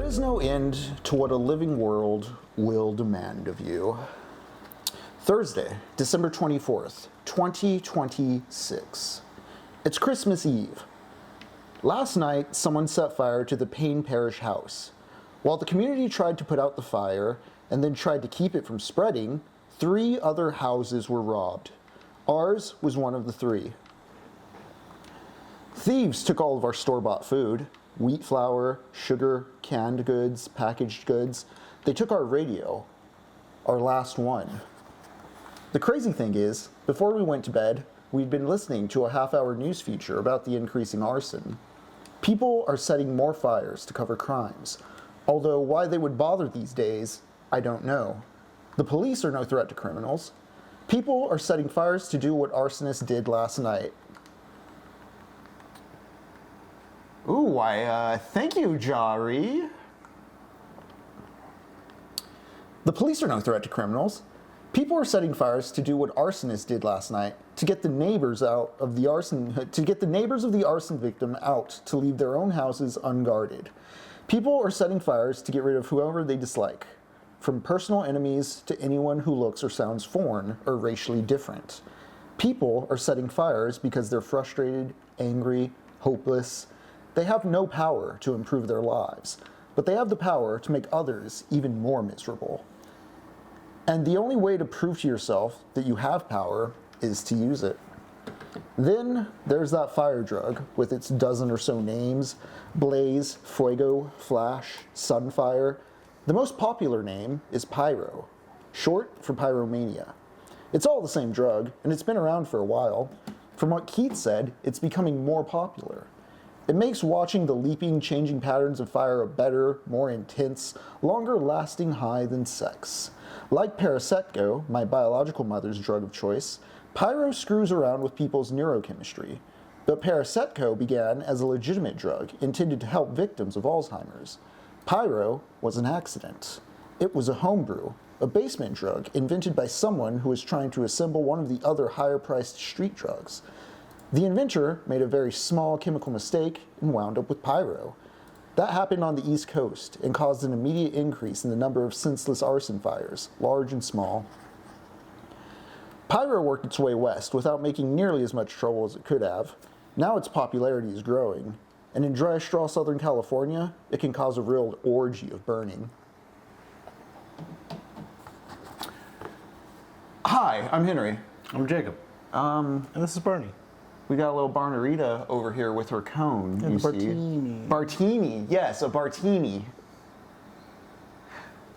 is no end to what a living world will demand of you. Thursday, December 24th, 2026. It's Christmas Eve. Last night, someone set fire to the Payne Parish house. While the community tried to put out the fire and then tried to keep it from spreading, 3 other houses were robbed. Ours was one of the 3. Thieves took all of our store-bought food, wheat flour, sugar, canned goods, packaged goods. They took our radio, our last one. The crazy thing is, before we went to bed, we'd been listening to a half-hour news feature about the increasing arson. People are setting more fires to cover crimes, although why they would bother these days, I don't know. The police are no threat to criminals. People are setting fires to do what arsonists did last night. Ooh, thank you, Jari. The police are no threat to criminals. People are setting fires to do what arsonists did last night, to get the neighbors of the arson victim out to leave their own houses unguarded. People are setting fires to get rid of whoever they dislike, from personal enemies to anyone who looks or sounds foreign or racially different. People are setting fires because they're frustrated, angry, hopeless. They have no power to improve their lives, but they have the power to make others even more miserable. And the only way to prove to yourself that you have power is to use it. Then there's that fire drug with its dozen or so names: Blaze, Fuego, Flash, Sunfire. The most popular name is Pyro, short for pyromania. It's all the same drug, and it's been around for a while. From what Keith said, it's becoming more popular. It makes watching the leaping, changing patterns of fire a better, more intense, longer-lasting high than sex. Like Paracetamol, my biological mother's drug of choice, Pyro screws around with people's neurochemistry. But Paracetamol began as a legitimate drug intended to help victims of Alzheimer's. Pyro was an accident. It was a homebrew, a basement drug invented by someone who was trying to assemble one of the other higher-priced street drugs. The inventor made a very small chemical mistake and wound up with Pyro. That happened on the East Coast and caused an immediate increase in the number of senseless arson fires, large and small. Pyro worked its way west without making nearly as much trouble as it could have. Now its popularity is growing, and in dry straw Southern California, it can cause a real orgy of burning. Hi, I'm Henry. I'm Jacob. And this is Barney. We got a little Barnarita over here with her cone, you see. Bartini. Bartini, yes, a Bartini.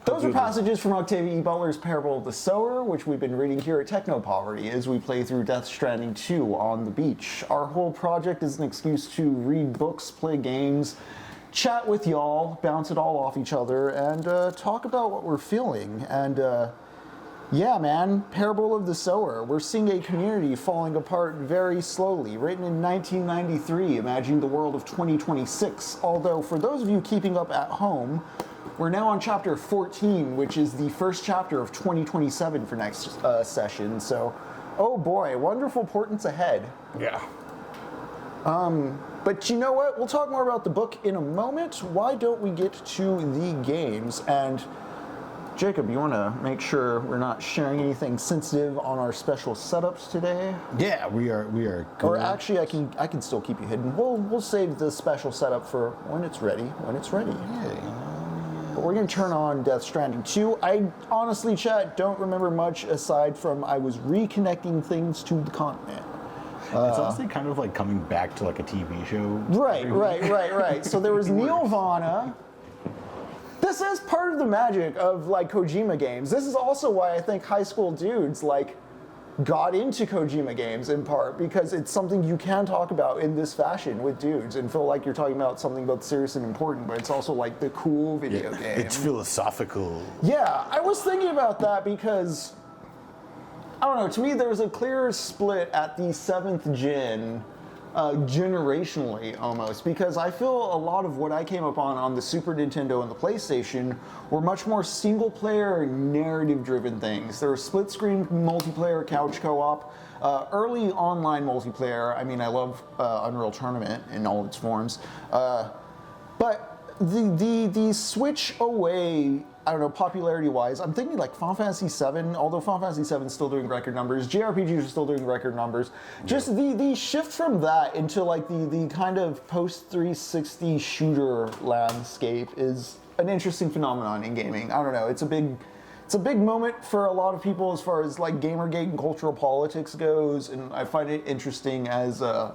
Those are passages from Octavia E. Butler's Parable of the Sower, which we've been reading here at TECHNOPOVERTY as we play through Death Stranding 2 on the beach. Our whole project is an excuse to read books, play games, chat with y'all, bounce it all off each other, and talk about what we're feeling. And yeah, man, Parable of the Sower. We're seeing a community falling apart very slowly. Written in 1993, imagining the world of 2026. Although, for those of you keeping up at home, we're now on chapter 14, which is the first chapter of 2027 for next session. So, oh boy, wonderful portents ahead. Yeah. But you know what? We'll talk more about the book in a moment. Why don't we get to the games? And Jacob, you want to make sure we're not sharing anything sensitive on our special setups today? Yeah, we are good. Or actually, I can still keep you hidden. We'll save the special setup for when it's ready. Yeah. But we're going to turn on Death Stranding 2. I honestly, chat, don't remember much aside from I was reconnecting things to the continent. It's honestly kind of like coming back to like a TV show. Right. So there was Nirvana. This is part of the magic of like Kojima games. This is also why I think high school dudes like got into Kojima games in part because it's something you can talk about in this fashion with dudes and feel like you're talking about something both serious and important, but it's also like the cool video game. It's philosophical. Yeah, I was thinking about that because I don't know, to me there's a clear split at the 7th gen generationally almost, because I feel a lot of what I came up on the Super Nintendo and the PlayStation were much more single player narrative driven things. There was split screen multiplayer, couch co-op, early online multiplayer. I mean, I love Unreal Tournament in all its forms, but the switch away, I don't know, popularity-wise, I'm thinking like Final Fantasy VII, although Final Fantasy VII is still doing record numbers, JRPGs are still doing record numbers. Just the shift from that into like the kind of post-360 shooter landscape is an interesting phenomenon in gaming. I don't know, it's a big moment for a lot of people as far as like Gamergate and cultural politics goes, and I find it interesting as a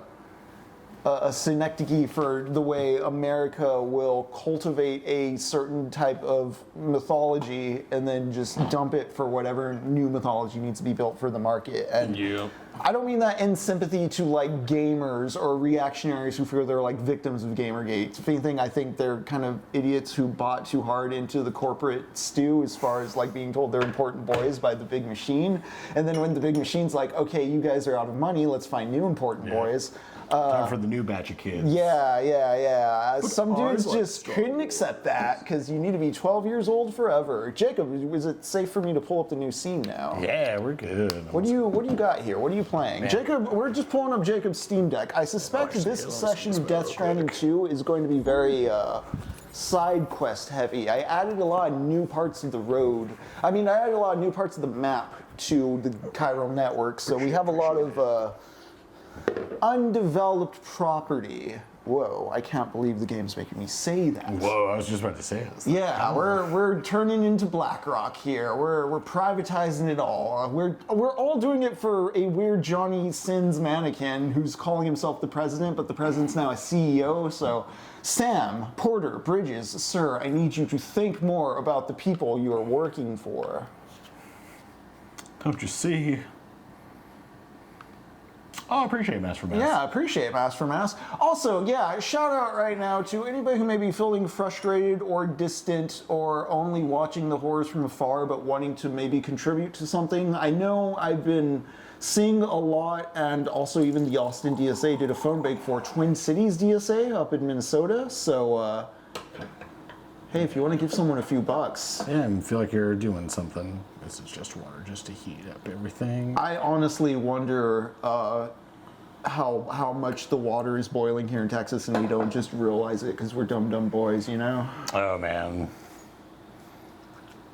synecdoche for the way America will cultivate a certain type of mythology and then just dump it for whatever new mythology needs to be built for the market. And I don't mean that in sympathy to like gamers or reactionaries who feel they're like victims of Gamergate. If anything, I think they're kind of idiots who bought too hard into the corporate stew as far as like being told they're important boys by the big machine. And then when the big machine's like, okay, you guys are out of money, let's find new important boys. Time for the new batch of kids. Yeah. But Some dudes ours just like couldn't accept that because you need to be 12 years old forever. Jacob, is it safe for me to pull up the new scene now? Yeah, we're good. What do you got here? What are you playing? Man. Jacob, we're just pulling up Jacob's Steam Deck. I suspect this session of Death Stranding 2 is going to be very side quest heavy. I added a lot of new parts of the road. I added a lot of new parts of the map to the chiral network, so we have a lot of undeveloped property. Whoa, I can't believe the game's making me say that. Whoa, I was just about to say this. Yeah, we're turning into BlackRock here. We're privatizing it all. We're all doing it for a weird Johnny Sins mannequin who's calling himself the president, but the president's now a CEO. So, Sam, Porter, Bridges, sir, I need you to think more about the people you are working for. Don't you see? Oh, I appreciate Mass for Mass. Yeah, appreciate Mass for Mass. Also, yeah, shout out right now to anybody who may be feeling frustrated or distant or only watching the horrors from afar but wanting to maybe contribute to something. I know I've been seeing a lot, and also even the Austin DSA did a phone bank for Twin Cities DSA up in Minnesota, so hey, if you want to give someone a few bucks. Yeah, and feel like you're doing something. This is just water just to heat up everything. I honestly wonder how much the water is boiling here in Texas and we don't just realize it because we're dumb boys, you know? Oh, man.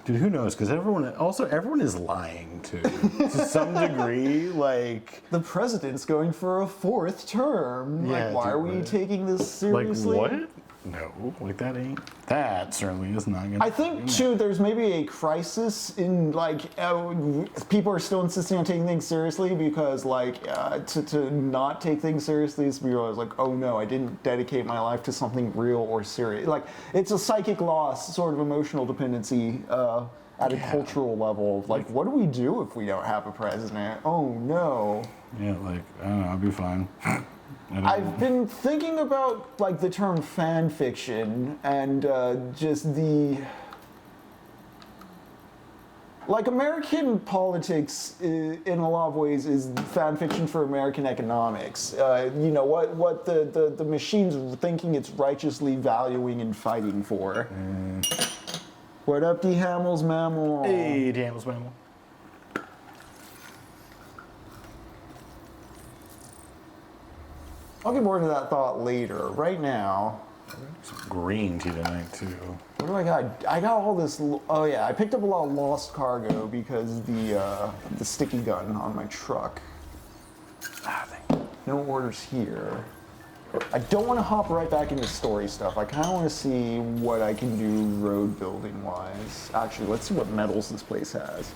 Dude, who knows? Because everyone is lying, too. To some degree, like... The president's going for a 4th term. Yeah, like, why are we taking this seriously? Like, what? No, like that certainly is not gonna... I think, too, there's maybe a crisis in, like, people are still insisting on taking things seriously because, like, to not take things seriously is to realize, like, oh no, I didn't dedicate my life to something real or serious. Like, it's a psychic loss, sort of emotional dependency at a cultural level. Like, what do we do if we don't have a president? Oh no. Yeah, like, I don't know, I'll be fine. I've been thinking about like the term fan fiction and just the like American politics in a lot of ways is fan fiction for American economics. You know what the machine's thinking it's righteously valuing and fighting for. What up, D. Hamels Mammal? Hey, D. Hamels Mammal. I'll get more into that thought later. Right now, Some green tea tonight, too. what do I got? I got all this. Oh yeah, I picked up a lot of lost cargo because the sticky gun on my truck. No orders here. I don't want to hop right back into story stuff. I kind of want to see what I can do road building wise. Actually, let's see what metals this place has.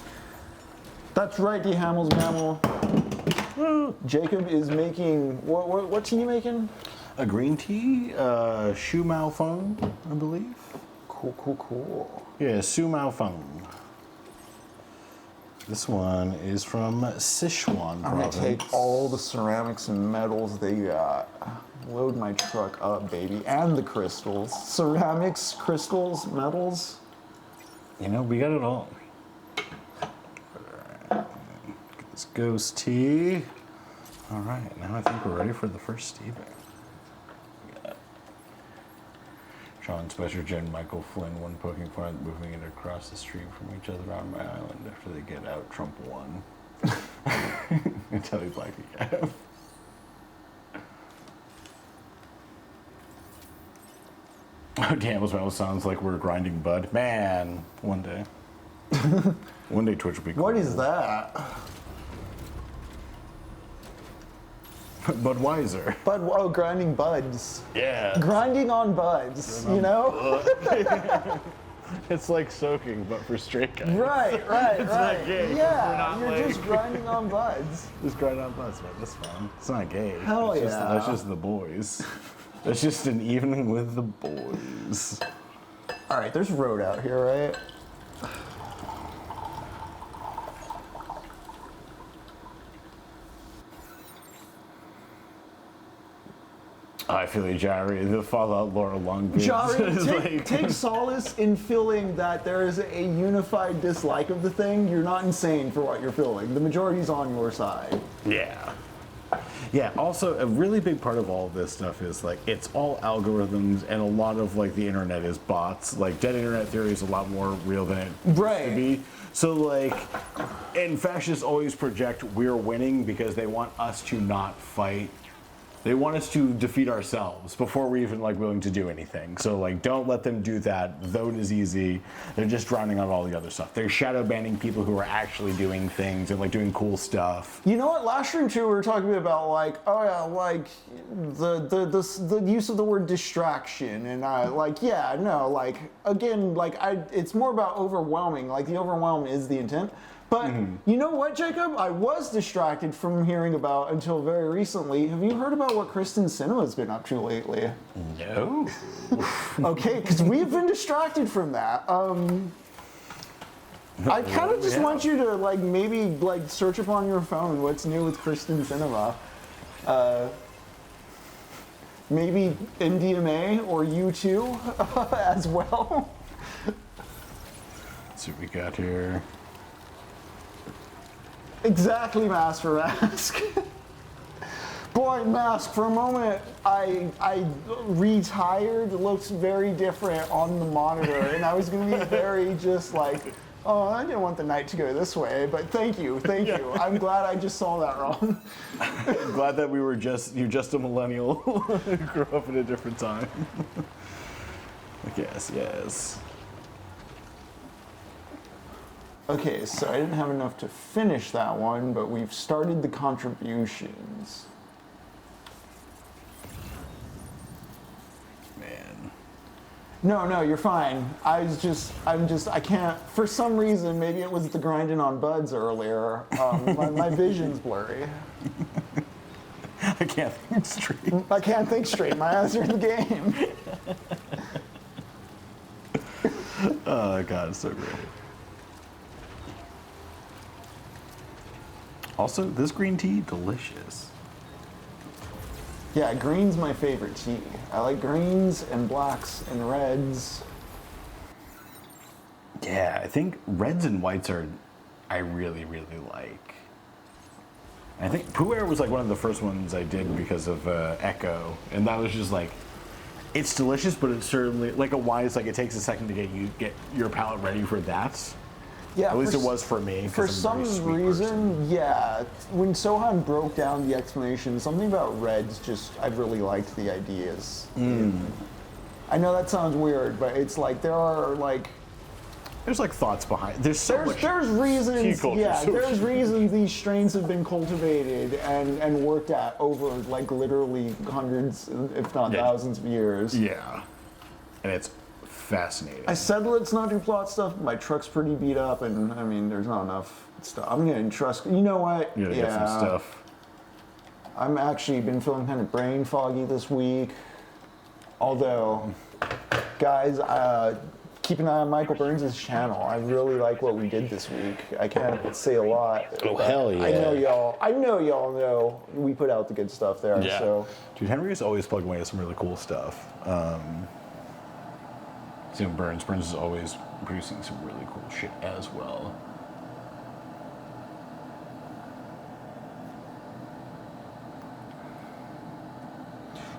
That's right, D. Hamels Mammal. Jacob is making, what tea you making? A green tea, Shu Mao Feng, I believe. Cool. Yeah, Su Mao Feng. This one is from Sichuan I'm gonna province. take all the ceramics and metals they got. Load my truck up, baby. And the crystals. Ceramics, crystals, metals. You know, we got it all. This ghost tea. All right, now I think we're ready for the first steeping. Sean Spicer, Jen, Michael Flynn, one poking fun, moving it across the street from each other on my island. After they get out, Trump won. Until he's like, yeah. Oh, damn, it sounds like we're grinding bud. Man, one day. One day Twitch will be cool. What is that? Budweiser. Oh, grinding buds. Yeah. Grinding on buds, you know? It's like soaking, but for straight guys. Right. It's not gay. Yeah, We're you're not just grinding on buds. Just grind on butts, man. That's fun. It's not gay. Hell It's yeah. That's just the boys. That's just an evening with the boys. All right, there's road out here, right? I feel you, Jerry. The Fallout lore along Jari, take solace in feeling that there is a unified dislike of the thing. You're not insane for what you're feeling. The majority's on your side. Yeah. Yeah, also a really big part of all of this stuff is like it's all algorithms and a lot of like the internet is bots. Like dead internet theory is a lot more real than it used to be. So like, and fascists always project we're winning because they want us to not fight. They want us to defeat ourselves before we're even like willing to do anything. So like, don't let them do that. Vote is easy. They're just drowning out all the other stuff. They're shadow banning people who are actually doing things and like doing cool stuff. You know what? Last stream too, we were talking about like, oh yeah, like the use of the word distraction, and like yeah, no, like again, like it's more about overwhelming. Like the overwhelm is the intent. But you know what, Jacob? I was distracted from hearing about until very recently. Have you heard about what Kristen Cinema's been up to lately? No. Okay, because we've been distracted from that. I kind of just want you to like maybe like search up on your phone what's new with Kristen Cinema. Maybe MDMA or U2 as well. Let's see what we got here. Exactly, Mask for Mask. Boy, Mask, for a moment, I retired. It looks very different on the monitor, and I was going to be very just like, oh, I didn't want the night to go this way, but thank you. I'm glad I just saw that wrong. I'm glad that you're just a millennial who grew up at a different time. Yes. Okay, so I didn't have enough to finish that one, but we've started the contributions. Man. No, you're fine. I can't, for some reason, maybe it was the grinding on buds earlier, my vision's blurry. I can't think straight. I can't think straight, my eyes are in the game. Oh, God, it's so great. Also, this green tea, delicious. Yeah, green's my favorite tea. I like greens and blacks and reds. Yeah, I think reds and whites I really, really like. I think Pu'er was like one of the first ones I did because of Echo, and that was just like, it's delicious, but it's certainly, like a wise, like it takes a second to get your palate ready for that. Yeah, at least it was for me. For some reason, yeah. When Sohan broke down the explanation, something about reds I really liked the ideas. I know that sounds weird, but it's like there's like thoughts behind. There's reasons. There's reasons these strains have been cultivated and worked at over like literally hundreds, if not thousands of years. Yeah, and it's fascinating. I said let's not do plot stuff. But my truck's pretty beat up, and I mean, there's not enough stuff. I'm gonna trust. You know what? You're gonna get some stuff. I'm actually been feeling kind of brain foggy this week. Although, guys, keep an eye on Michael Burns' channel. I really like what we did this week. I can't say a lot. Oh hell yeah! I know y'all know we put out the good stuff there. Yeah. So, dude, Henry is always plugging away at some really cool stuff. Same Burns. Burns is always producing some really cool shit as well.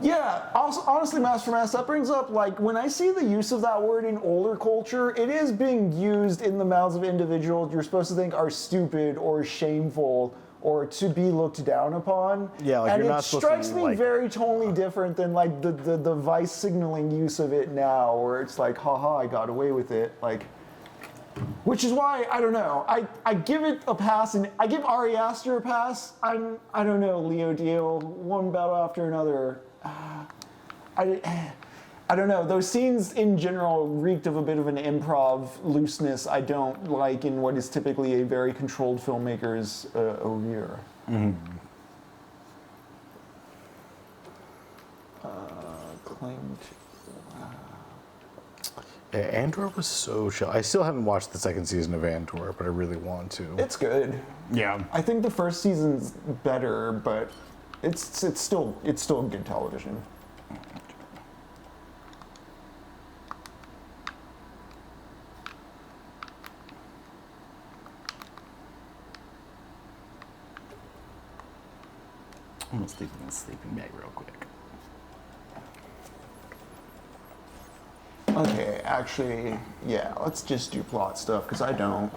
yeah, also, honestly, Master Mass, that brings up, like, when I see the use of that word in older culture, it is being used in the mouths of individuals you're supposed to think are stupid or shameful or to be looked down upon. Yeah, like and you're it not supposed to, strikes me like- very totally different than like the vice signaling use of it now, where it's like, haha, I got away with it. Like, which is why, I don't know, I give it a pass, and I give Ari Aster a pass. I don't know, Leo Dio, one battle after another. I don't know, those scenes in general reeked of a bit of an improv looseness I don't like in what is typically a very controlled filmmaker's oeuvre. Claimed. Yeah, Antwerp was so chill. I still haven't watched the second season of Antwerp, but I really want to. It's good. Yeah. I think the first season's better, but it's still good television. I'm gonna sleep in a sleeping bag real quick. Okay, actually, yeah, let's just do plot stuff, because I don't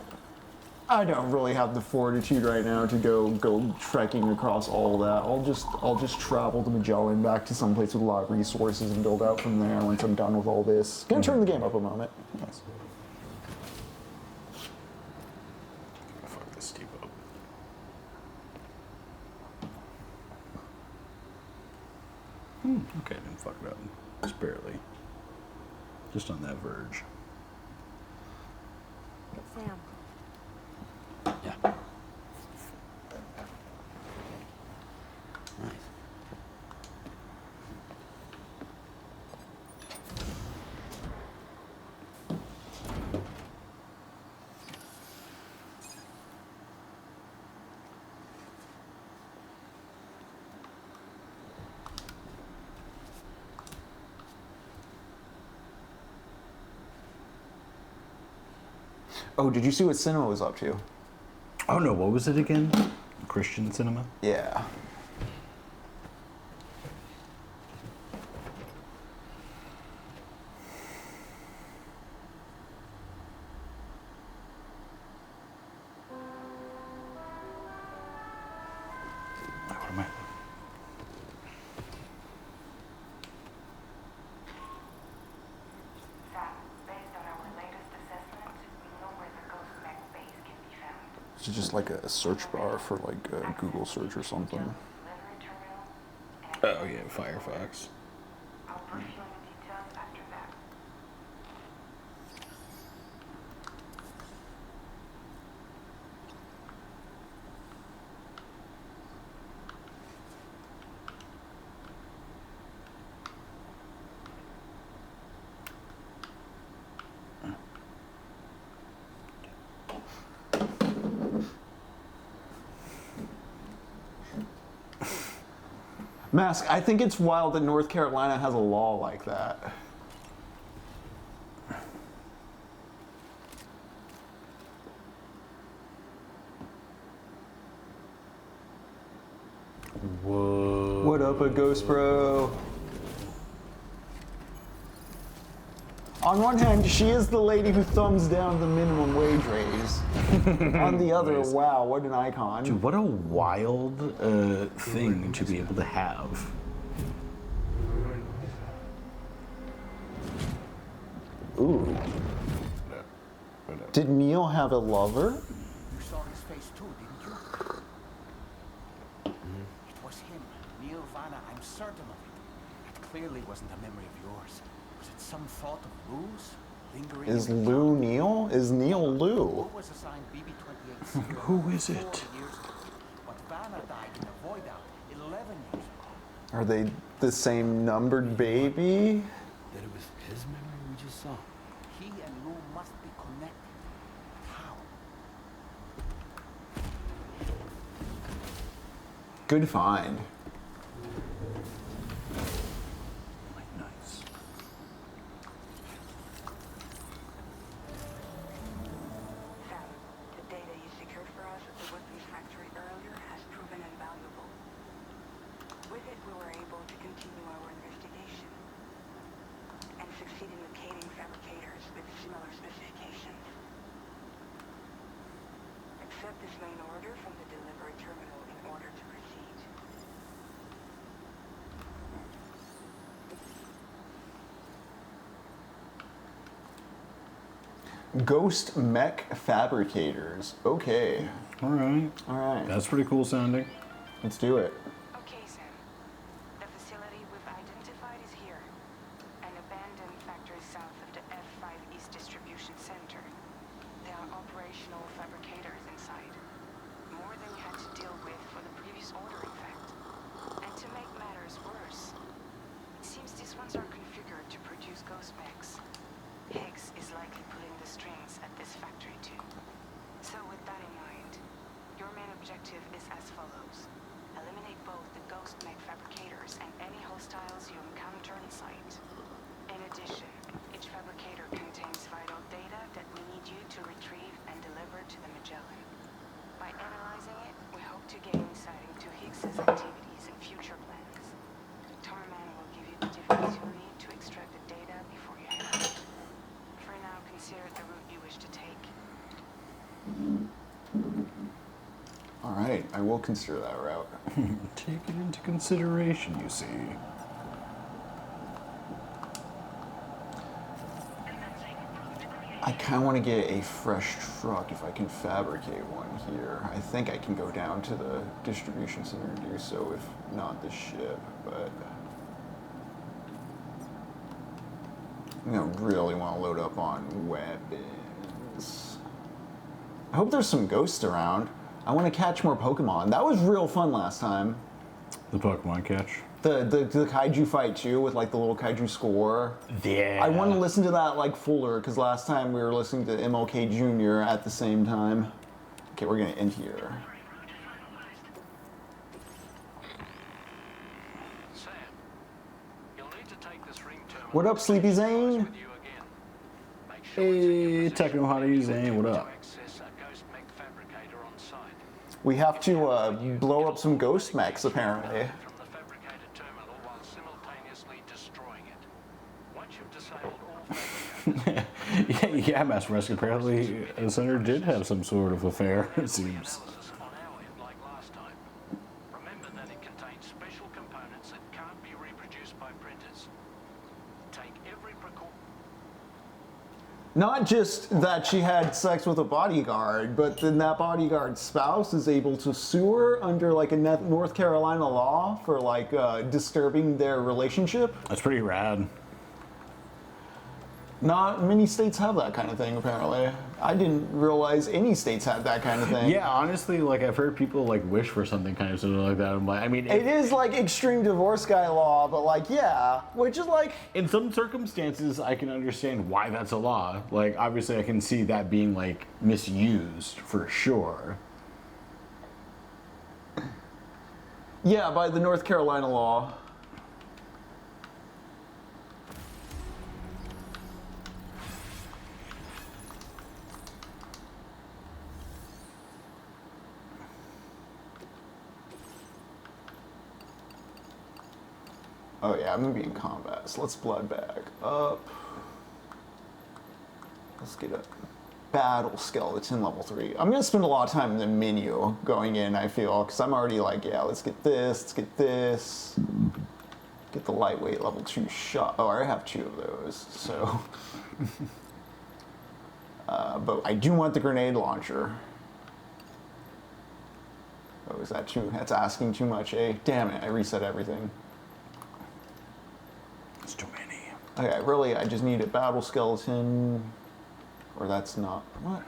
really have the fortitude right now to go trekking across all that. I'll just travel to Magellan, back to some place with a lot of resources, and build out from there once I'm done with all this. Gonna turn the game up a moment. Nice. Fuck this Steve up. Okay, didn't fuck it up. Just barely. Just on that verge. Sam. Yeah. Nice. Oh, did you see what Cinema was up to? Oh no, what was it again? Christian cinema? Yeah. What am I? Based on our latest assessment, we know where the Ghost Mech base can be found. It's just like a search bar for like a Google search or something. Delivery terminal. Oh yeah, Firefox. I'll brief you on the details after that. Mask, I think it's wild that North Carolina has a law like that. Whoa. What up, a ghost bro? On one hand, she is the lady who thumbs down the minimum wage raise. On the other, Nice. wow, what an icon. Dude, what a wild thing to be able to have. Ooh. Did Neil have a lover? You saw his face too, didn't you? It was him, Neil Vanna, I'm certain of it. It clearly wasn't a memory of yours. Was it some thought of Lou's? Lingering Is in the Lou dark? Neil? Is Neil Lou? Lou was assigned BB-28 Who is it? 4 years ago, but Vanna died in a void out 11 years ago. Are they the same numbered baby? That it was his memory we just saw. He and Lou must be connected. How? Good find. Nice. Sam, the data you secured for us at the weapons factory earlier has proven invaluable. With it, we were able to continue our investigation and succeed in locating fabricators with similar specifications. Accept this main order from the delivery terminal Ghost mech fabricators. Okay. All right. All right. That's pretty cool sounding. Let's do it. Okay, Sam. The facility we've identified is here. An abandoned factory south of the F5 East Distribution Center. There are operational fabricators inside. More than we had to deal with for the previous order, in fact. And to make matters worse, it seems these ones are configured to produce ghost mechs. Higgs is likely pulling the strings at this factory too. So with that in mind, your main objective is as follows. Eliminate both the ghost mech fabricators and any hostiles you encounter on site. In addition, each fabricator contains vital data that we need you to retrieve and deliver to the Magellan. By analyzing it, we hope to gain insight into Higgs's activities and future plans. Tarman will give you the device you'll need to extract the data before you head out. For now, consider the route you wish to take. All right, I will consider that route. Take it into consideration, you see. I kind of want to get a fresh truck if I can fabricate one here. I think I can go down to the distribution center and do so, if not the ship, but I'm going to really want to load up on weapons. I hope there's some ghosts around. I want to catch more Pokemon. That was real fun last time. The Pokemon catch. The kaiju fight too, with like the little kaiju score. Yeah. I want to listen to that like fuller, because last time we were listening to MLK Jr. at the same time. Okay, we're gonna end here. Sam, you'll need to take this ring terminal. What up, Sleepy Zane? With you again. Make sure it's in your Hey, possession Technopoverty Zane, what to up? access a ghost mech fabricator on site. We have to blow up some ghost mechs, apparently. From the fabricated terminal while simultaneously destroying it. Once you've disabled all fabricators, Yeah, Master Rescue. Apparently, the center did have some sort of affair, it seems. analysis on our end like last time. Remember that it contains special components that can't be reproduced by printers. Take every precaution. Not just that she had sex with a bodyguard, but then that bodyguard's spouse is able to sue her under like a North Carolina law for like disturbing their relationship. That's pretty rad. Not many states have that kind of thing, apparently. I didn't realize any states had that kind of thing. Yeah, honestly, like I've heard people like wish for something kind of similar like that. I'm like, I mean, It is like extreme divorce guy law, but like, yeah, which is like, in some circumstances, I can understand why that's a law. Like, obviously, I can see that being like misused for sure. yeah, by the North Carolina law. Oh yeah, I'm gonna be in combat, so let's blood bag up. Let's get a battle skeleton level 3. I'm gonna spend a lot of time in the menu going in, I feel, because I'm already like, yeah, let's get this, let's get this. Get the lightweight level 2 shot. Oh, I already have 2 of those, so. But I do want the grenade launcher. Oh, is that too, that's asking too much, eh? Damn it, I reset everything. It's too many. Okay, really, I just need a battle skeleton, or that's not, what?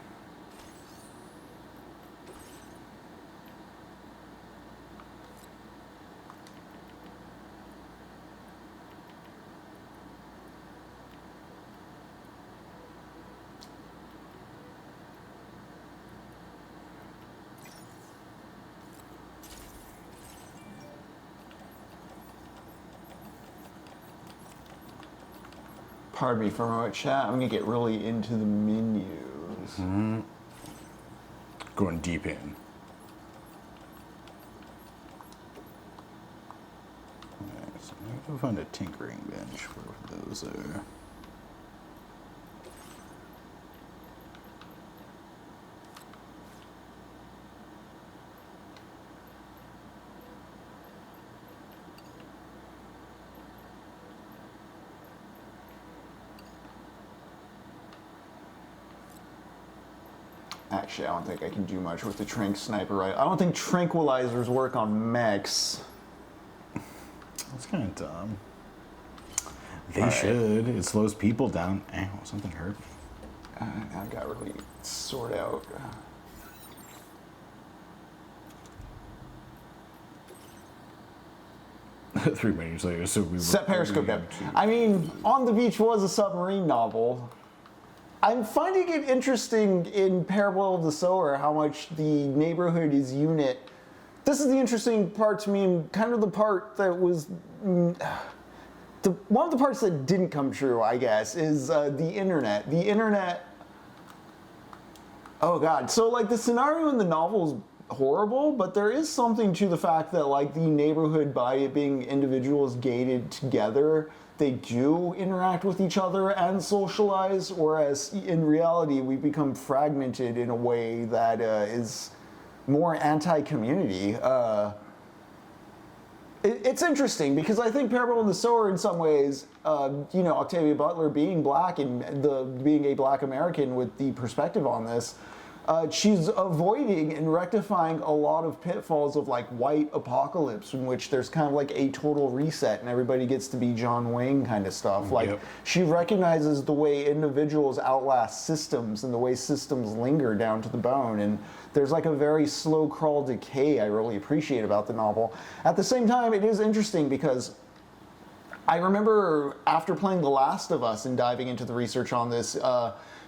Pardon me for my chat. I'm gonna get really into the menus. Going deep in. Alright, so I'm gonna find a tinkering bench for those there. Actually, I don't think I can do much with the tranq sniper rifle. I don't think tranquilizers work on mechs. That's kind of dumb. They should. It slows people down. Ow, something hurt. I got really sort out. 3 minutes later, so we Set Periscope down. I mean, On the Beach was a submarine novel. I'm finding it interesting in Parable of the Sower how much the neighborhood is unit. This is the interesting part to me, and kind of the part that was... one of the parts that didn't come true, I guess, is the internet. The internet... Oh god. So, like, the scenario in the novel is horrible, but there is something to the fact that, like, the neighborhood, by it being individuals gated together, they do interact with each other and socialize, whereas in reality we become fragmented in a way that is more anti-community. It's interesting because I think Parable of the Sower in some ways, you know, Octavia Butler being black and being a black American with the perspective on this, she's avoiding and rectifying a lot of pitfalls of like white apocalypse in which there's kind of like a total reset and everybody gets to be John Wayne kind of stuff. Like she recognizes the way individuals outlast systems and the way systems linger down to the bone, and there's like a very slow crawl decay I really appreciate about the novel. At the same time, it is interesting because I remember after playing The Last of Us and diving into the research on this,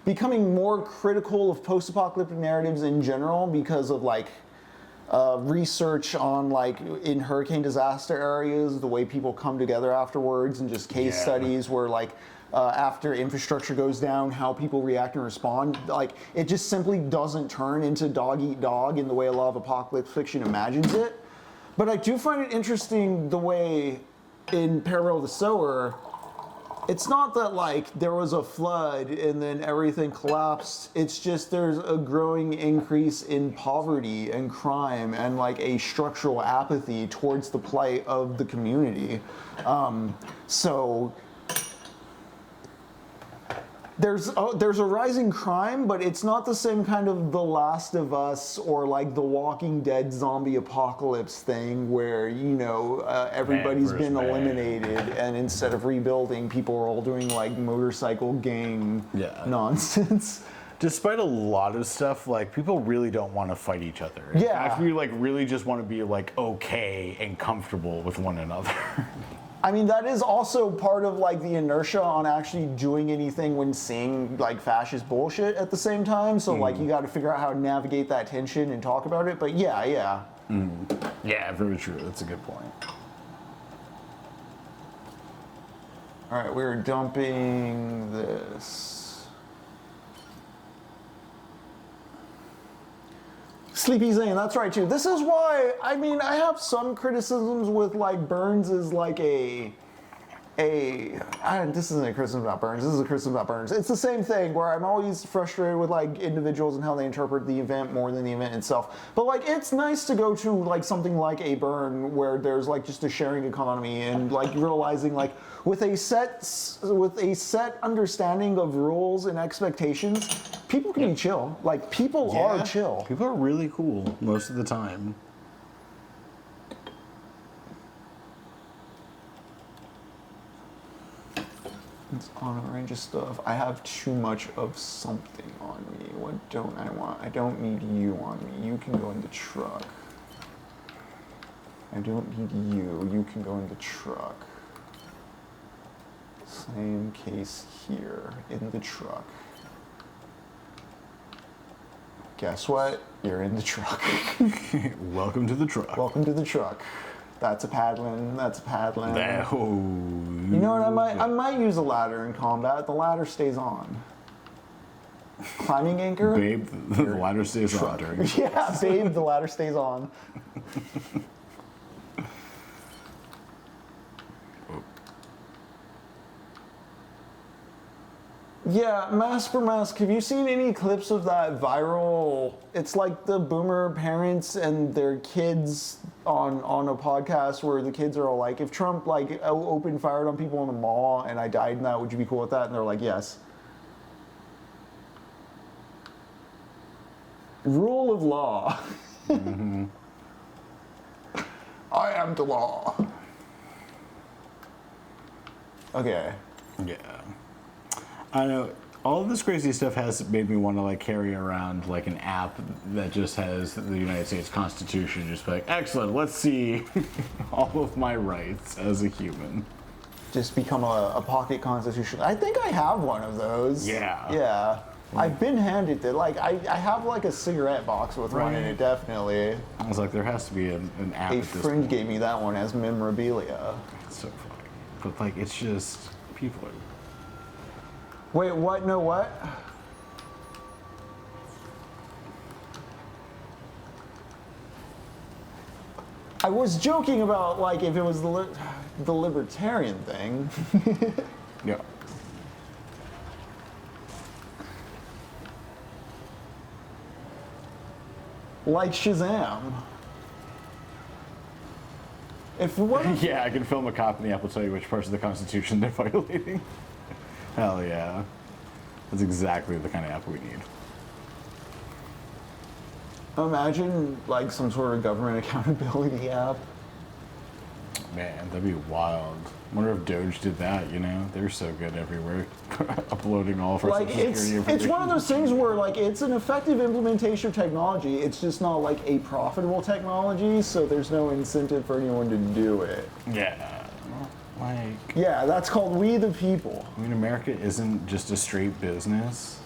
becoming more critical of post-apocalyptic narratives in general because of like research on like in hurricane disaster areas, the way people come together afterwards, and just case studies where like after infrastructure goes down, how people react and respond. Like it just simply doesn't turn into dog eat dog in the way a lot of apocalypse fiction imagines it. But I do find it interesting the way in Parable of the Sower, it's not that like there was a flood and then everything collapsed. It's just there's a growing increase in poverty and crime and like a structural apathy towards the plight of the community. So there's a rising crime, but it's not the same kind of The Last of Us or like the Walking Dead zombie apocalypse thing where, you know, everybody's been eliminated and instead of rebuilding, people are all doing like motorcycle gang nonsense. Despite a lot of stuff, like people really don't want to fight each other. In fact, we like really just want to be like okay and comfortable with one another. I mean, that is also part of like the inertia on actually doing anything when seeing like fascist bullshit at the same time. So like you got to figure out how to navigate that tension and talk about it. But yeah. Yeah, very true. That's a good point. All right, we're dumping this. Sleepy Zane, that's right too. This is why, I mean, I have some criticisms with like Burns is like this isn't a criticism about Burns, this is a criticism about Burns. It's the same thing where I'm always frustrated with like individuals and how they interpret the event more than the event itself. But like, it's nice to go to like something like a Burn where there's like just a sharing economy and like realizing like with a set understanding of rules and expectations, people can be chill. Like people are chill. People are really cool most of the time. It's on a range of stuff. I have too much of something on me. What don't I want? I don't need you on me. You can go in the truck. I don't need you. You can go in the truck. Same case here, in the truck. Guess what? You're in the truck. Welcome to the truck. Welcome to the truck. That's a paddling. That's a paddling. You know what? I might use a ladder in combat. The ladder stays on. Climbing anchor. Babe, the ladder stays on during. Yeah, babe, the ladder stays on. Yeah, Mask for Mask, have you seen any clips of that viral, it's like the boomer parents and their kids on a podcast where the kids are all like, if Trump like opened fired on people in the mall and I died in that, would you be cool with that? And they're like, yes. Rule of law. I am the law. Okay. Yeah. I know. All of this crazy stuff has made me want to like carry around like an app that just has the United States Constitution. Just like, excellent. Let's see all of my rights as a human. Just become a pocket constitution. I think I have one of those. Yeah. Yeah. I've been handed it. Like I have like a cigarette box with one in it, definitely. I was like, there has to be an app. A at this friend point. gave me that one as memorabilia. It's so funny. But like, it's just people are. Wait, what? No, what? I was joking about like if it was the libertarian thing. Yeah. Like Shazam. If what? Yeah, I can film a cop and the app will tell you which parts of the Constitution they're violating. Hell yeah. That's exactly the kind of app we need. Imagine like some sort of government accountability app. Man, that'd be wild. Wonder if Doge did that, you know? They're so good everywhere. Uploading all of our Like social security information. it's one of those things where like it's an effective implementation of technology. It's just not like a profitable technology, so there's no incentive for anyone to do it. Yeah. Like, Yeah, that's called we the people. I mean, America isn't just a straight business.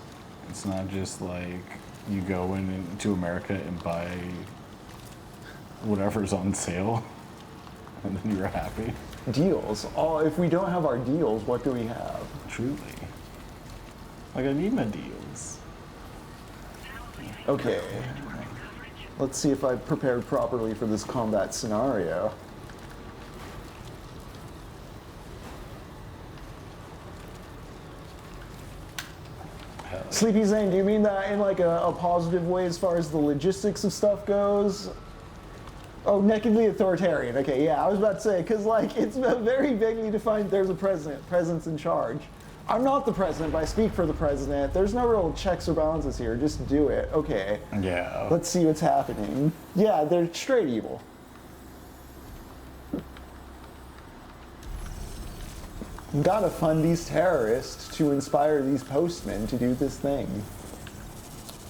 It's not just like you go into America and buy whatever's on sale and then you're happy. Deals. If we don't have our deals, what do we have? Truly. Like, I need my deals. Okay. Let's see if I prepared properly for this combat scenario. Sleepy Zane, do you mean that in like a positive way as far as the logistics of stuff goes? Oh, nakedly authoritarian. Okay, yeah, I was about to say, because like it's very vaguely defined there's a president's in charge. I'm not the president, but I speak for the president. There's no real checks or balances here, just do it. Okay. Yeah. Let's see what's happening. Yeah, they're straight evil. Gotta fund these terrorists to inspire these postmen to do this thing.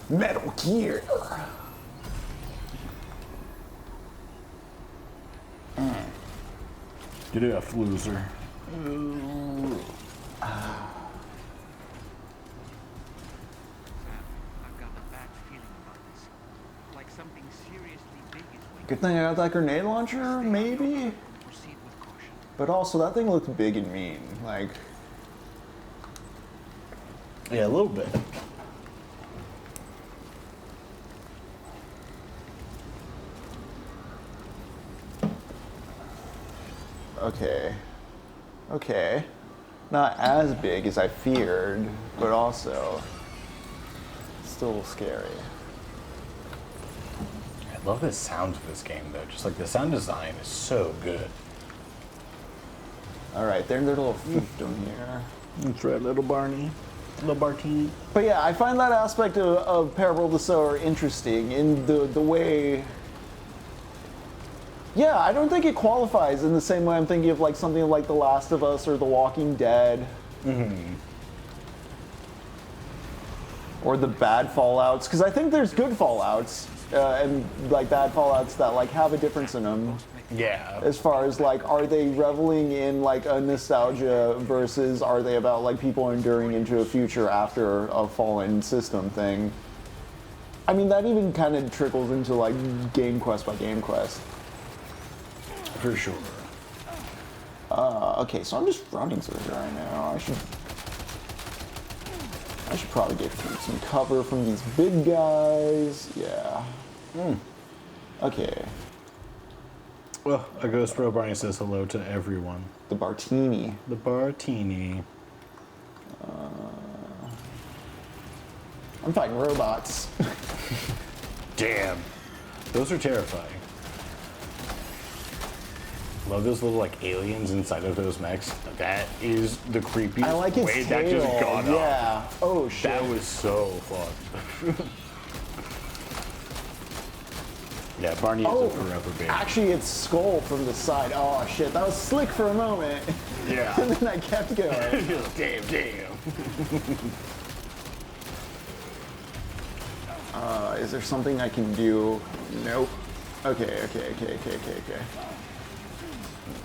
Metal Gear. Get it, F loser. I've got a bad feeling about this. Like something seriously big is waiting. Good thing I got that grenade launcher, maybe? Proceed with caution. But also, that thing looked big and mean. Like, Yeah, a little bit. okay. Okay. Not as big as I feared, but also still scary. I love the sound of this game, though. Just like the sound design is so good. All right, they're in their little fiefdom here. That's right, little Barney. Little Bartini. But yeah, I find that aspect of Parable of the Sower interesting in the way. Yeah, I don't think it qualifies in the same way I'm thinking of like something like The Last of Us or The Walking Dead. Mm-hmm. Or the bad Fallouts, because I think there's good Fallouts and like bad Fallouts that like have a difference in them. Yeah. As far as like, are they reveling in like a nostalgia versus are they about like people enduring into a future after a fallen system thing? I mean, that even kind of trickles into like game quest by game quest. For sure. Okay, so I'm just running through here right now. I should probably get some cover from these big guys. Yeah. Okay. Well, a Ghost Bro Barney says hello to everyone. The Bartini. The Bartini. I'm fighting robots. Damn. Those are terrifying. Love those little like aliens inside of those mechs. That is the creepiest I like its way tail. that just got off. Yeah. Oh shit. That was so fun. Yeah, Barney is a forever baby. Actually, it's Skull from the side. Oh shit, that was slick for a moment. Yeah. And then I kept going. Damn. Is there something I can do? Nope. Okay.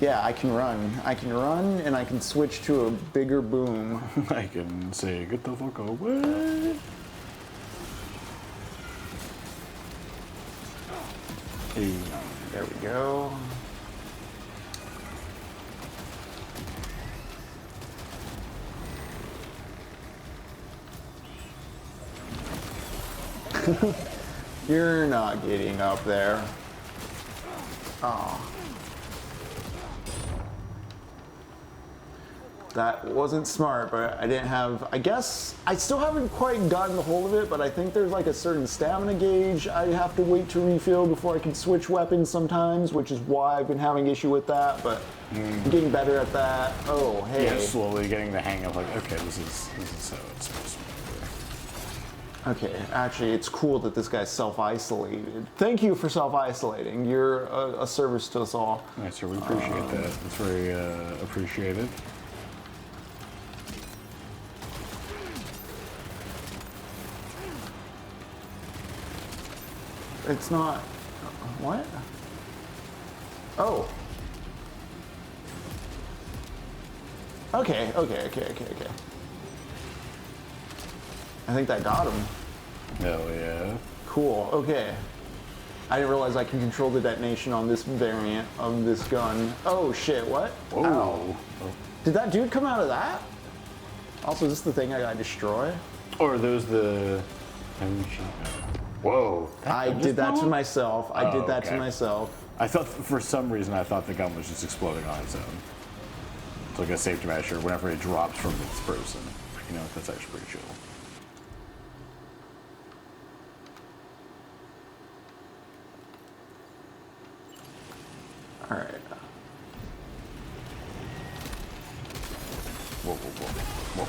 Yeah, I can run. I can run, and I can switch to a bigger boom. I can say, get the fuck away. Hey. There we go. You're not getting up there. Oh. That wasn't smart, but I didn't have, I guess, I still haven't quite gotten the hold of it, but I think there's like a certain stamina gauge I have to wait to refill before I can switch weapons sometimes, which is why I've been having issue with that, but I'm getting better at that. Oh, hey. Yeah, slowly getting the hang of like, okay, this is how it's supposed to be. Okay, actually, it's cool that this guy's self-isolated. Thank you for self-isolating. You're a service to us all. Nice, sir. We appreciate that. It's very appreciated. It's not... What? Oh. Okay. I think that got him. Hell yeah. Cool, okay. I didn't realize I can control the detonation on this variant of this gun. Oh shit, what? Whoa. Ow. Did that dude come out of that? Also, is this the thing I gotta destroy? Or are those the... Whoa. I did that to myself. I did that to okay. myself. I thought, for some reason, I thought the gun was just exploding on its own. It's like a safety measure whenever it drops from its person. You know, that's actually pretty chill. All right. Whoa.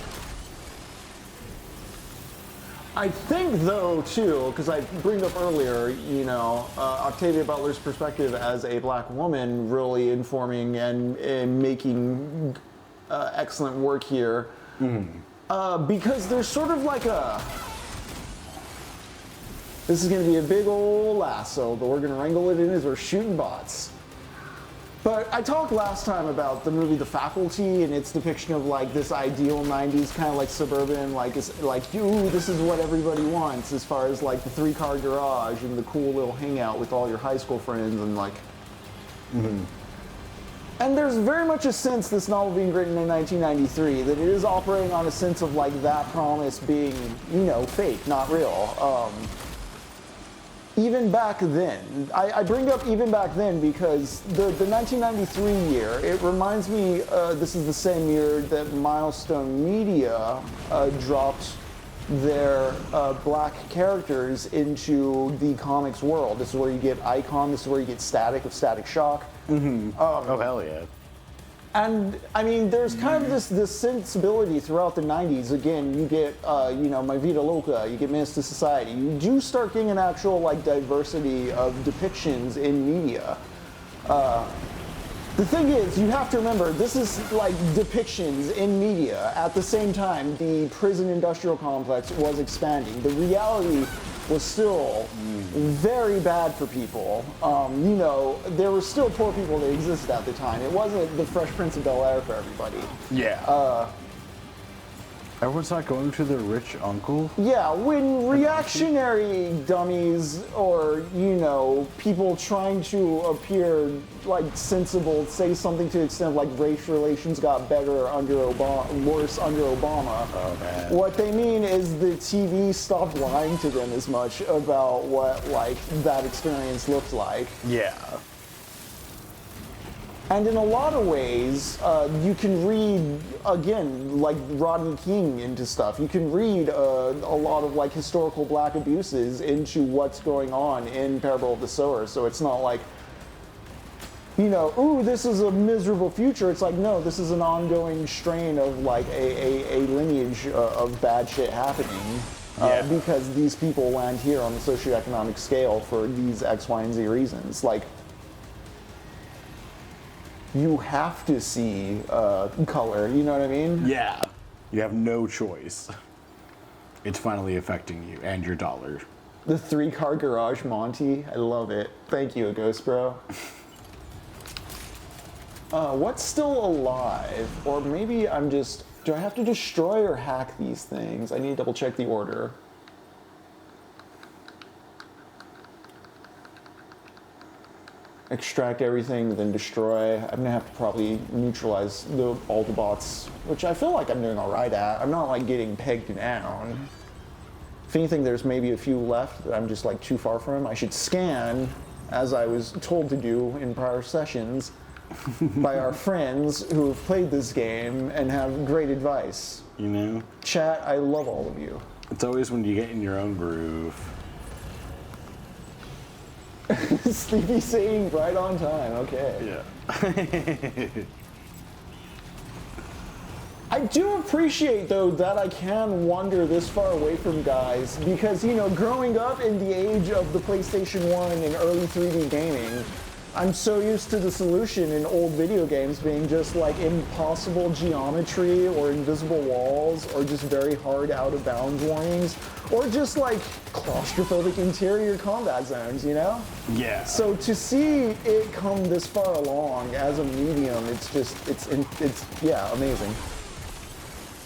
I think, though, too, because I bring up earlier, you know, Octavia Butler's perspective as a black woman really informing and making excellent work here. Because there's sort of like a... This is going to be a big old lasso, but we're going to wrangle it in as we're shooting bots. But I talked last time about the movie The Faculty and its depiction of like this ideal 90s kind of like suburban, like it's like, ooh, this is what everybody wants as far as like the 3-car garage and the cool little hangout with all your high school friends and like. And there's very much a sense, this novel being written in 1993, that it is operating on a sense of like that promise being, you know, fake, not real. Even back then, I bring up even back then because the 1993 year, it reminds me, this is the same year that Milestone Media dropped their black characters into the comics world. This is where you get Icon, this is where you get Static of Static Shock. Oh, hell yeah. And I mean, there's kind of this sensibility throughout the 90s. Again, you get, you know, My Vida Loca, you get Menace to Society. You do start getting an actual like diversity of depictions in media. The thing is, you have to remember, this is like depictions in media. At the same time, the prison industrial complex was expanding. The reality was still very bad for people. You know, there were still poor people that existed at the time. It wasn't the Fresh Prince of Bel-Air for everybody. Yeah. Everyone's not going to their rich uncle? Yeah, when reactionary dummies or, you know, people trying to appear like sensible say something to the extent of like race relations got better under Obama, worse under Obama. Oh, man. What they mean is the TV stopped lying to them as much about what like that experience looked like. Yeah. And in a lot of ways, you can read, again, like Rodney King into stuff. You can read a lot of like historical black abuses into what's going on in Parable of the Sower. So it's not like, you know, ooh, this is a miserable future. It's like, no, this is an ongoing strain of like a lineage of bad shit happening. because these people land here on the socioeconomic scale for these X, Y, and Z reasons. Like, you have to see color, you know what I mean? Yeah. You have no choice. It's finally affecting you and your dollar. The 3-car garage Monty, I love it. Thank you, Ghost Bro. What's still alive? Or maybe I'm just, do I have to destroy or hack these things? I need to double check the order. Extract everything, then destroy. I'm gonna have to probably neutralize the Autobots, which I feel like I'm doing all right at. I'm not like getting pegged down. If anything, there's maybe a few left that I'm just like too far from. I should scan, as I was told to do in prior sessions, by our friends who have played this game and have great advice. You know? Chat, I love all of you. It's always when you get in your own groove. Sleepy saying right on time, okay. Yeah. I do appreciate, though, that I can wander this far away from guys, because, you know, growing up in the age of the PlayStation 1 and early 3D gaming, I'm so used to the solution in old video games being just like impossible geometry or invisible walls or just very hard out of bounds warnings or just like claustrophobic interior combat zones, you know? Yeah. So to see it come this far along as a medium, it's just, it's yeah, amazing.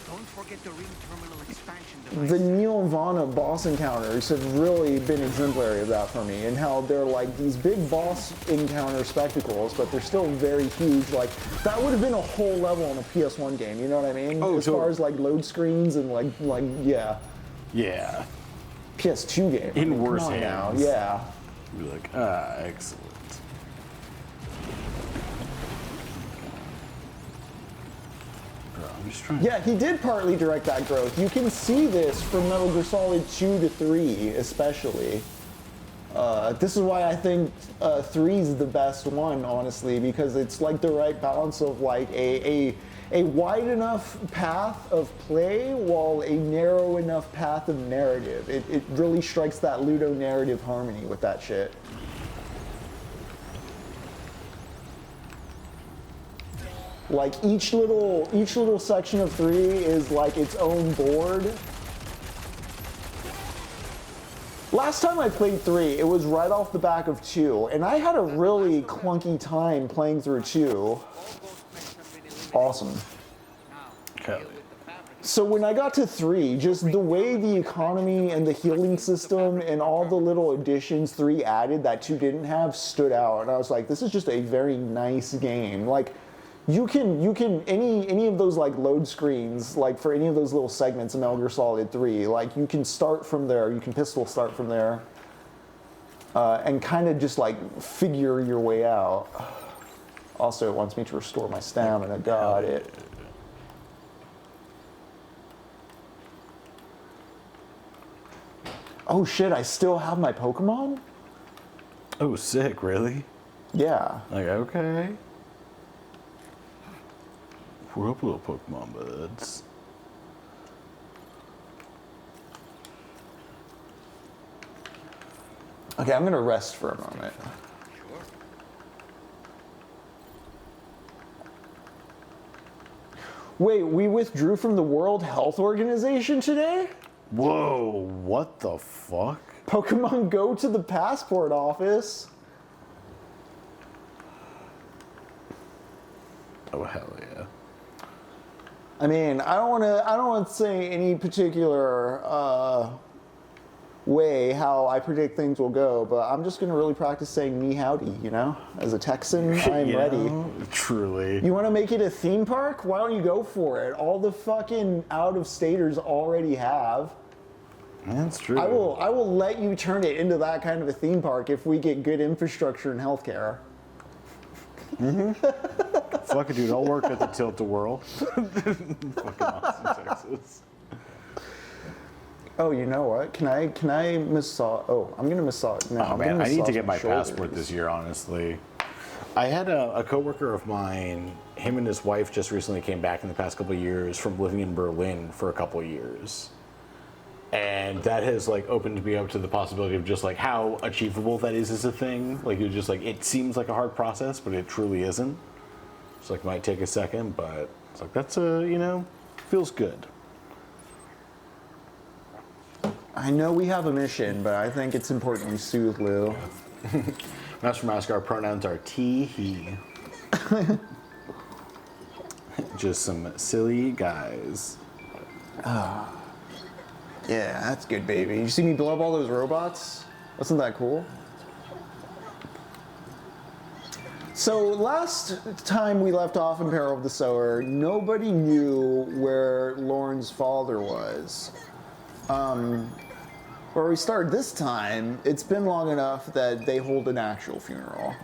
Don't forget the ring terminal expansion The device. Nirvana boss encounters have really been exemplary of that for me, and how they're like these big boss encounter spectacles, but they're still very huge. Like, that would have been a whole level in a PS1 game, you know what I mean? Oh, as totally. far as like load screens and like yeah. Yeah. PS2 game. In come worse on now, hands. yeah. You're like, excellent. I'm just trying. Yeah, he did partly direct that growth. You can see this from Metal Gear Solid 2 to 3, especially. This is why I think 3 is the best one, honestly, because it's like the right balance of like a wide enough path of play while a narrow enough path of narrative. It really strikes that Ludo narrative harmony with that shit. Like each little section of 3 is like its own board. Last time I played 3, it was right off the back of 2, and I had a really clunky time playing through 2. Awesome. Hell yeah. So when I got to 3, just the way the economy and the healing system and all the little additions 3 added that 2 didn't have stood out, and I was like, this is just a very nice game. Like, you can any of those like load screens, like for any of those little segments in Metal Gear Solid 3, like you can start from there, you can pistol start from there, and kind of just like figure your way out. Also, it wants me to restore my stamina. Got it. Oh shit! I still have my Pokemon? Oh, sick! Really? Yeah. Like, okay. We're up, little Pokemon buds. Okay, I'm gonna rest for a moment. Wait, we withdrew from the World Health Organization today? Whoa! What the fuck? Pokemon Go to the passport office. Oh hell yeah! I mean, I don't want to say any particular way how I predict things will go, but I'm just gonna really practice saying "me howdy," you know? As a Texan, I'm You ready. know, truly. You want to make it a theme park? Why don't you go for it? All the fucking out-of-staters already have. That's true. I will let you turn it into that kind of a theme park if we get good infrastructure and healthcare. Fuck it, dude. I'll work at the Tilt-A-Whirl. Fucking Austin, Texas. Oh, you know what? Can I massage? Oh, I'm gonna massage now. Oh I'm man, gonna I need to massage get my shoulders. passport this year, honestly. I had a coworker of mine, him and his wife just recently came back in the past couple of years from living in Berlin for a couple of years. And that has like opened me up to the possibility of just like how achievable that is as a thing. Like you're just like, it seems like a hard process, but it truly isn't. It's like might take a second, but it's like that's feels good. I know we have a mission, but I think it's important we soothe Lou. Master Mask, our pronouns are he, he. Just some silly guys. Yeah, that's good, baby. You see me blow up all those robots? Wasn't that cool? So last time we left off in Peril of the Sower, nobody knew where Lauren's father was. Where we start this time, it's been long enough that they hold an actual funeral.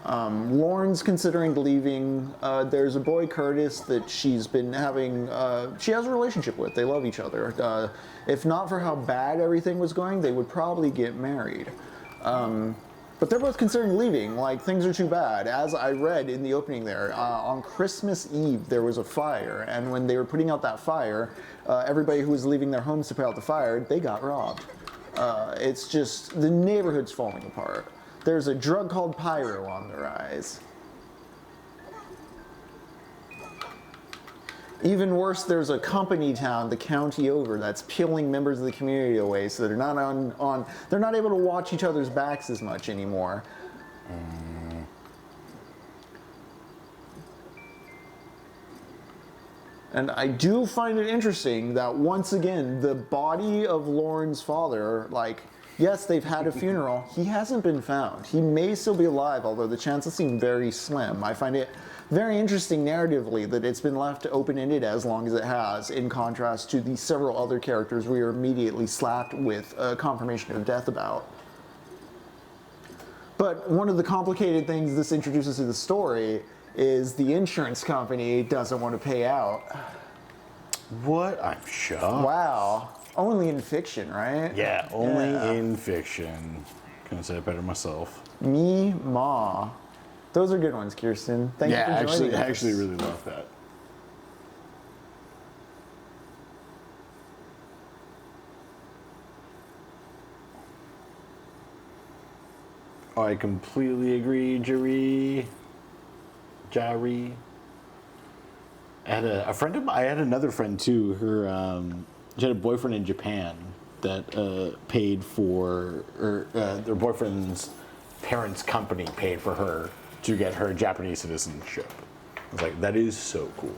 Lauren's considering leaving. There's a boy, Curtis, that she's been having, she has a relationship with. They love each other. If not for how bad everything was going, they would probably get married. But they're both considering leaving, like things are too bad. As I read in the opening there, on Christmas Eve there was a fire, and when they were putting out that fire, everybody who was leaving their homes to put out the fire, they got robbed. It's just, the neighborhood's falling apart. There's a drug called pyro on the rise. Even worse, there's a company town, the county over, that's peeling members of the community away, so they're not they're not able to watch each other's backs as much anymore. And I do find it interesting that once again, the body of Lauren's father, like, yes, they've had a funeral. He hasn't been found. He may still be alive, although the chances seem very slim. I find it very interesting narratively that it's been left open-ended as long as it has, in contrast to the several other characters we are immediately slapped with a confirmation of death about. But one of the complicated things this introduces to the story is the insurance company doesn't want to pay out. What? I'm shocked. Wow. Only in fiction, right? Yeah, only in fiction. Couldn't say it better myself. Me, Ma. Those are good ones, Kirsten. Thank you for joining us. I actually really love that. I completely agree, Jari. I had a friend of mine. I had another friend too. She had a boyfriend in Japan that paid for, or their boyfriend's parents' company paid for her to get her Japanese citizenship. I was like, that is so cool.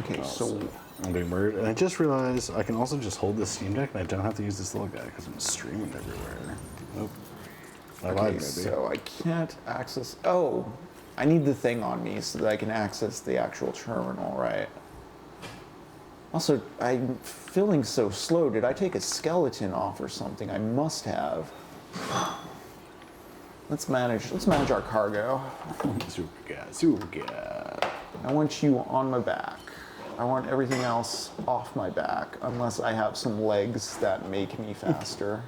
Okay, so I'm being murdered, and I just realized I can also just hold this Steam Deck, and I don't have to use this little guy because I'm streaming everywhere. Nope. I lied, maybe. So I can't access. Oh, I need the thing on me so that I can access the actual terminal, right? Also, I'm feeling so slow. Did I take a skeleton off or something? I must have. Let's manage our cargo. Super. I want you on my back. I want everything else off my back, unless I have some legs that make me faster.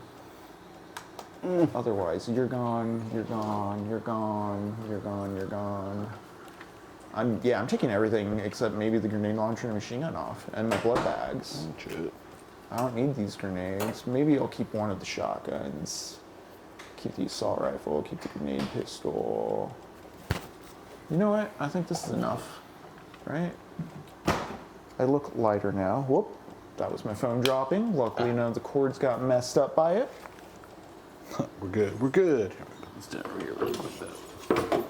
Otherwise, you're gone, you're gone, you're gone, you're gone, you're gone. I'm taking everything except maybe the grenade launcher and machine gun off, and my blood bags. Oh, shit. I don't need these grenades. Maybe I'll keep one of the shotguns. Keep the assault rifle, keep the grenade pistol. You know what? I think this is enough, right? I look lighter now. Whoop, that was my phone dropping. Luckily none of the cords got messed up by it. We're good. Let's do it over here really quick though.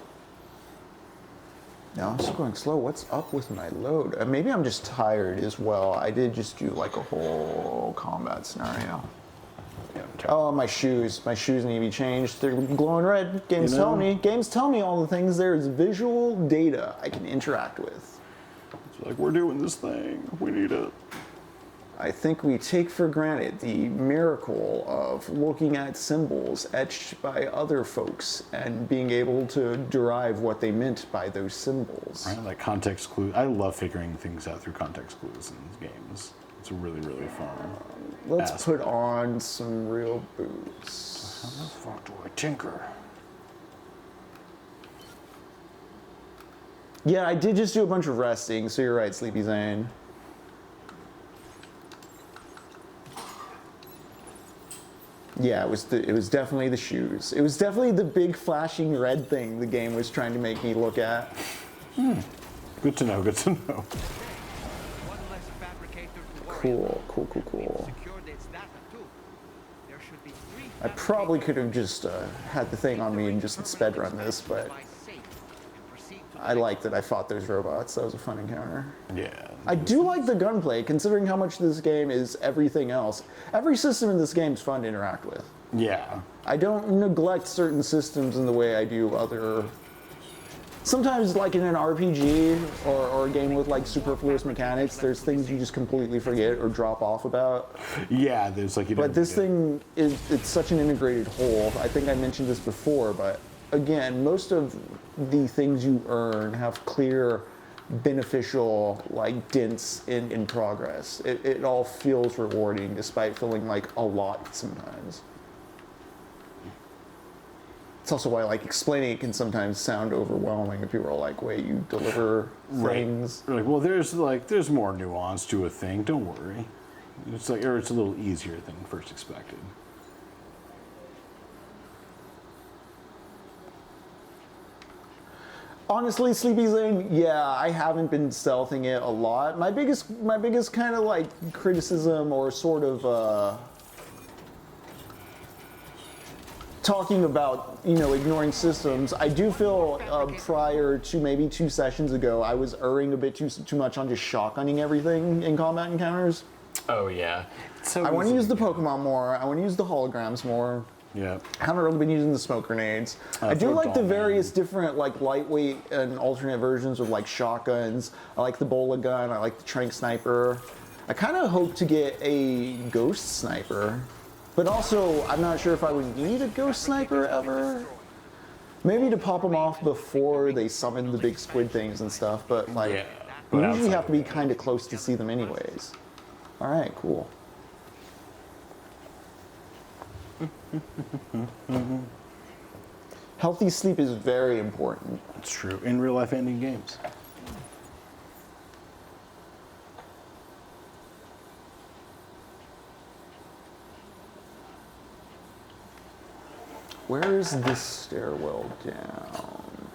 Now I'm still going slow. What's up with my load? Maybe I'm just tired as well. I did just do like a whole combat scenario. Yeah, Oh, my shoes. My shoes need to be changed. They're glowing red. Games tell me. Games tell me all the things. There's visual data I can interact with. It's like, we're doing this thing. We need it. I think we take for granted the miracle of looking at symbols etched by other folks and being able to derive what they meant by those symbols. Right, like context clues. I love figuring things out through context clues in games. It's really, really fun. Let's put on some real boots. How the fuck do I tinker? Yeah, I did just do a bunch of resting, so you're right, Sleepy Zane. Yeah, it was definitely the shoes. It was definitely the big flashing red thing the game was trying to make me look at. Good to know, good to know. One less fabricator to worry Cool, about. cool, cool, cool. Secured its data too. There should be 3 I probably could have just had the thing on me and just sped run this, but I liked that I fought those robots. That was a fun encounter. Yeah. I do like the gunplay, considering how much this game is everything else. Every system in this game is fun to interact with. Yeah. I don't neglect certain systems in the way I do other. Sometimes, like in an RPG or a game with like superfluous mechanics, there's things you just completely forget or drop off about. Yeah, there's like you But don't this get- thing it's such an integrated whole. I think I mentioned this before, but again, most of the things you earn have clear beneficial like dents in progress. It all feels rewarding despite feeling like a lot sometimes. It's also why like explaining it can sometimes sound overwhelming if people are like, wait, you deliver things. Right. Like, there's more nuance to a thing. Don't worry. It's like, or it's a little easier than first expected. Honestly, Sleepy Zane, yeah, I haven't been stealthing it a lot. My biggest kind of like criticism or sort of talking about, you know, ignoring systems, I do feel prior to maybe 2 sessions ago, I was erring a bit too much on just shotgunning everything in combat encounters. Oh yeah. So I want to use the Pokemon more. I want to use the holograms more. Yeah. I haven't really been using the smoke grenades. I do throw like the Dawn various different like lightweight and alternate versions of like shotguns. I like the Bola gun. I like the Trank sniper. I kind of hope to get a ghost sniper, but also I'm not sure if I would need a ghost sniper ever. Maybe to pop them off before they summon the big squid things and stuff. But like, Yeah, you but usually outside have to be kind of close to see them anyways. All right, cool. Healthy sleep is very important. It's true. In real life ending games. Where is this stairwell down?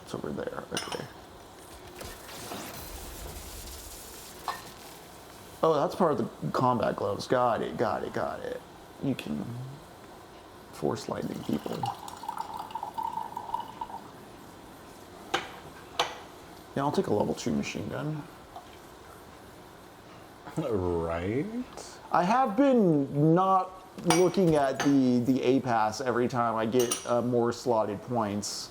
It's over there, okay. Oh, that's part of the combat gloves. Got it, got it, got it. You can force lightning people. Yeah, I'll take a level 2 machine gun. Right. I have been not looking at the A pass every time I get more slotted points.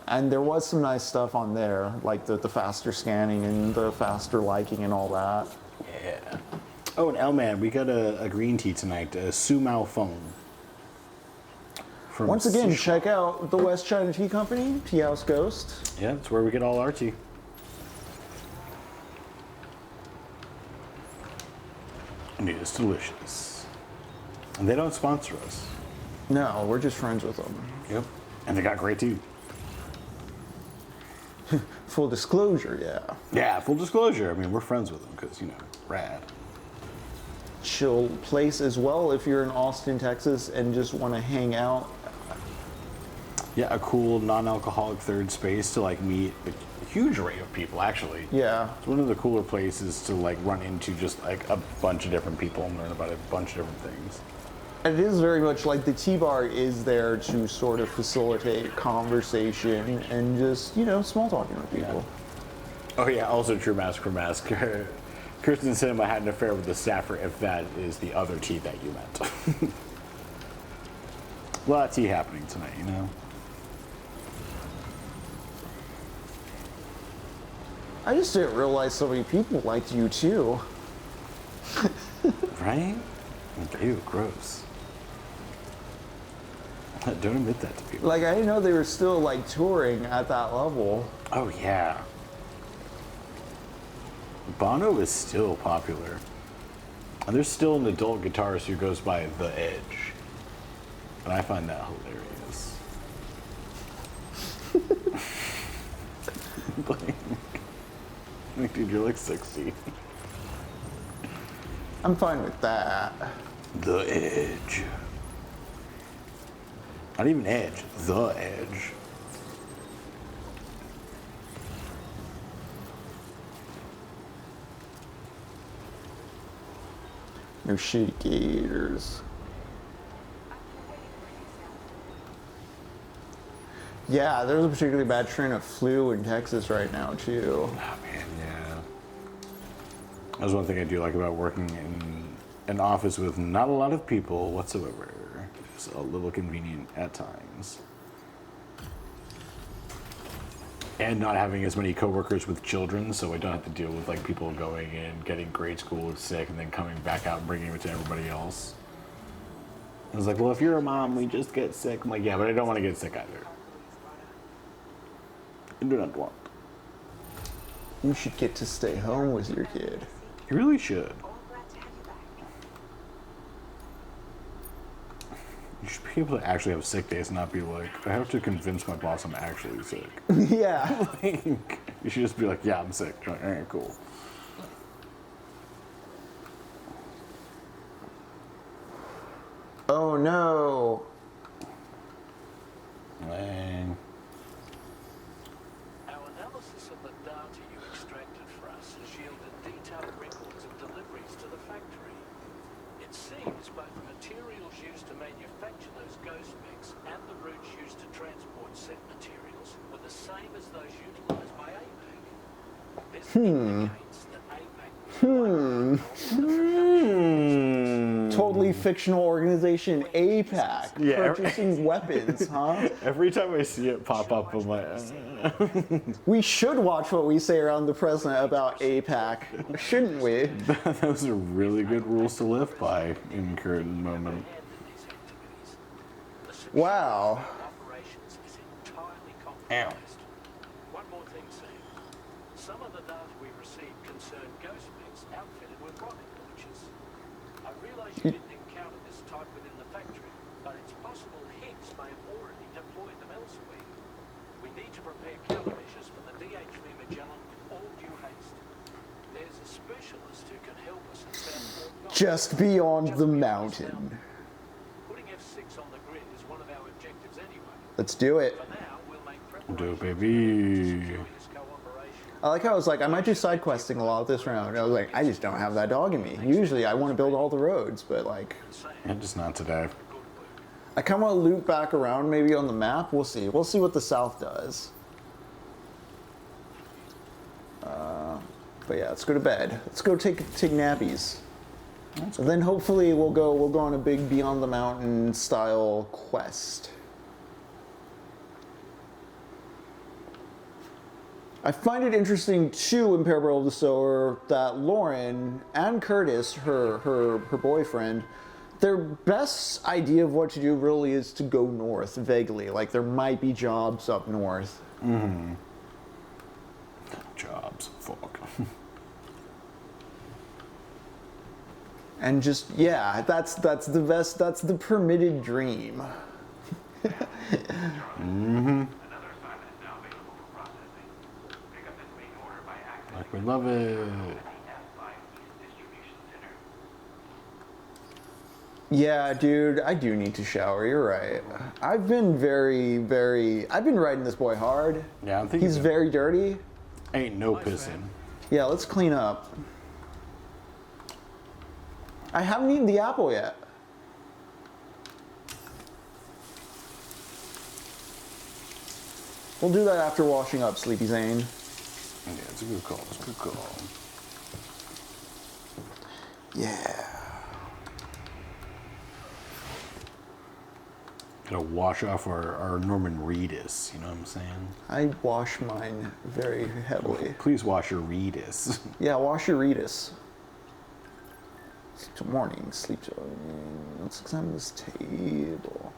And there was some nice stuff on there, like the faster scanning and the faster liking and all that. Yeah. Oh, and L-Man, we got a green tea tonight, a Sumao phone. From Once again, Sichuan. check out the West China Tea Company, Tea House Ghost. Yeah, that's where we get all our tea. And it is delicious. And they don't sponsor us. No, we're just friends with them. Yep. And they got great tea. Full disclosure, yeah. Yeah, full disclosure. I mean, we're friends with them because, you know, rad. Chill place as well if you're in Austin, Texas and just want to hang out. Yeah, a cool non-alcoholic third space to like meet a huge array of people, actually. Yeah. It's one of the cooler places to like run into just like a bunch of different people and learn about a bunch of different things. It is very much like the tea bar is there to sort of facilitate conversation and just, you know, small talking with people. Oh yeah, also true mask for mask. Kirsten Cinema had an affair with the staffer if that is the other tea that you meant. A lot of tea happening tonight, you know? I just didn't realize so many people liked you too. Right? Ew, gross. Don't admit that to people. Like, I didn't know they were still like touring at that level. Oh yeah. Bono is still popular. And there's still an adult guitarist who goes by The Edge. And I find that hilarious. like, dude, you're like 60. I'm fine with that. The Edge. Not even Edge, The Edge. No shitty gators. Yeah, there's a particularly bad strain of flu in Texas right now, too. Oh man, yeah. That's one thing I do like about working in an office with not a lot of people whatsoever. It's a little convenient at times. And not having as many coworkers with children, so I don't have to deal with like people going in, getting grade school sick, and then coming back out and bringing it to everybody else. I was like, well, if you're a mom, we just get sick. I'm like, yeah, but I don't want to get sick either. I do not want. You should get to stay home with your kid. You really should. You should be able to actually have sick days and not be like, I have to convince my boss I'm actually sick. Yeah. Like, you should just be like, yeah, I'm sick. You're like, all right, cool. Oh no. Lang. Our analysis of the data you extracted for us has yielded detailed records of deliveries to the factory. It seems both the materials used to manufacture those ghost mechs and the routes used to transport said materials were the same as those utilized by AMAC. This indicates that AMAC was Totally fictional organization APAC Yeah. purchasing weapons, huh? Every time I see it pop up, I'm like, We should watch what we say around the president about APAC, shouldn't we? those are really good rules to live by in current moment. Wow. operations is entirely Ow. compromised. One more thing, Sam. Some of the data we received concerned ghost mechs outfitted with rocket launchers. I realize you didn't encounter this type within the factory, but it's possible Higgs may have already deployed them elsewhere. We need to prepare countermeasures for the DHV Magellan with all due haste. There's a specialist who can help us in South Fort Knox. Just beyond the mountain. Putting F6 on the grid is one of our objectives anyway. Let's do it. For now, we'll make Do preparations it, baby. for this cooperation. I like how I was like, I might do side questing a lot this round. I was like, I just don't have that dog in me. Usually I want to build all the roads, but like, Yeah, just not today. I kind of want to loop back around maybe on the map. We'll see. We'll see what the south does. But yeah, let's go to bed. Let's go take nappies. And then hopefully we'll go on a big Beyond the Mountain style quest. I find it interesting too in Parable of the Sower that Lauren and Curtis, her boyfriend, their best idea of what to do really is to go north vaguely. Like there might be jobs up north. Jobs. Fuck. And just yeah, that's the best. That's the permitted dream. Another assignment is now available for processing. Pick up this main order by accessing Like we love it. F5 East Distribution Center. Yeah, dude, I do need to shower. You're right. I've been I've been riding this boy hard. Yeah, I'm thinking He's very dirty. ain't no pissing. Yeah, let's clean up. I haven't eaten the apple yet. We'll do that after washing up, Sleepy Zane. Yeah, it's a good call. It's a good call. Yeah. Gotta wash off our Norman Reedus, you know what I'm saying? I wash mine very heavily. Please wash your Reedus. Yeah, wash your Reedus. Till morning, sleep till. Let's examine this table.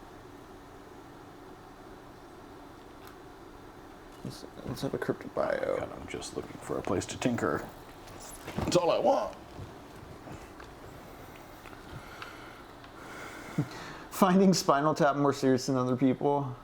Let's have a cryptic bio. God, I'm just looking for a place to tinker. That's all I want. Finding Spinal Tap more serious than other people.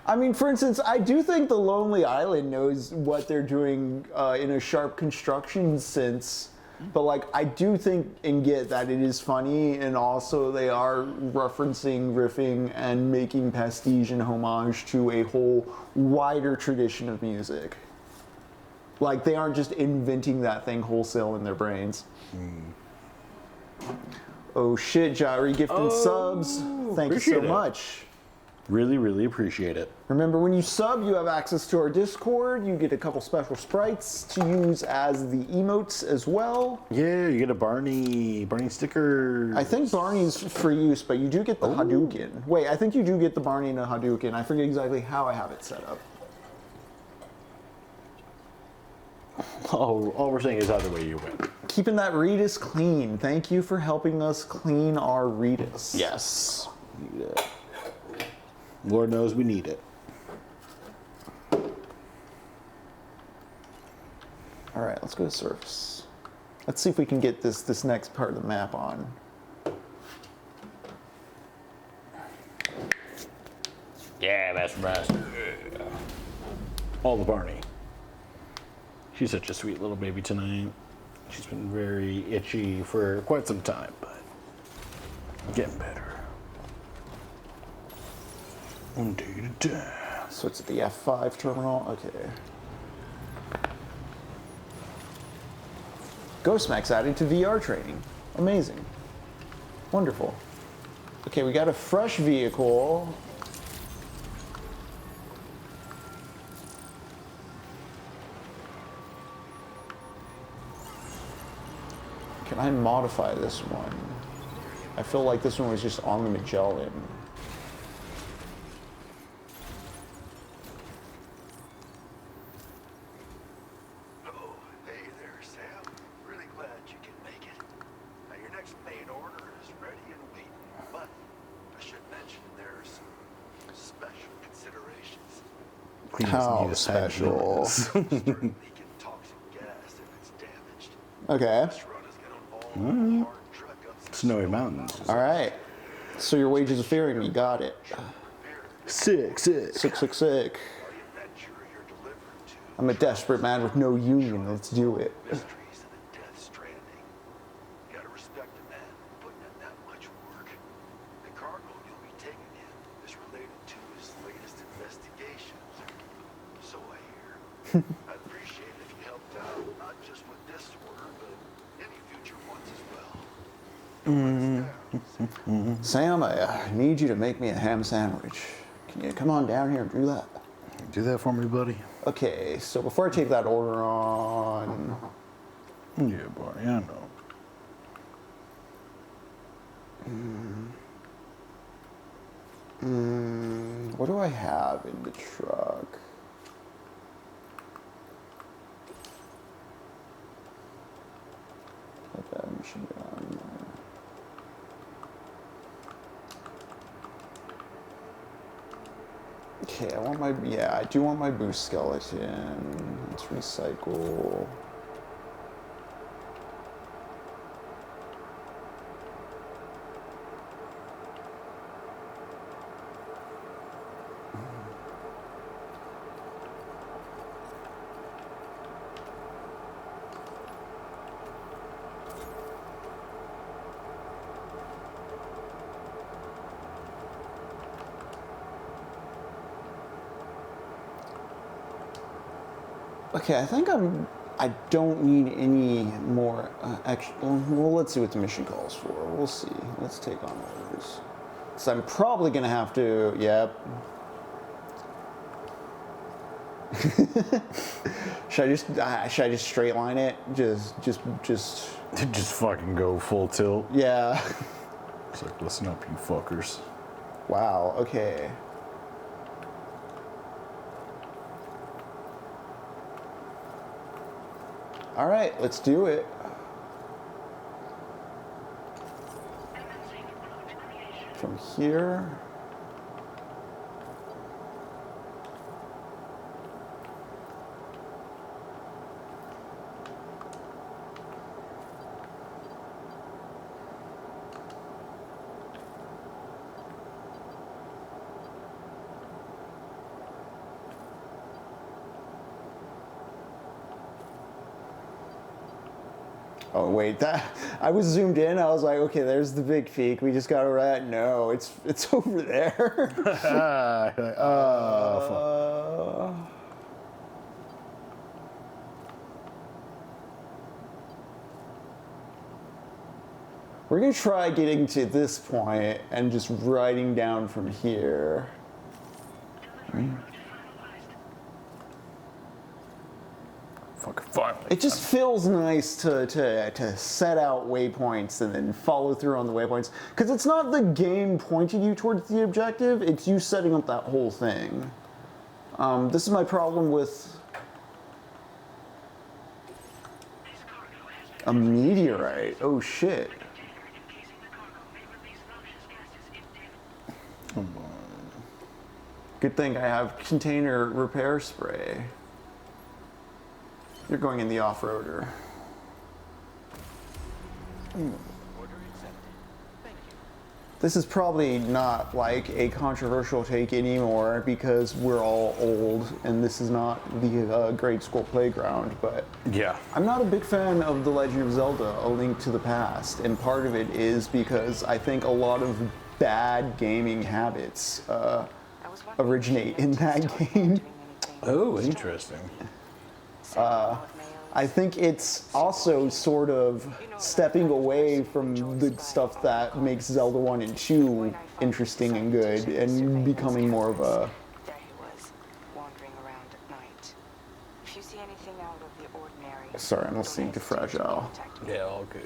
I mean, for instance, I do think the Lonely Island knows what they're doing in a sharp construction sense, but like I do think and get that it is funny, and also they are referencing, riffing, and making pastiche and homage to a whole wider tradition of music. Like they aren't just inventing that thing wholesale in their brains. Oh shit, Jari gifted subs. Thank you so appreciate it. much. Really, really appreciate it. Remember, when you sub, you have access to our Discord. You get a couple special sprites to use as the emotes as well. Yeah, you get a Barney sticker. I think Barney's for use, but you do get the Hadouken. Wait, I think you do get the Barney and the Hadouken. I forget exactly how I have it set up. All we're saying is either way you win. Keeping that Redis clean. Thank you for helping us clean our Redis. Yes. Need it. Lord knows we need it. All right, let's go to surface. Let's see if we can get this next part of the map on. Yeah, that's right. Yeah. All the Barney. She's such a sweet little baby tonight. She's been very itchy for quite some time, but getting better. One day at a time. So it's at the F5 terminal. Okay. Ghostmax added to VR training. Amazing. Wonderful. Okay, we got a fresh vehicle. Can I modify this one? I feel like this one was just on the Magellan. Oh, hey there, Sam. Really glad you can make it. Now, your next main order is ready and waiting, but I should mention there's some special considerations. Please How need a special. Start leaking toxic gas if it's damaged. Okay. This run is gonna involve hard truck ups and Snowy Mountains. All right. So your wages of fearing me. Got it. Sick. Sick. the adventure you're delivered to. I'm a desperate man with no union. Let's do it. Mysteries of the Death Stranding. You gotta respect a man putting in that much work. The cargo you'll be taking in is related to his latest investigations. So I hear. I'd appreciate it if you helped out, not just with this order, but any future ones as well. Sam, I need you to make me a ham sandwich. Can you come on down here and do that? Do that for me, buddy. Okay, so before I take that order on... Yeah, Barney, I know. What do I have in the truck? Put that machine gun there. Okay, I want my, I do want my boost skeleton. Let's recycle. Okay, I think I don't need any more extra. Well, let's see what the mission calls for. We'll see. Let's take on orders. So I'm probably gonna have to. Yep. Should I just straight line it? Just. Just fucking go full tilt. Yeah. It's like, listen up, you fuckers. Wow. Okay. All right, let's do it. From here. Oh wait, I was zoomed in. I was like, okay, there's the big peak. We just got over that. No, it's over there. Oh, fuck. We're gonna try getting to this point and just riding down from here. Fucking finally. It just feels nice to set out waypoints and then follow through on the waypoints. Because it's not the game pointing you towards the objective, it's you setting up that whole thing. This is my problem with a meteorite. Oh shit. Good thing I have container repair spray. You're going in the off-roader. Order accepted. Thank you. This is probably not like a controversial take anymore because we're all old and this is not the grade school playground, but Yeah. I'm not a big fan of The Legend of Zelda: A Link to the Past, and part of it is because I think a lot of bad gaming habits originate in that game. Oh, interesting. I think it's also sort of stepping away from the stuff that makes Zelda 1 and 2 interesting and good and becoming more of a... There he was, wandering around at night. If you see anything out of the ordinary... Sorry, I'm listening to Fragile. Yeah, all good.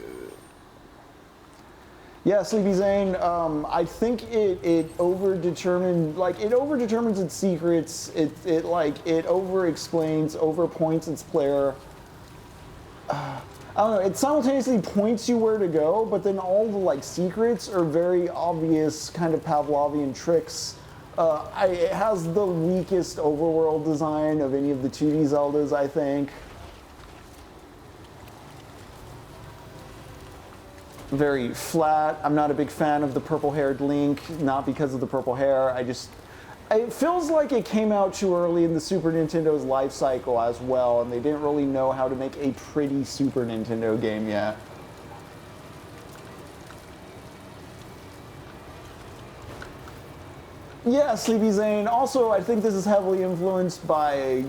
Yeah, Sleepy Zane, I think it overdetermines its secrets. It over-explains, over-points its player. I don't know, it simultaneously points you where to go, but then all the secrets are very obvious kind of Pavlovian tricks. It has the weakest overworld design of any of the 2D Zeldas, I think. Very flat. I'm not a big fan of the purple-haired Link, not because of the purple hair. It feels like it came out too early in the Super Nintendo's life cycle as well, and they didn't really know how to make a pretty Super Nintendo game yet. Yeah, Sleepy Zane. Also, I think this is heavily influenced by,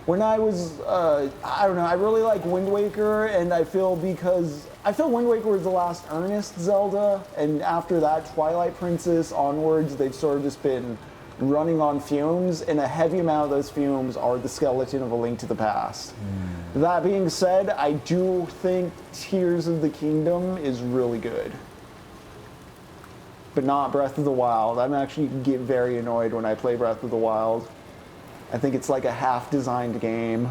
when I was, I don't know, I really like Wind Waker, and I feel Wind Waker was the last earnest Zelda, and after that, Twilight Princess onwards, they've sort of just been running on fumes, and a heavy amount of those fumes are the skeleton of A Link to the Past. That being said, I do think Tears of the Kingdom is really good. But not Breath of the Wild. I'm actually get very annoyed when I play Breath of the Wild. I think it's like a half-designed game.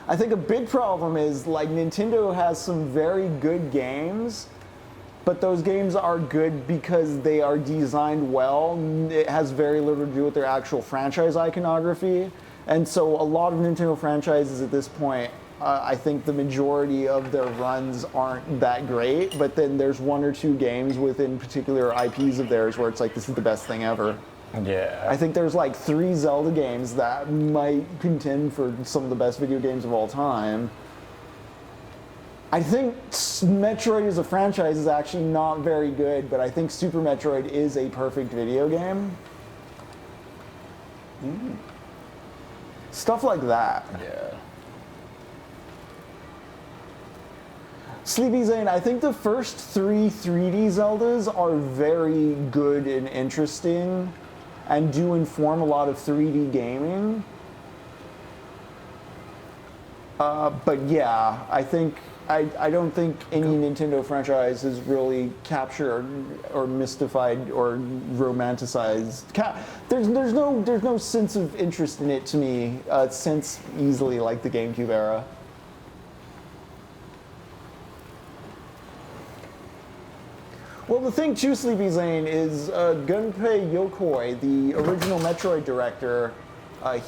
I think a big problem is Nintendo has some very good games, but those games are good because they are designed well. It has very little to do with their actual franchise iconography. And so a lot of Nintendo franchises at this point, I think the majority of their runs aren't that great, but then there's one or two games within particular IPs of theirs where it's like, this is the best thing ever. Yeah. I think there's 3 Zelda games that might contend for some of the best video games of all time. I think Metroid as a franchise is actually not very good, but I think Super Metroid is a perfect video game. Stuff like that. Yeah. Sleepy Zane, I think the first 3 3D Zeldas are very good and interesting and do inform a lot of 3D gaming. But yeah, I don't think any Nintendo franchise has really captured or mystified or romanticized. There's no sense of interest in it to me since easily like the GameCube era. Well, the thing too, Sleepy Zane, is Gunpei Yokoi, the original Metroid director,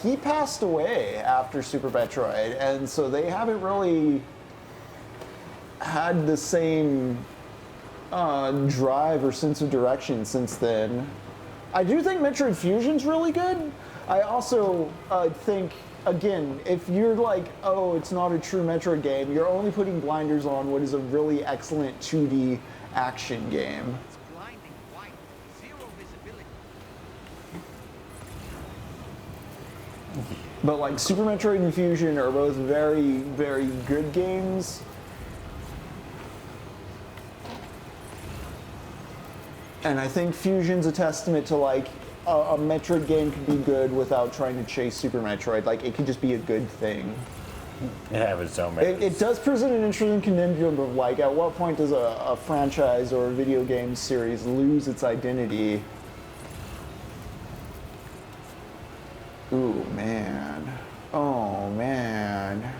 he passed away after Super Metroid, and so they haven't really had the same drive or sense of direction since then. I do think Metroid Fusion's really good. I also think, again, if you're like, oh, it's not a true Metroid game, you're only putting blinders on what is a really excellent 2D action game. It's blinding white. Zero visibility. But like Super Metroid and Fusion are both very, very good games. And I think Fusion's a testament to like a Metroid game can be good without trying to chase Super Metroid. Like it can just be a good thing. It have its own merits. It does present an interesting conundrum of like, at what point does a franchise or a video game series lose its identity? Ooh, man. Oh, man.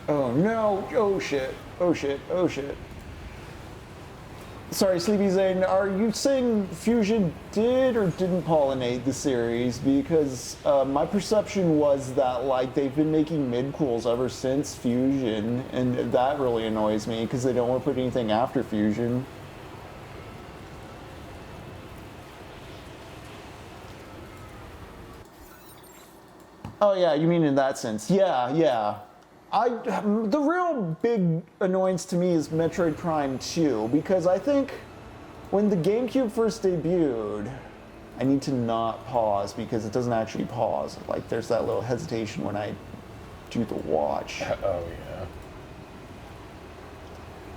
Oh no, oh shit, oh shit, oh shit. Sorry, Sleepy Zane, are you saying Fusion did or didn't pollinate the series? Because my perception was that like they've been making mid-cools ever since Fusion, and that really annoys me because they don't want to put anything after Fusion. Oh yeah, you mean in that sense. Yeah, yeah. The real big annoyance to me is Metroid Prime 2, because I think when the GameCube first debuted, I need to not pause because it doesn't actually pause. Like there's that little hesitation when I do the watch. Oh yeah.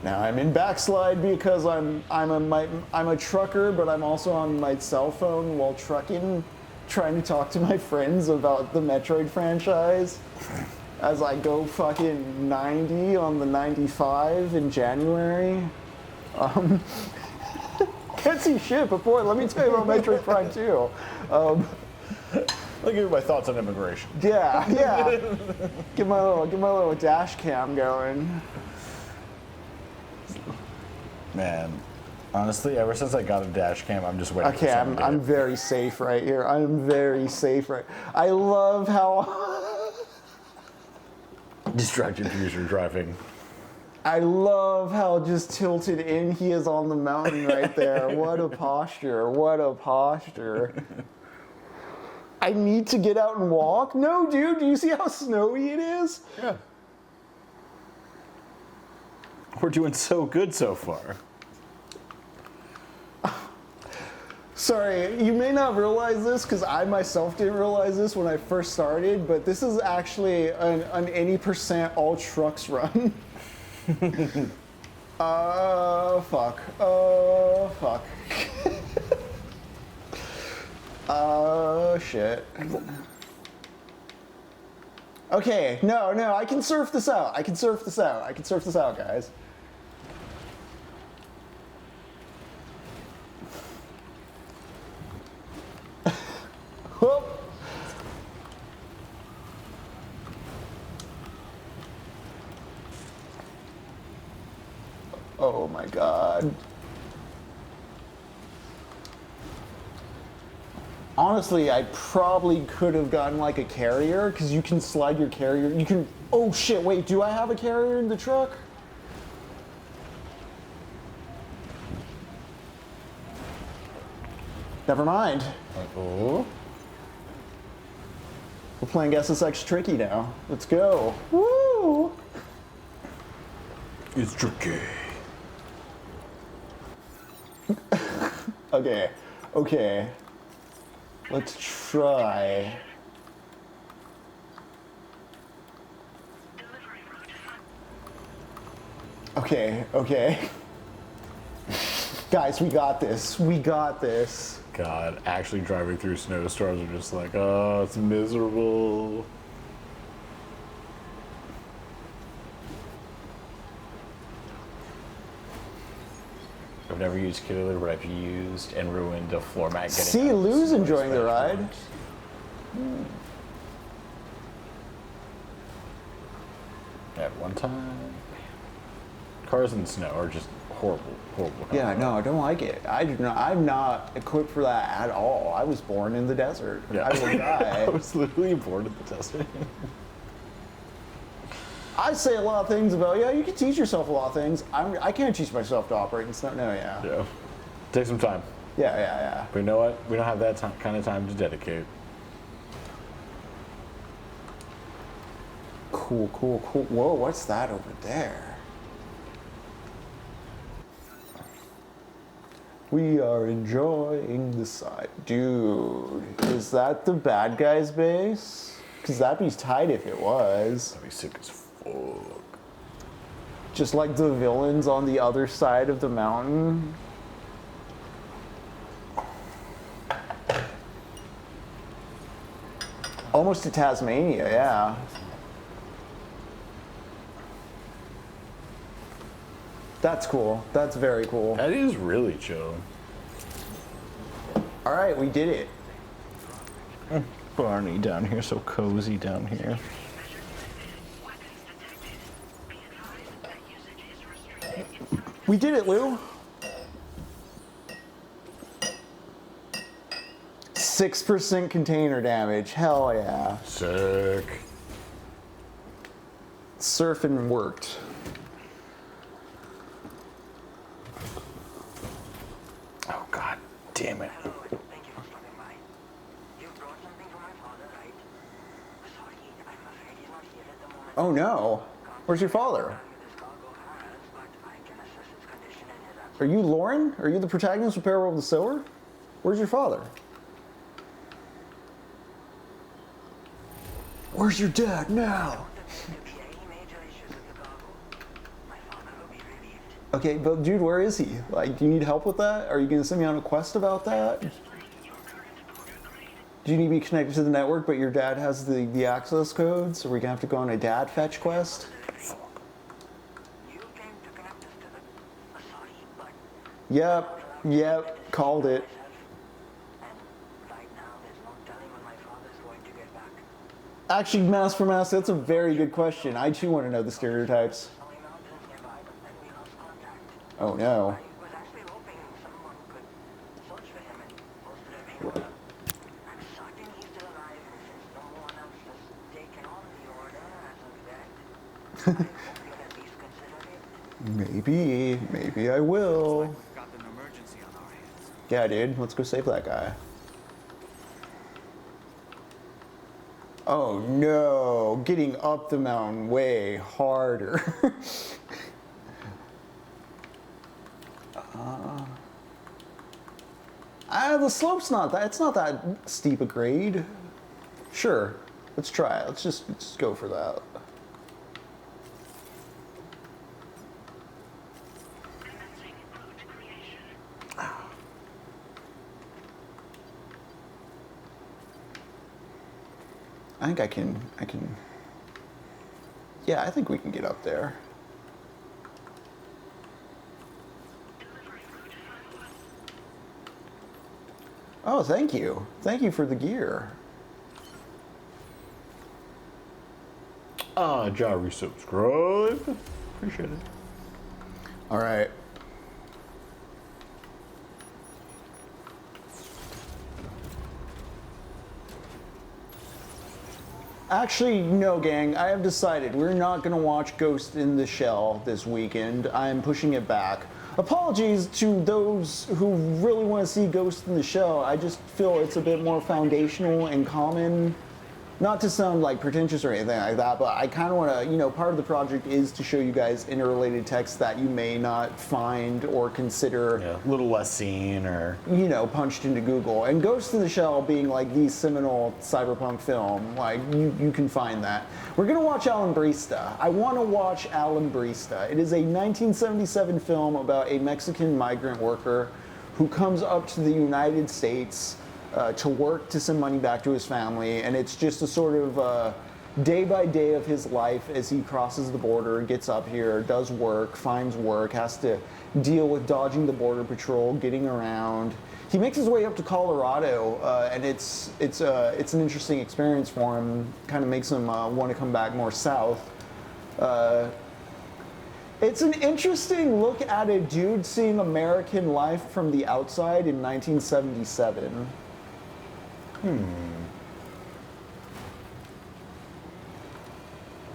Now I'm in backslide because I'm a trucker, but I'm also on my cell phone while trucking, trying to talk to my friends about the Metroid franchise. As I go fucking 90 on the 95 in January. Can't see shit, but boy, let me tell you about Metroid Prime 2. Look at my thoughts on immigration. Yeah, yeah. Get my little dash cam going. Man, honestly, ever since I got a dash cam, I'm just waiting. Okay, I'm very safe right here. I'm very safe right. I love how. Distracted future driving. I love how just tilted in he is on the mountain right there. What a posture. What a posture. I need to get out and walk? No, dude, do you see how snowy it is? Yeah. We're doing so good so far. Sorry, you may not realize this because I myself didn't realize this when I first started, but this is actually an any percent all trucks run. Fuck. Oh, fuck. Oh, shit. Okay, no, I can surf this out. I can surf this out, guys. Whoop. Oh my god. Honestly, I probably could have gotten like a carrier, because you can slide your carrier. You can. Oh shit, wait, do I have a carrier in the truck? Never mind. Oh. We're playing SSX Tricky now. Let's go. Woo! It's tricky. Okay. Let's try. Okay. Guys, we got this. God, actually driving through snowstorms are just like, oh, it's miserable. I've never used Killer, but I've used and ruined a floor mat. See, Lou's enjoying the ride. At one time, cars in snow are just horrible. Yeah, no, I don't like it. I'm not equipped for that at all. I was born in the desert. Yeah. I will die. I was literally born in the desert. I say a lot of things about, yeah, you can teach yourself a lot of things. I can't teach myself to operate in snow. No, yeah. Yeah. Take some time. Yeah. But you know what? We don't have that kind of time to dedicate. Cool. Whoa, what's that over there? We are enjoying the side. Dude, is that the bad guy's base? Because that'd be tight if it was. That'd be sick as fuck. Just like the villains on the other side of the mountain. Almost to Tasmania, yeah. That's cool. That's very cool. That is really chill. All right, we did it. Barney down here, so cozy down here. We did it, Lou. 6% container damage. Hell yeah. Sick. Surfing worked. Oh, god damn it. Hello, and thank you for stopping by. You brought something for my father, right? Sorry, I'm afraid he's not here at the moment. Oh no. Where's your father? This cargo has, but I can assess its condition in his absence. Are you Lauren? Are you the protagonist of Parable of the Sower? Where's your father? Where's your dad now? Major issues with the cargo. My father will be relieved. Okay, but dude, where is he? Like, do you need help with that? Are you gonna send me on a quest about that? Do you need to be connected to the network, but your dad has the access codes? So we're gonna have to go on a dad fetch quest? You came to connect us to the sorry, but Yep, called it. and right now there's no telling when my father's going to get back. Actually, mass for mass, that's a very good question. I too want to know the stereotypes. Snowy mountains nearby, but then we lost contact. Oh no. I was actually hoping someone could search for him and post a review. I'm certain he's still alive, and since no one else has taken on the order as of yet, I hope you'll at least consider it. Maybe I will. We've got an emergency on our hands. Yeah, dude, let's go save that guy. Oh no, getting up the mountain way harder. The slope's not that, it's not that steep a grade. Sure, let's try it. Let's just go for that. I think I can, yeah, I think we can get up there. Oh, thank you. Thank you for the gear. Jari subscribe. Appreciate it. All right. Actually, no, gang. I have decided we're not going to watch Ghost in the Shell this weekend. I'm pushing it back. Apologies to those who really want to see Ghost in the Shell. I just feel it's a bit more foundational and common. Not to sound like pretentious or anything like that, but I kind of want to, you know, part of the project is to show you guys interrelated texts that you may not find or consider, Yeah, a little less seen or... you know, punched into Google. And Ghost in the Shell being like the seminal cyberpunk film, like you can find that. We're gonna watch Alambrista. I want to watch Alambrista. It is a 1977 film about a Mexican migrant worker who comes up to the United States to work to send money back to his family, and it's just a sort of day by day of his life as he crosses the border, gets up here, does work, finds work, has to deal with dodging the border patrol, getting around. He makes his way up to Colorado, and it's an interesting experience for him. Kind of makes him want to come back more south. It's an interesting look at a dude seeing American life from the outside in 1977.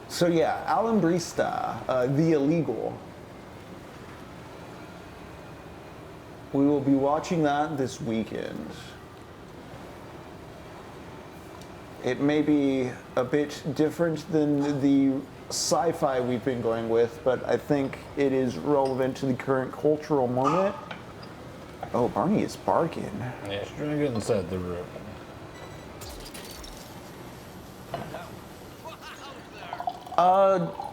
So yeah, Alambrista, The Illegal. We will be watching that this weekend. It may be a bit different than the sci-fi we've been going with, but I think it is relevant to the current cultural moment. Oh, Barney is barking. Yeah, she's trying to get inside the room.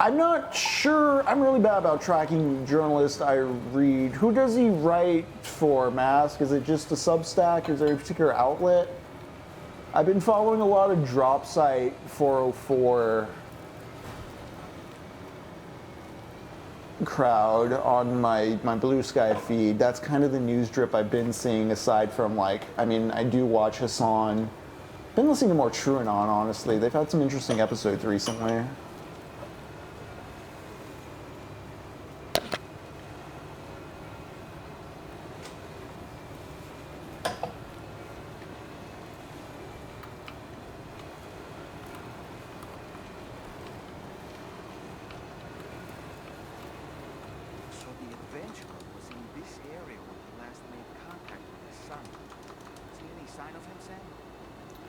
I'm not sure. I'm really bad about tracking journalists I read. Who does he write for, Mask? Is it just a Substack? Is there a particular outlet? I've been following a lot of Drop Site 404 crowd on my Blue Sky feed. That's kind of the news drip I've been seeing, aside from, like, I mean, I do watch Hassan. Been listening to more TrueAnon, honestly. They've had some interesting episodes recently.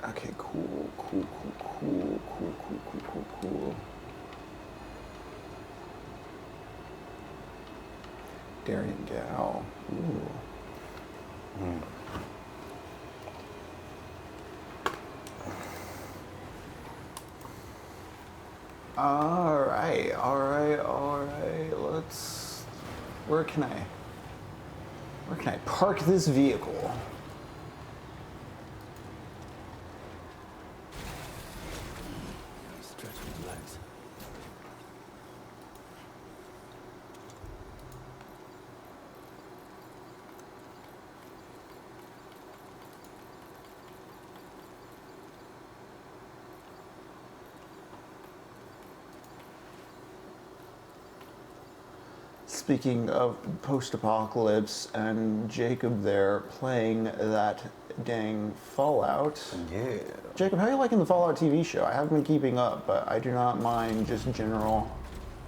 Okay, cool. Darian Gal. Ooh. All right. Let's. Where can I park this vehicle? Stretch his legs. Speaking of post-apocalypse and Jacob there playing that dang Fallout. Yeah. Jacob, how are you liking the Fallout TV show? I haven't been keeping up, but I do not mind just general.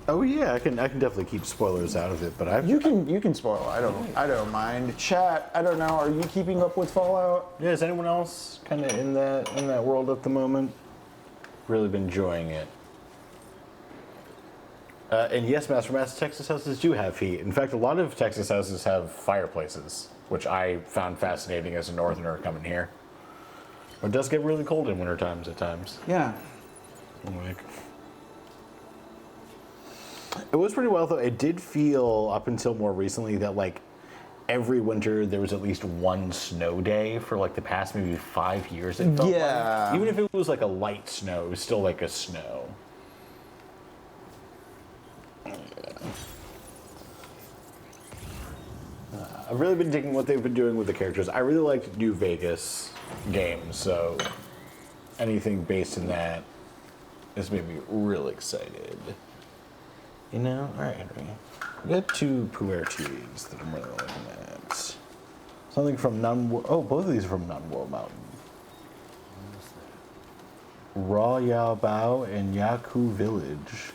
Oh yeah, I can definitely keep spoilers out of it, but You can spoil. I don't mind. Chat, I don't know. Are you keeping up with Fallout? Yeah, is anyone else kind of in that world at the moment? Really been enjoying it. And yes, Master Texas houses do have heat. In fact, a lot of Texas houses have fireplaces, which I found fascinating as a northerner coming here. But it does get really cold in winter times at times. Yeah. Like, it was pretty well though. It did feel up until more recently that like every winter there was at least one snow day for like the past maybe 5 years. It felt like. Even if it was like a light snow, it was still like a snow. I've really been digging what they've been doing with the characters. I really liked New Vegas games, so anything based in that has made me really excited. You know? Alright, Henry. We got two puerties that I'm really looking at. Something from both of these are from Nunwo Mountain. Raw Yao Bao and Yaku Village.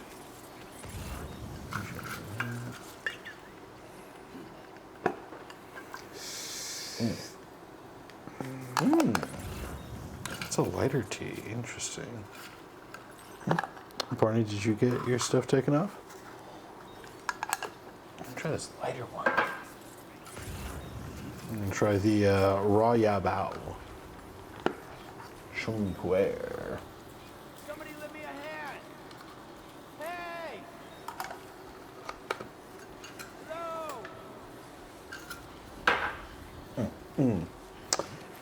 It's a lighter tea. Interesting. Barney, did you get your stuff taken off? I'll try this lighter one. I'm gonna try the raw yabao. Shun puer. Somebody lend me a hand! Hey! Hello!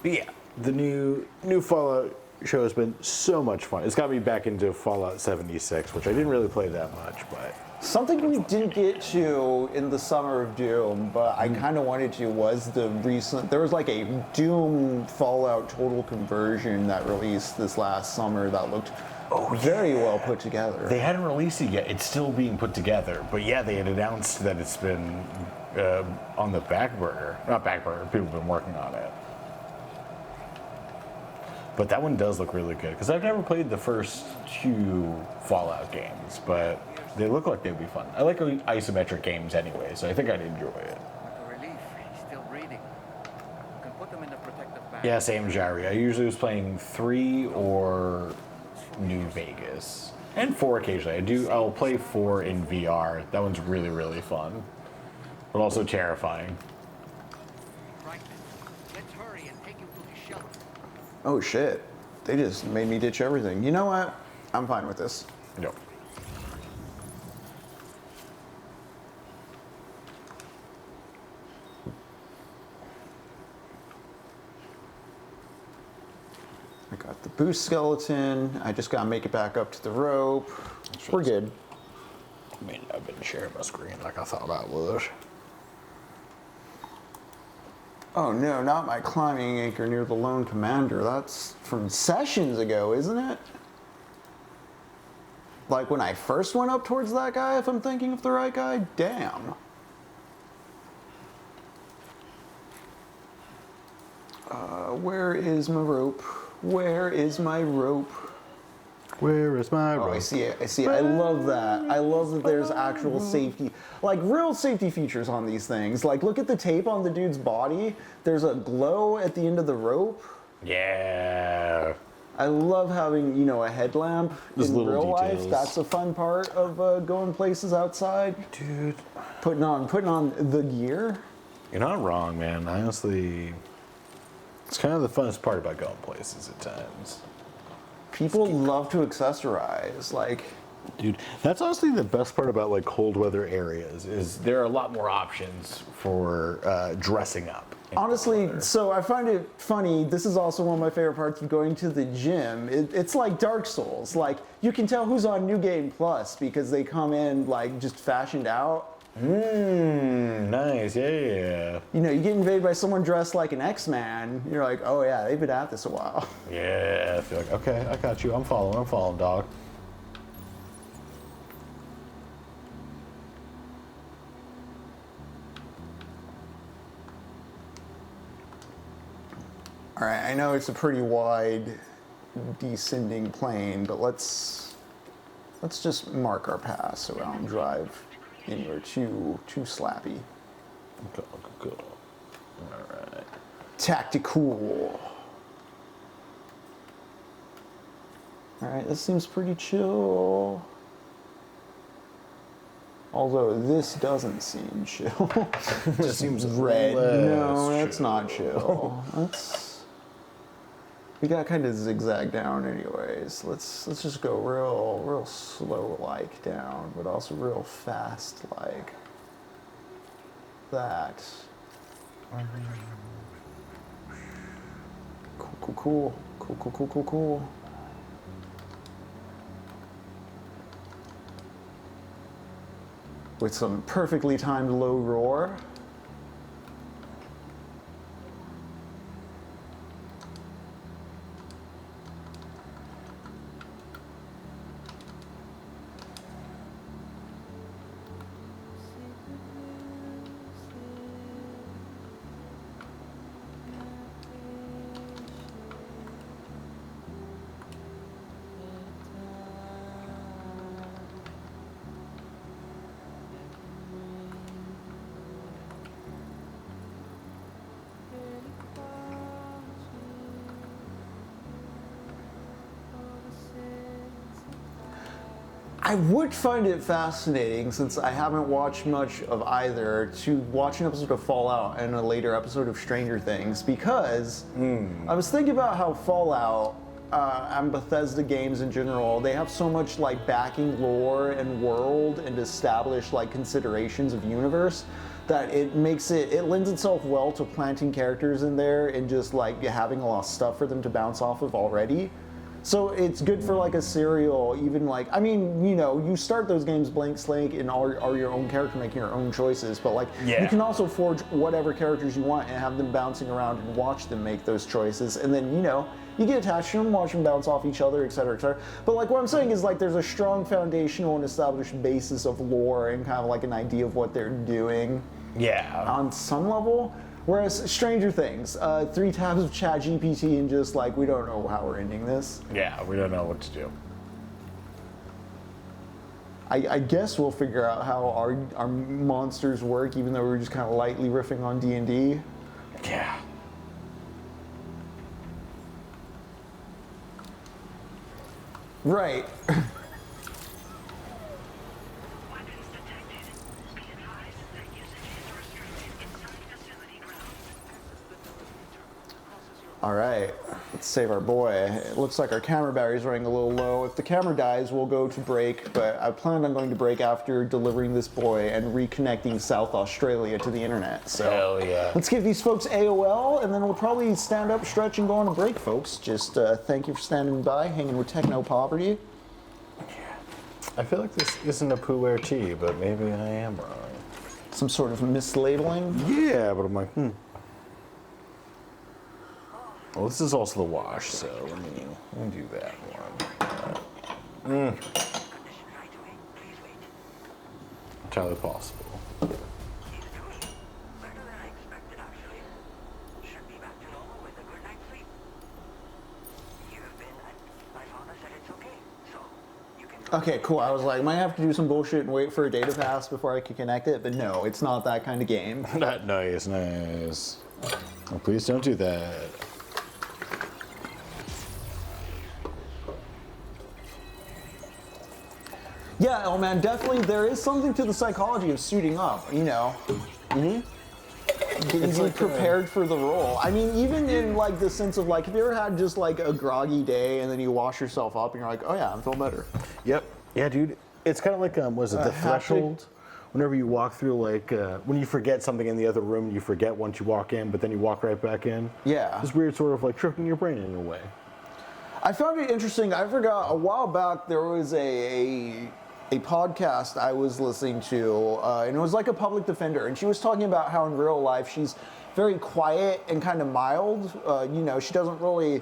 But yeah, the new Fallout show has been so much fun. It's got me back into Fallout 76, which I didn't really play that much, but Something we didn't get to in the Summer of Doom, but I kind of wanted to, was the recent, there was like a Doom Fallout Total Conversion that released this last summer that looked very well put together. they hadn't released it yet. It's still being put together, but yeah, they had announced that it's been on the back burner. Not back burner, people have been working on it. But that one does look really good, because I've never played the first 2 Fallout games, but they look like they'd be fun. I like isometric games anyway, so I think I'd enjoy it. A relief. He's still breathing. You can put them in the protective bag. Yeah, same Jari. I usually was playing 3 or New Vegas. And 4 occasionally. I'll play 4 in VR. That one's really, really fun. But also terrifying. Right. Let's hurry and take him to the shelter. Oh shit. They just made me ditch everything. You know what? I'm fine with this. No. I got the boost skeleton. I just gotta make it back up to the rope. We're good. I mean, I've been sharing my screen like I thought I would. Oh no, not my climbing anchor near the lone commander. That's from sessions ago, isn't it? Like when I first went up towards that guy, if I'm thinking of the right guy? Damn. Where is my rope? Where is my rope? Where is my Oh, I see it. I see it. I love that. I love that there's actual safety, like real safety features on these things. Like, look at the tape on the dude's body. There's a glow at the end of the rope. Yeah. I love having, you know, a headlamp Those in little real life. details. That's a fun part of going places outside. Dude. Putting on the gear. You're not wrong, man. Honestly, it's kind of the funnest part about going places at times. People love to accessorize. Like, Dude, that's honestly the best part about like cold weather areas is there are a lot more options for dressing up. in cold honestly, weather. so I find it funny. This is also one of my favorite parts of going to the gym. It's like Dark Souls. Like, you can tell who's on New Game Plus because they come in like just fashioned out. Nice, yeah. You know, you get invaded by someone dressed like an X-Man. You're like, oh yeah, they've been at this a while. Yeah, I feel like, okay, I got you. I'm following, dog. All right, I know it's a pretty wide descending plane, but let's just mark our path so we don't drive anywhere too slappy. Cool. All right. Tactical. All right, this seems pretty chill. Although this doesn't seem chill. Just seems Red. No, less that's not chill. We got kind of zigzag down anyways. Let's just go real slow like down, but also real fast like that. Cool. With some perfectly timed low roar. I would find it fascinating, since I haven't watched much of either, to watch an episode of Fallout and a later episode of Stranger Things, because I was thinking about how Fallout and Bethesda games in general, they have so much like backing lore and world and established like considerations of universe that it lends itself well to planting characters in there and just like having a lot of stuff for them to bounce off of already. So it's good for like a serial, even like, I mean, you know, you start those games blank slate and are your own character making your own choices, but like you can also forge whatever characters you want and have them bouncing around and watch them make those choices, and then, you know, you get attached to them, watch them bounce off each other, etc., etc. But like what I'm saying is like there's a strong foundational and established basis of lore and kind of like an idea of what they're doing. Yeah. On some level. Whereas Stranger Things, 3 tabs of ChatGPT and just like, we don't know how we're ending this. Yeah, we don't know what to do. I guess we'll figure out how our monsters work, even though we're just kind of lightly riffing on D&D. Yeah. Right. All right, let's save our boy. It looks like our camera battery's running a little low. If the camera dies, we'll go to break, but I plan on going to break after delivering this boy and reconnecting South Australia to the internet. So hell yeah. Let's give these folks AOL, and then we'll probably stand up, stretch, and go on a break, folks. Just thank you for standing by, hanging with Technopoverty. I feel like this isn't a Pooh tea, but maybe I am wrong. Some sort of mislabeling? Yeah, but I'm like, Well, this is also the wash, so let me do that one. Entirely possible. Okay, cool. I was like, might have to do some bullshit and wait for a data pass before I can connect it, but no, it's not that kind of game. Nice, nice. Oh, please don't do that. Yeah, oh man, definitely there is something to the psychology of suiting up, you know. Getting you prepared for the role. I mean, even in like the sense of like, have you ever had just like a groggy day and then you wash yourself up and you're like, oh yeah, I'm feeling better. Yep. Yeah, dude. It's kind of like, was it the threshold? Whenever you walk through, like, when you forget something in the other room, you forget once you walk in, but then you walk right back in. Yeah. This weird sort of like tricking your brain in a way. I found it interesting. I forgot a while back there was a podcast I was listening to, and it was like a public defender, and she was talking about how in real life she's very quiet and kind of mild. You know, she doesn't really,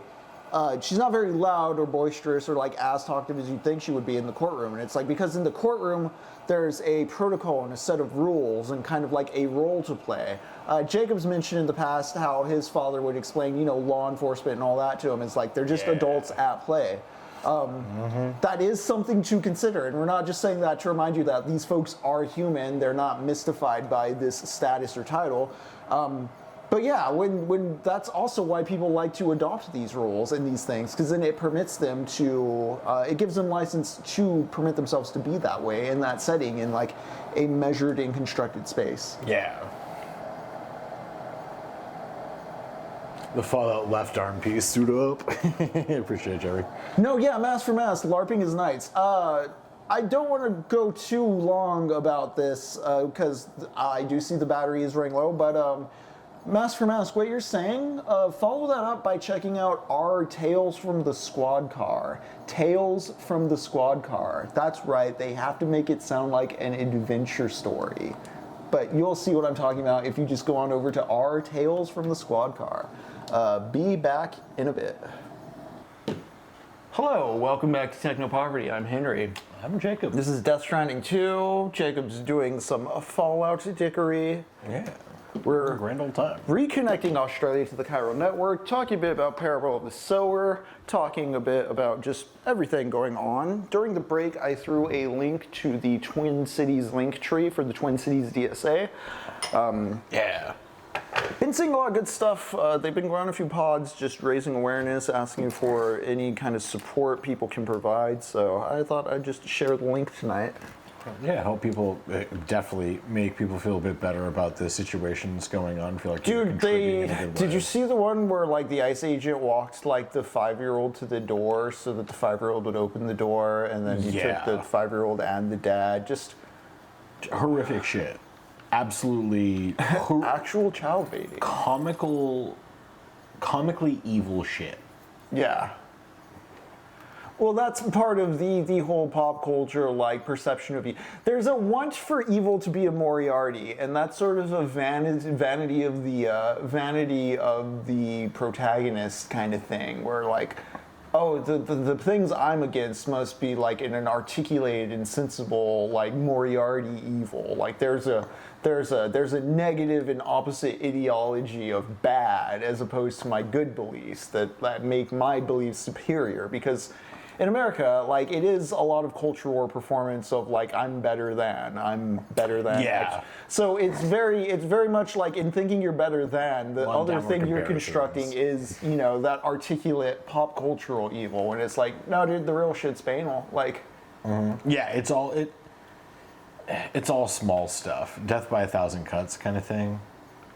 she's not very loud or boisterous or like as talkative as you'd think she would be in the courtroom. And it's like, because in the courtroom, there's a protocol and a set of rules and kind of like a role to play. Jacob's mentioned in the past how his father would explain, you know, law enforcement and all that to him. It's like, they're just adults at play. That is something to consider, and we're not just saying that to remind you that these folks are human. They're not mystified by this status or title. But yeah, when that's also why people like to adopt these roles and these things, because then it permits them to, it gives them license to permit themselves to be that way in that setting, in like a measured and constructed space. Yeah. The Fallout left arm piece, suit up. Appreciate it, Jerry. No, yeah, mask for mask, LARPing is nights. I don't want to go too long about this because I do see the battery is running low, but mask for mask, what you're saying, follow that up by checking out our Tales from the Squad Car. Tales from the Squad Car. That's right, they have to make it sound like an adventure story. But you'll see what I'm talking about if you just go on over to our Tales from the Squad Car. Be back in a bit. Hello, welcome back to Technopoverty. I'm Henry. I'm Jacob. This is Death Stranding 2. Jacob's doing some Fallout dickery. Yeah. We're a grand old time. Reconnecting Australia to the Chiral Network, talking a bit about Parable of the Sower, talking a bit about just everything going on. During the break, I threw a link to the Twin Cities link tree for the Twin Cities DSA. Yeah. Been seeing a lot of good stuff. They've been going on a few pods, just raising awareness, asking for any kind of support people can provide. So I thought I'd just share the link tonight. Yeah, help people, definitely make people feel a bit better about the situations going on. Feel like Dude, did you see the one where like the ICE agent walked like the 5-year-old to the door so that the 5-year-old would open the door, and then he took the 5-year-old and the dad? Just horrific shit. Absolutely actual child baiting. Comically evil shit. Yeah. Well, that's part of the whole pop culture like perception of evil. There's a want for evil to be a Moriarty, and that's sort of a vanity of the protagonist kind of thing, where like, oh, the things I'm against must be like in an articulated and sensible like Moriarty evil. Like there's a negative and opposite ideology of bad as opposed to my good beliefs that make my beliefs superior, because in America, like, it is a lot of culture war performance of like I'm better than. Yeah. So it's very much like in thinking you're better than, the other downward thing you're comparisons. constructing is, you know, that articulate pop cultural evil, and it's like, no, dude, the real shit's banal. Like, Yeah, it's all small stuff. Death by a thousand cuts kind of thing.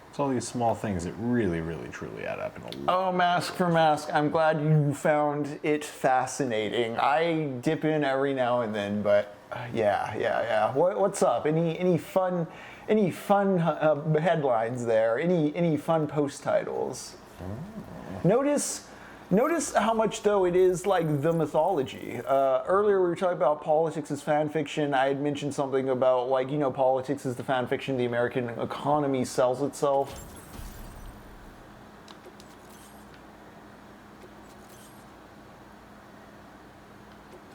It's all these small things that really, really, truly add up in a lot. oh, Mask for Mask, I'm glad you found it fascinating. I dip in every now and then, but yeah. What's up? Any fun headlines there? Any fun post titles? Notice how much, though, it is like the mythology. Earlier we were talking about politics as fan fiction. I had mentioned something about, like, you know, politics is the fan fiction the American economy sells itself.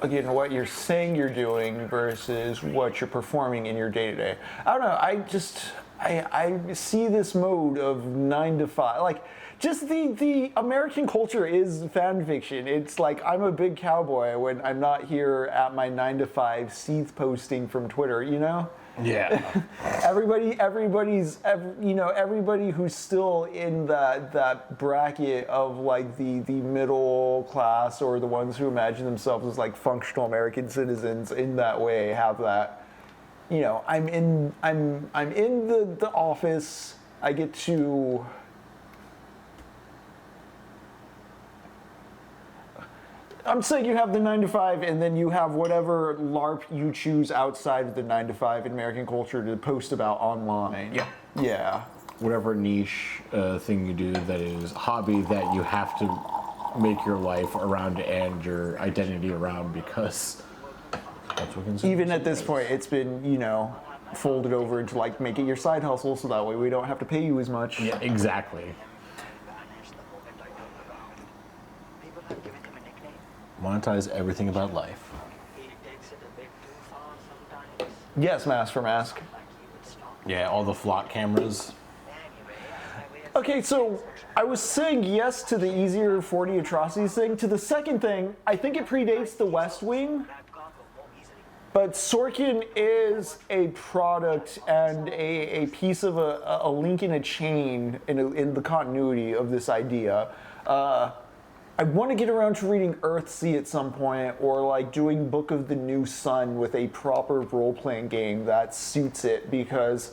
Again, what you're saying you're doing versus what you're performing in your day-to-day. I don't know, I see this mode of 9 to 5, like, just the American culture is fan fiction. It's like I'm a big cowboy when I'm not here at my 9 to 5 seeth posting from Twitter, you know? Yeah. Everybody who's still in that bracket of like the middle class, or the ones who imagine themselves as like functional American citizens in that way, have that. You know, I'm in the office. I get to. I'm saying you have the 9 to 5, and then you have whatever LARP you choose outside of the 9 to 5 in American culture to post about online. Yeah. Yeah. Whatever niche thing you do that is hobby that you have to make your life around and your identity around, because that's what consumers Even at this point, it's been, you know, folded over into like make it your side hustle, so that way we don't have to pay you as much. Yeah, exactly. Monetize everything about life. Yes, Mask for Mask. Yeah, all the flock cameras. Okay, so I was saying yes to the easier 40 atrocities thing. To the second thing, I think it predates the West Wing. But Sorkin is a product and a piece of a link in a chain in the continuity of this idea. I want to get around to reading Earthsea at some point, or like doing Book of the New Sun with a proper role-playing game that suits it, because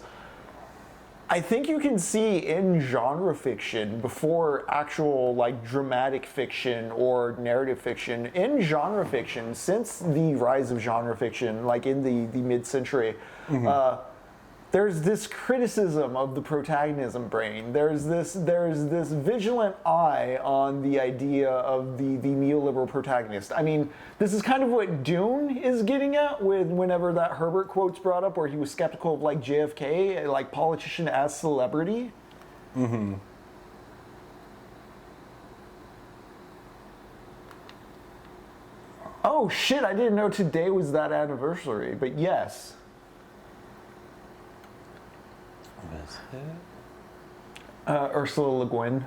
I think you can see in genre fiction, before actual like dramatic fiction or narrative fiction, in genre fiction, since the rise of genre fiction, like in the mid-century, there's this criticism of the protagonism brain. There's this vigilant eye on the idea of the neoliberal protagonist. I mean, this is kind of what Dune is getting at with whenever that Herbert quote's brought up, where he was skeptical of like JFK, like politician as celebrity. Mm-hmm. Oh shit, I didn't know today was that anniversary, but yes. Ursula Le Guin,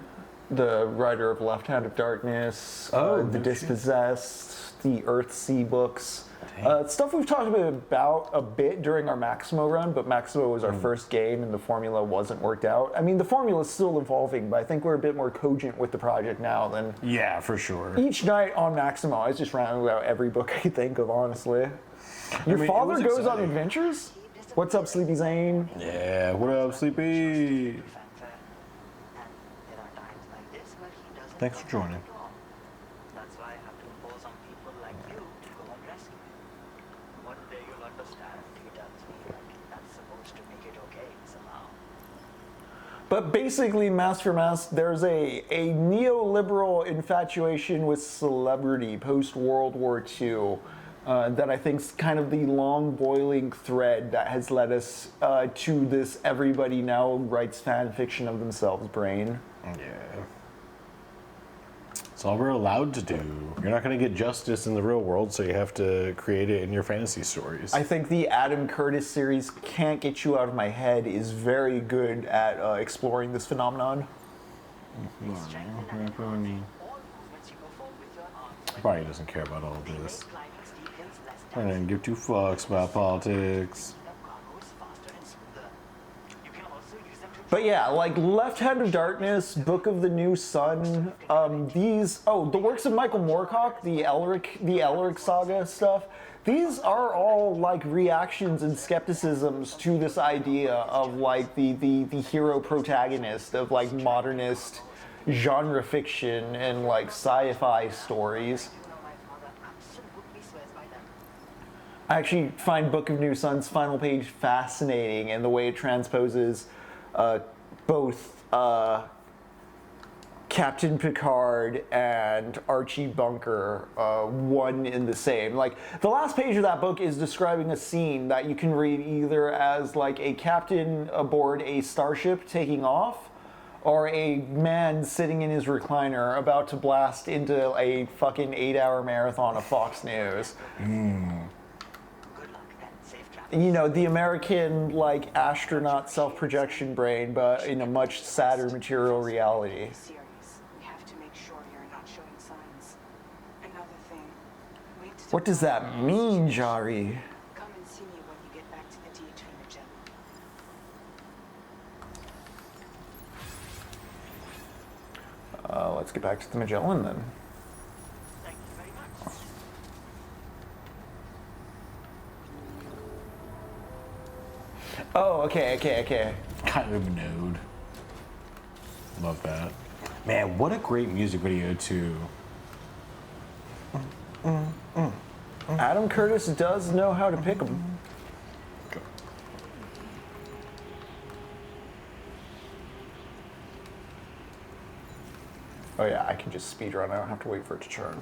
the writer of Left Hand of Darkness, The Dispossessed, the Earthsea books. Stuff we've talked about a bit during our Maximo run, but Maximo was our first game and the formula wasn't worked out. I mean, the formula is still evolving, but I think we're a bit more cogent with the project now than... Yeah, for sure. Each night on Maximo, I was just rounding out every book I could think of, honestly. Your father goes on adventures? What's up, Sleepy Zane? Yeah, what up, Sleepy? Thanks for joining. That's why I have to impose on people like you to go and rescue him. One day you'll understand. He tells me that's supposed to make it okay somehow. But basically, Mask for Mask, there's a neoliberal infatuation with celebrity post-World War II that I think is kind of the long boiling thread that has led us to this everybody now writes fan fiction of themselves brain. Yeah. It's all we're allowed to do. You're not going to get justice in the real world, so you have to create it in your fantasy stories. I think the Adam Curtis series, Can't Get You Out of My Head, is very good at exploring this phenomenon. Probably doesn't care about all of this. I didn't give two fucks about politics. But yeah, like Left Hand of Darkness, Book of the New Sun, the works of Michael Moorcock, the Elric saga stuff, these are all like reactions and skepticisms to this idea of like the hero protagonist of like modernist genre fiction and like sci-fi stories. I actually find Book of New Sun's final page fascinating and the way it transposes both Captain Picard and Archie Bunker, one in the same. Like, the last page of that book is describing a scene that you can read either as like a captain aboard a starship taking off, or a man sitting in his recliner about to blast into a fucking 8-hour marathon of Fox News. You know, the American, like, astronaut self-projection brain, but in a much sadder material reality. We have to make sure you're not showing signs. Another thing, wait to What does that mean, Jari? come and see me when you get back to the DHV Magellan. Let's get back to the Magellan, then. Thank you very much. Oh, okay. Kind of node. Love that. Man, what a great music video, too. Adam Curtis does know how to pick them. Oh yeah, I can just speed run. I don't have to wait for it to churn.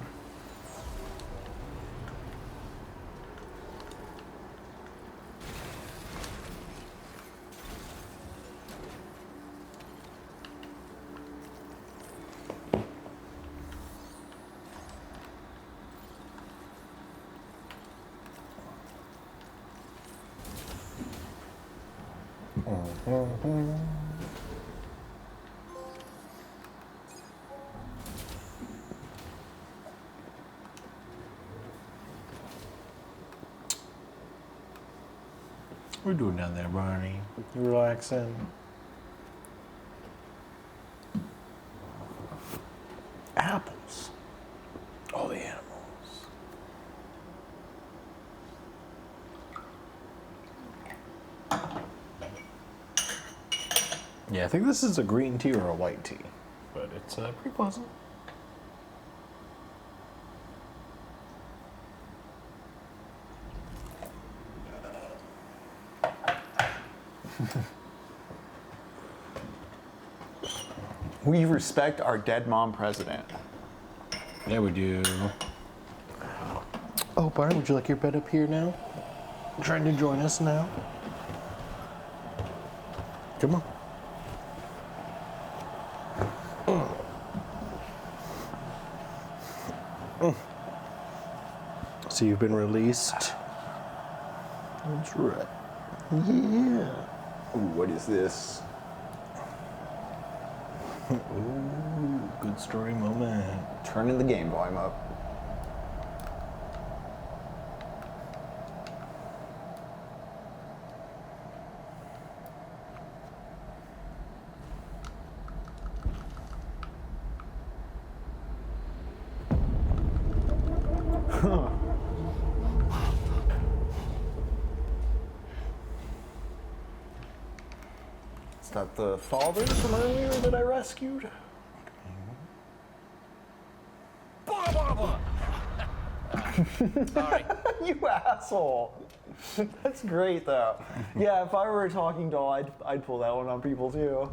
What are you doing down there, Barney? You relaxing? Apples. All the animals. Yeah, I think this is a green tea or a white tea, but it's pretty pleasant. We respect our dead mom president. Yeah, we do. Oh, Barney, would you like your bed up here now? Trying to join us now? Come on. So you've been released? That's right. Yeah. Ooh, what is this? Ooh, good story moment. Turning the game volume up. Is that the father from earlier that I rescued? Sorry. You asshole. That's great though. Yeah, if I were a talking doll, I'd pull that one on people too.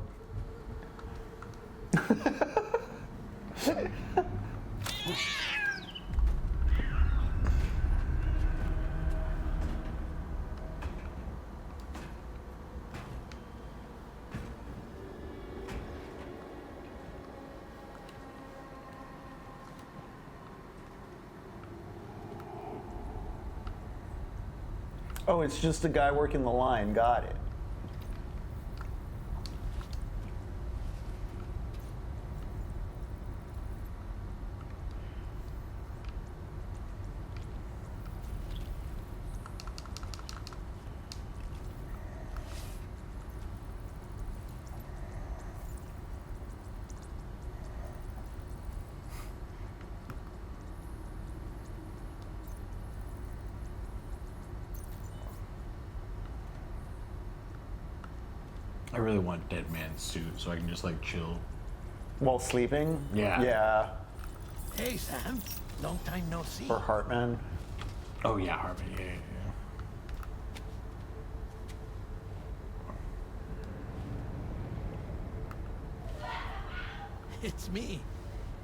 Oh, it's just a guy working the line. Got it. I really want Dead Man's suit so I can just like chill. While sleeping? Yeah. Yeah. Hey, Sam. Long time no see. Or Hartman. Oh yeah, Harvey. Yeah. It's me,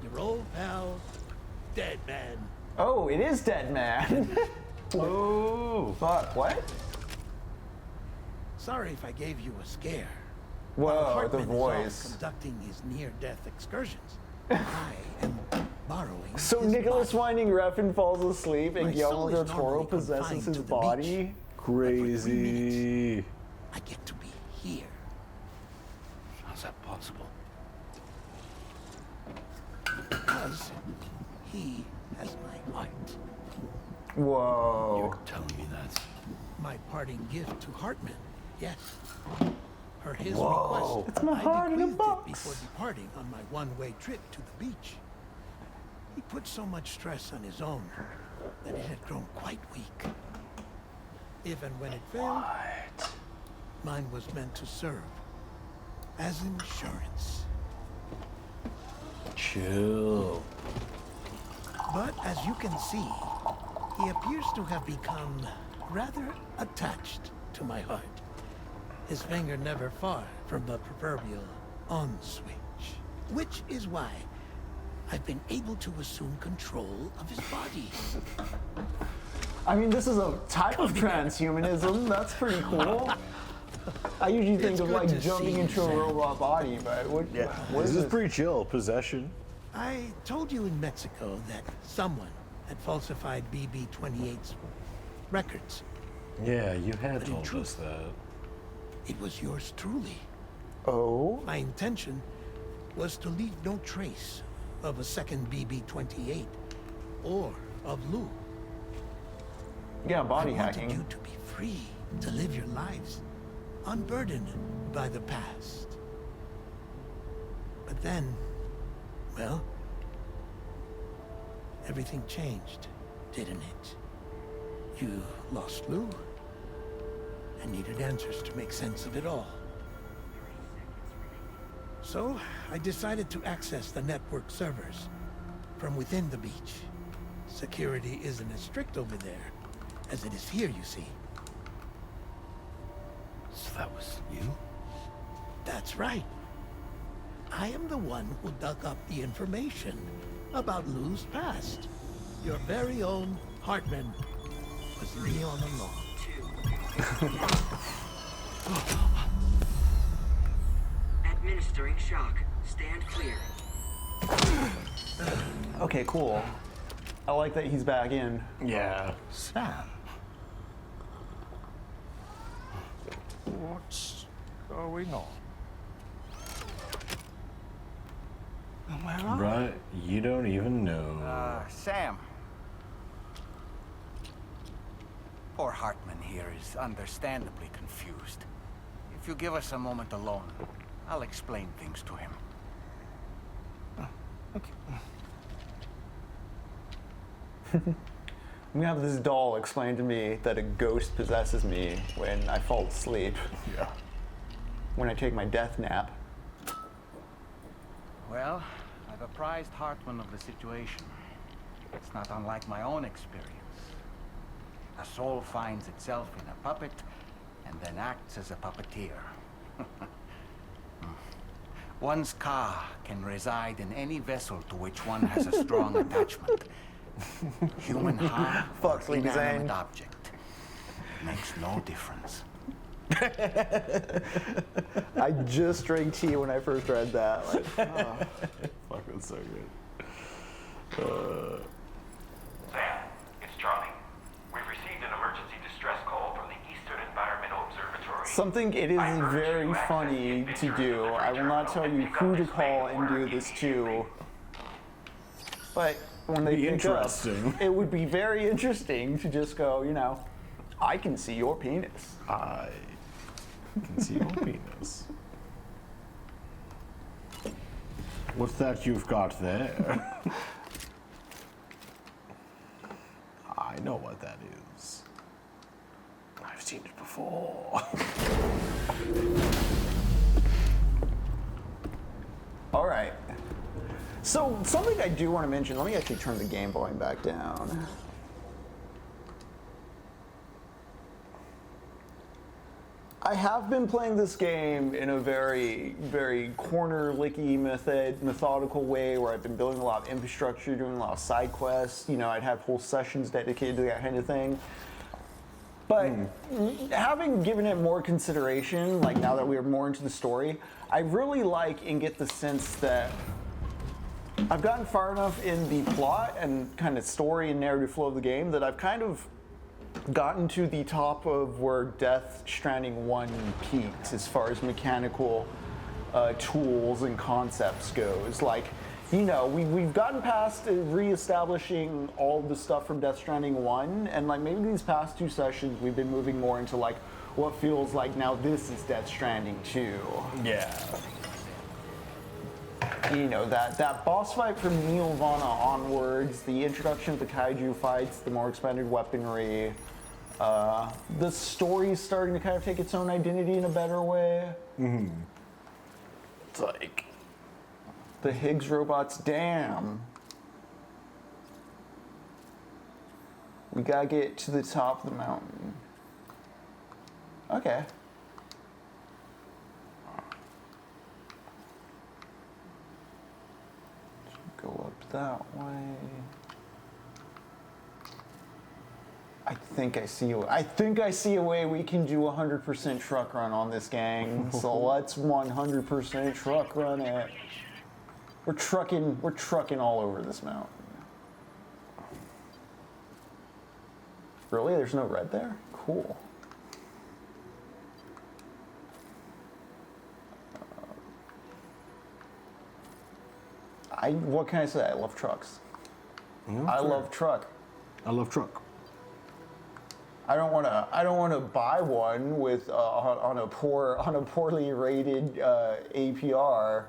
your old pal, Dead Man. Oh, it is Dead Man. Oh. Fuck, what? Sorry if I gave you a scare. Whoa, While the Hartman is off voice. conducting his near-death excursions, I am borrowing So his Nicholas body. Winding Refn falls asleep and My soul Guillermo is del Toro normally possesses confined his to the body? beach. Crazy. I get to be here. How's that possible? Because he has my heart. Whoa. You're telling me that's... My parting gift to Hartman, yes. Per his Whoa. request, It's my heart in a bequeathed it box. before departing on my one-way trip to the beach. He put so much stress on his own that it had grown quite weak. If and when it failed, mine was meant to serve as insurance. Chill. But as you can see, he appears to have become rather attached to my heart. His finger never far from the proverbial on switch. Which is why I've been able to assume control of his body. I mean, this is a type of transhumanism. That's pretty cool. I usually think It's of good like to jumping see you, into a Sam. robot body, but what This is is this? pretty chill. Possession. I told you in Mexico that someone had falsified BB-28's records. Yeah, you had But in told us truth- that. It was yours truly. Oh? My intention was to leave no trace of a second BB-28 or of Lou. Yeah, body I wanted hacking. you to be free to live your lives, unburdened by the past. But then, well, everything changed, didn't it? You lost Lou and needed answers to make sense of it all. So, I decided to access the network servers from within the beach. Security isn't as strict over there as it is here, you see. So that was you? That's right. I am the one who dug up the information about Lou's past. Your very own Hartman was me all along. Administering shock. Stand clear. Okay, cool. I like that he's back in. Yeah. Sam. What's going on? Where are Right. You don't even know. Sam. Poor Hartman here is understandably confused. If you give us a moment alone, I'll explain things to him. I'm gonna have this doll explain to me that a ghost possesses me when I fall asleep. Yeah. When I take my death nap. Well, I've apprised Hartman of the situation. It's not unlike my own experience. A soul finds itself in a puppet and then acts as a puppeteer. One's ka can reside in any vessel to which one has a strong attachment. Human ha or Fuck, Sleepy inanimate Zane. object. Makes no difference. I just drank tea when I first read that. Like, Fuck, that's so good. Sam, it's Charlie. We've received an emergency distress call from the Eastern Environmental Observatory. something it is very funny to do. I will not tell you who to call and do this to. But when they pick up, it would be very interesting to just go, you know, I can see your penis. I can see your penis. What's that you've got there? I know what that is. I've seen it before. All right. So something I do want to mention, let me actually turn the game volume back down. I have been playing this game in a very, very corner-licky, methodical way where I've been building a lot of infrastructure, doing a lot of side quests. You know, I'd have whole sessions dedicated to that kind of thing. But having given it more consideration, like now that we're more into the story, I really like and get the sense that I've gotten far enough in the plot and kind of story and narrative flow of the game that I've kind of gotten to the top of where Death Stranding 1 peaked as far as mechanical tools and concepts goes. Like, you know, we've gotten past reestablishing all the stuff from Death Stranding 1, and like maybe these past two sessions we've been moving more into like what feels like now this is Death Stranding 2. Yeah. You know, that boss fight from Nirvana onwards, the introduction of the kaiju fights, the more expanded weaponry, the story's starting to kind of take its own identity in a better way. It's like the Higgs robots, damn. We gotta get to the top of the mountain. Okay. Go up that way. I think I see a way we can do 100% truck run on this, gang. So let's 100% truck run it. We're trucking all over this mountain. Really? There's no red there? Cool. What can I say? I love trucks. I love truck. I love truck. I don't want to buy one with on a poorly rated APR,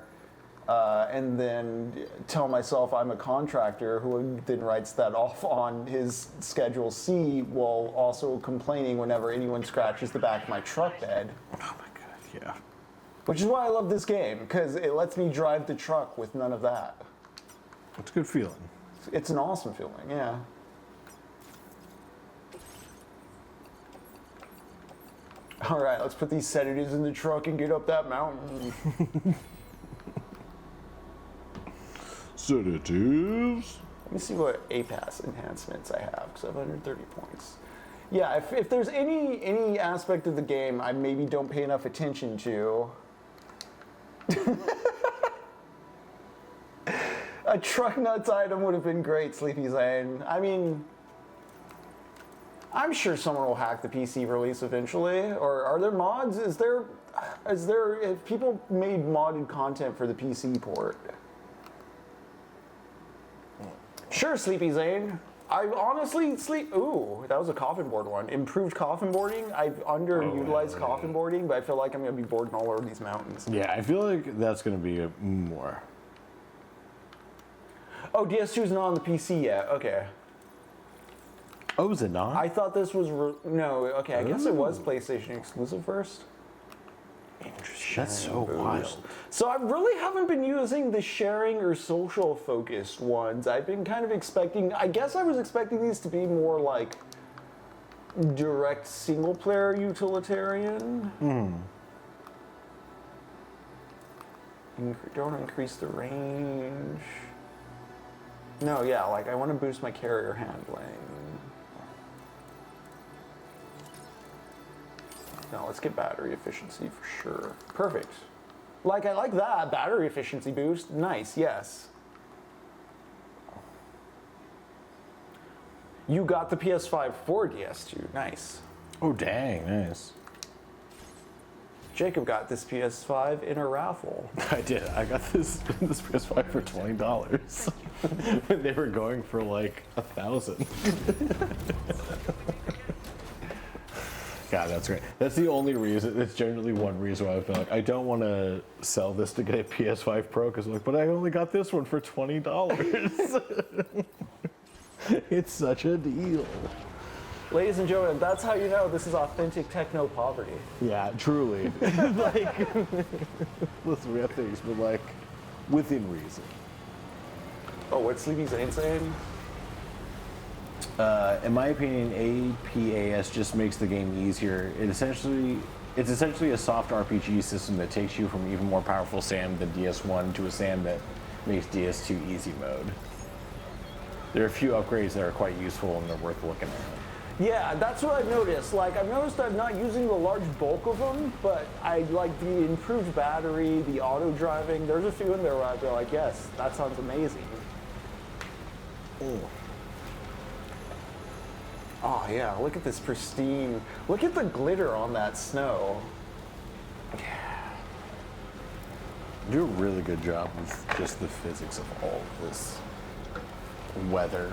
and then tell myself I'm a contractor who then writes that off on his Schedule C while also complaining whenever anyone scratches the back of my truck bed. Oh my god, yeah. Which is why I love this game, because it lets me drive the truck with none of that. It's a good feeling. It's an awesome feeling, yeah. All right, let's put these sedatives in the truck and get up that mountain. Sedatives. Let me see what APAS enhancements I have, because I have 130 points. Yeah, if there's any aspect of the game I maybe don't pay enough attention to, a truck nuts item would have been great, Sleepy Zane. I mean, I'm sure someone will hack the PC release eventually. Or are there mods? Have people made modded content for the PC port? Sure, Sleepy Zane. I honestly ooh, that was a coffin board one. Improved coffin boarding. I've underutilized coffin boarding, but I feel like I'm gonna be boarding all over these mountains. Yeah, I feel like that's gonna be more. Oh, DS2's not on the PC yet. Okay. Oh, is it not? I thought this was no. Okay, I guess it was PlayStation exclusive first. Interesting. That's so wild. So I really haven't been using the sharing or social focused ones. I've been kind of expecting. I guess I was expecting these to be more like direct single player utilitarian. Don't increase the range. No, yeah, like I want to boost my carrier handling. No, let's get battery efficiency for sure. Perfect. Like, I like that. Battery efficiency boost. Nice, yes. You got the PS5 for DS2. Nice. Oh, dang, nice. Jacob got this PS5 in a raffle. I did. I got this PS5 for $20. When they were going for like 1,000. God, that's great. That's the only reason. That's generally one reason why I've been like, I don't want to sell this to get a PS5 Pro because I'm like, but I only got this one for $20. It's such a deal. Ladies and gentlemen, that's how you know this is authentic techno poverty. Yeah, truly. Like, listen, we have things, but like, within reason. Oh, what's Sleepy Zane saying? In my opinion, APAS just makes the game easier. It's essentially a soft RPG system that takes you from even more powerful SAM than DS1 to a SAM that makes DS2 easy mode. There are a few upgrades that are quite useful and they're worth looking at. Yeah, that's what I've noticed. Like, I've noticed I'm not using the large bulk of them, but I like the improved battery, the auto driving. There's a few in there where I'd be like, yes, that sounds amazing. Oh yeah, look at this pristine. Look at the glitter on that snow. Do a really good job with just the physics of all of this weather.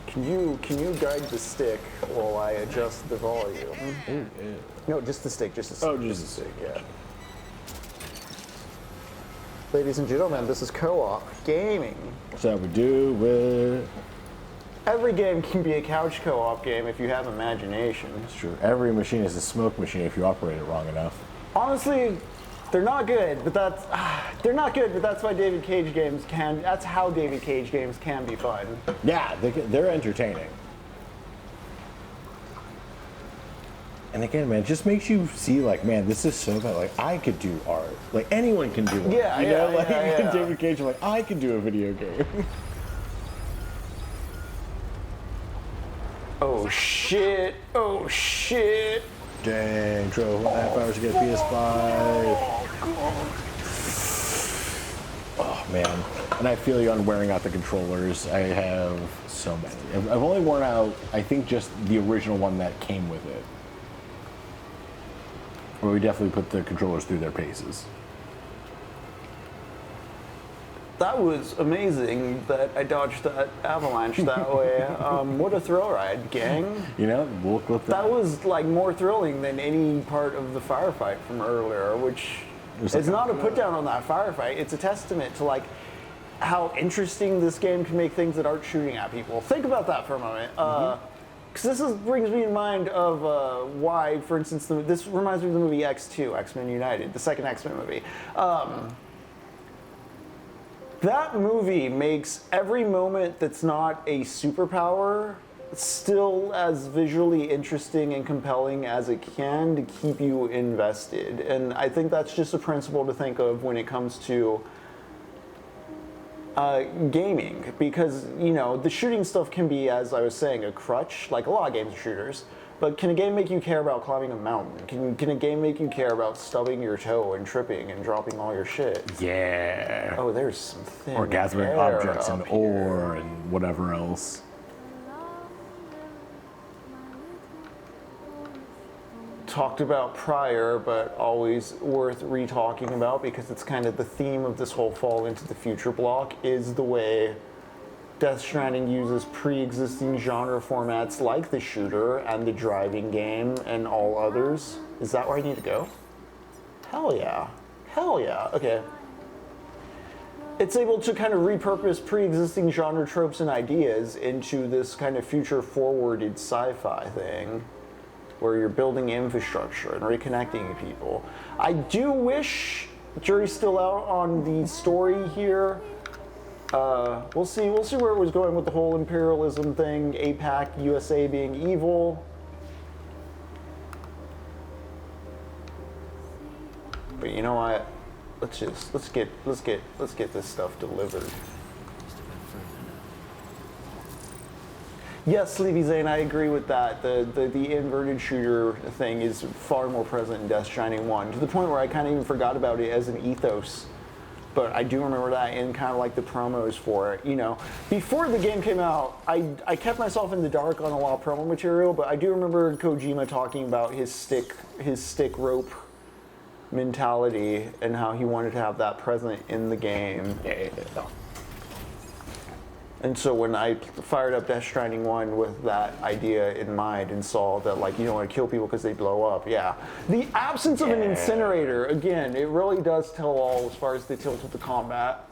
Can you guide the stick while I adjust the volume? Ooh, yeah. No, just the stick, just the stick. Oh, just the stick, yeah. Ladies and gentlemen, this is co-op gaming. That's how we do it. Every game can be a couch co-op game if you have imagination. It's true. Every machine is a smoke machine if you operate it wrong enough. Honestly, they're not good, but that's why David Cage games can. That's how David Cage games can be fun. Yeah, they're entertaining. And again, man, it just makes you see, like, man, this is so bad. Like, I could do art. Like, anyone can do art. Yeah, you know? yeah, Like, yeah. David Cage, like, I can do a video game. Oh shit! Oh shit! Dang, drove 1.5 hours to get PS5. Oh, man. And I feel you on wearing out the controllers. I have so many. I've only worn out, I think, just the original one that came with it. Where we definitely put the controllers through their paces. That was amazing that I dodged that avalanche that way. What a thrill ride, gang. You know, we'll clip that. That was like more thrilling than any part of the firefight from earlier, which is not a put down on that firefight. It's a testament to like how interesting this game can make things that aren't shooting at people. Think about that for a moment. Because this brings me in mind of why, for instance, this reminds me of the movie X2, X-Men United, the second X-Men movie. That movie makes every moment that's not a superpower still as visually interesting and compelling as it can to keep you invested. And I think that's just a principle to think of when it comes to gaming, because, you know, the shooting stuff can be, as I was saying, a crutch, like a lot of games are shooters. But can a game make you care about climbing a mountain? Can a game make you care about stubbing your toe and tripping and dropping all your shit? Yeah. Oh, there's some thin Or gathering air objects up and here. ore and whatever else. Talked about prior, but always worth re-talking about because it's kind of the theme of this whole Fall into the Future block is the way Death Stranding uses pre-existing genre formats like the shooter and the driving game and all others. Is that where I need to go? Hell yeah. Hell yeah. Okay. It's able to kind of repurpose pre-existing genre tropes and ideas into this kind of future-forwarded sci-fi thing where you're building infrastructure and reconnecting people. I do wish, jury's still out on the story here. We'll see where it was going with the whole imperialism thing, APAC, USA being evil. But you know what? let's get this stuff delivered. Yes, Sleepy Zane, I agree with that. The inverted shooter thing is far more present in Death Stranding 1, to the point where I kind of even forgot about it as an ethos. But I do remember that in kind of like the promos for it. You know, before the game came out, I kept myself in the dark on a lot of promo material, but I do remember Kojima talking about his stick rope mentality and how he wanted to have that present in the game. Yeah. And so when I fired up Death Stranding 1 with that idea in mind and saw that, like, you don't want to kill people because they blow up, yeah. The absence of an incinerator, again, it really does tell all as far as the tilt with the combat.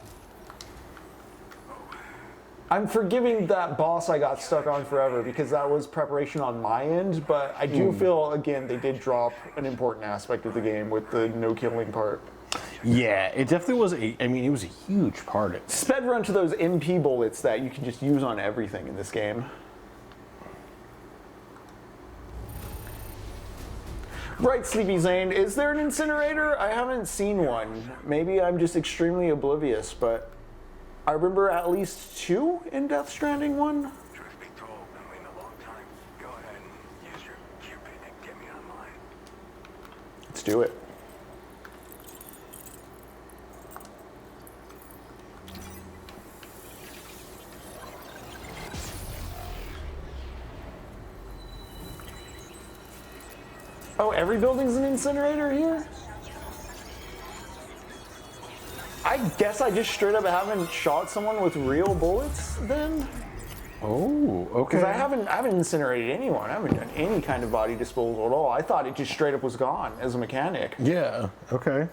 I'm forgiving that boss I got stuck on forever because that was preparation on my end, but I do feel, again, they did drop an important aspect of the game with the no-killing part. Yeah, it definitely was it was a huge part of it. Sped run to those MP bullets that you can just use on everything in this game. Right, Sleepy Zane, is there an incinerator? I haven't seen one. Maybe I'm just extremely oblivious, but I remember at least 2 in Death Stranding 1. Truth be told, been waiting a long time. Go ahead and use your Cupid and get me online. Let's do it. Oh, every building's an incinerator here? I guess I just straight up haven't shot someone with real bullets then? Oh, okay. Because I haven't incinerated anyone. I haven't done any kind of body disposal at all. I thought it just straight up was gone as a mechanic. Yeah, okay.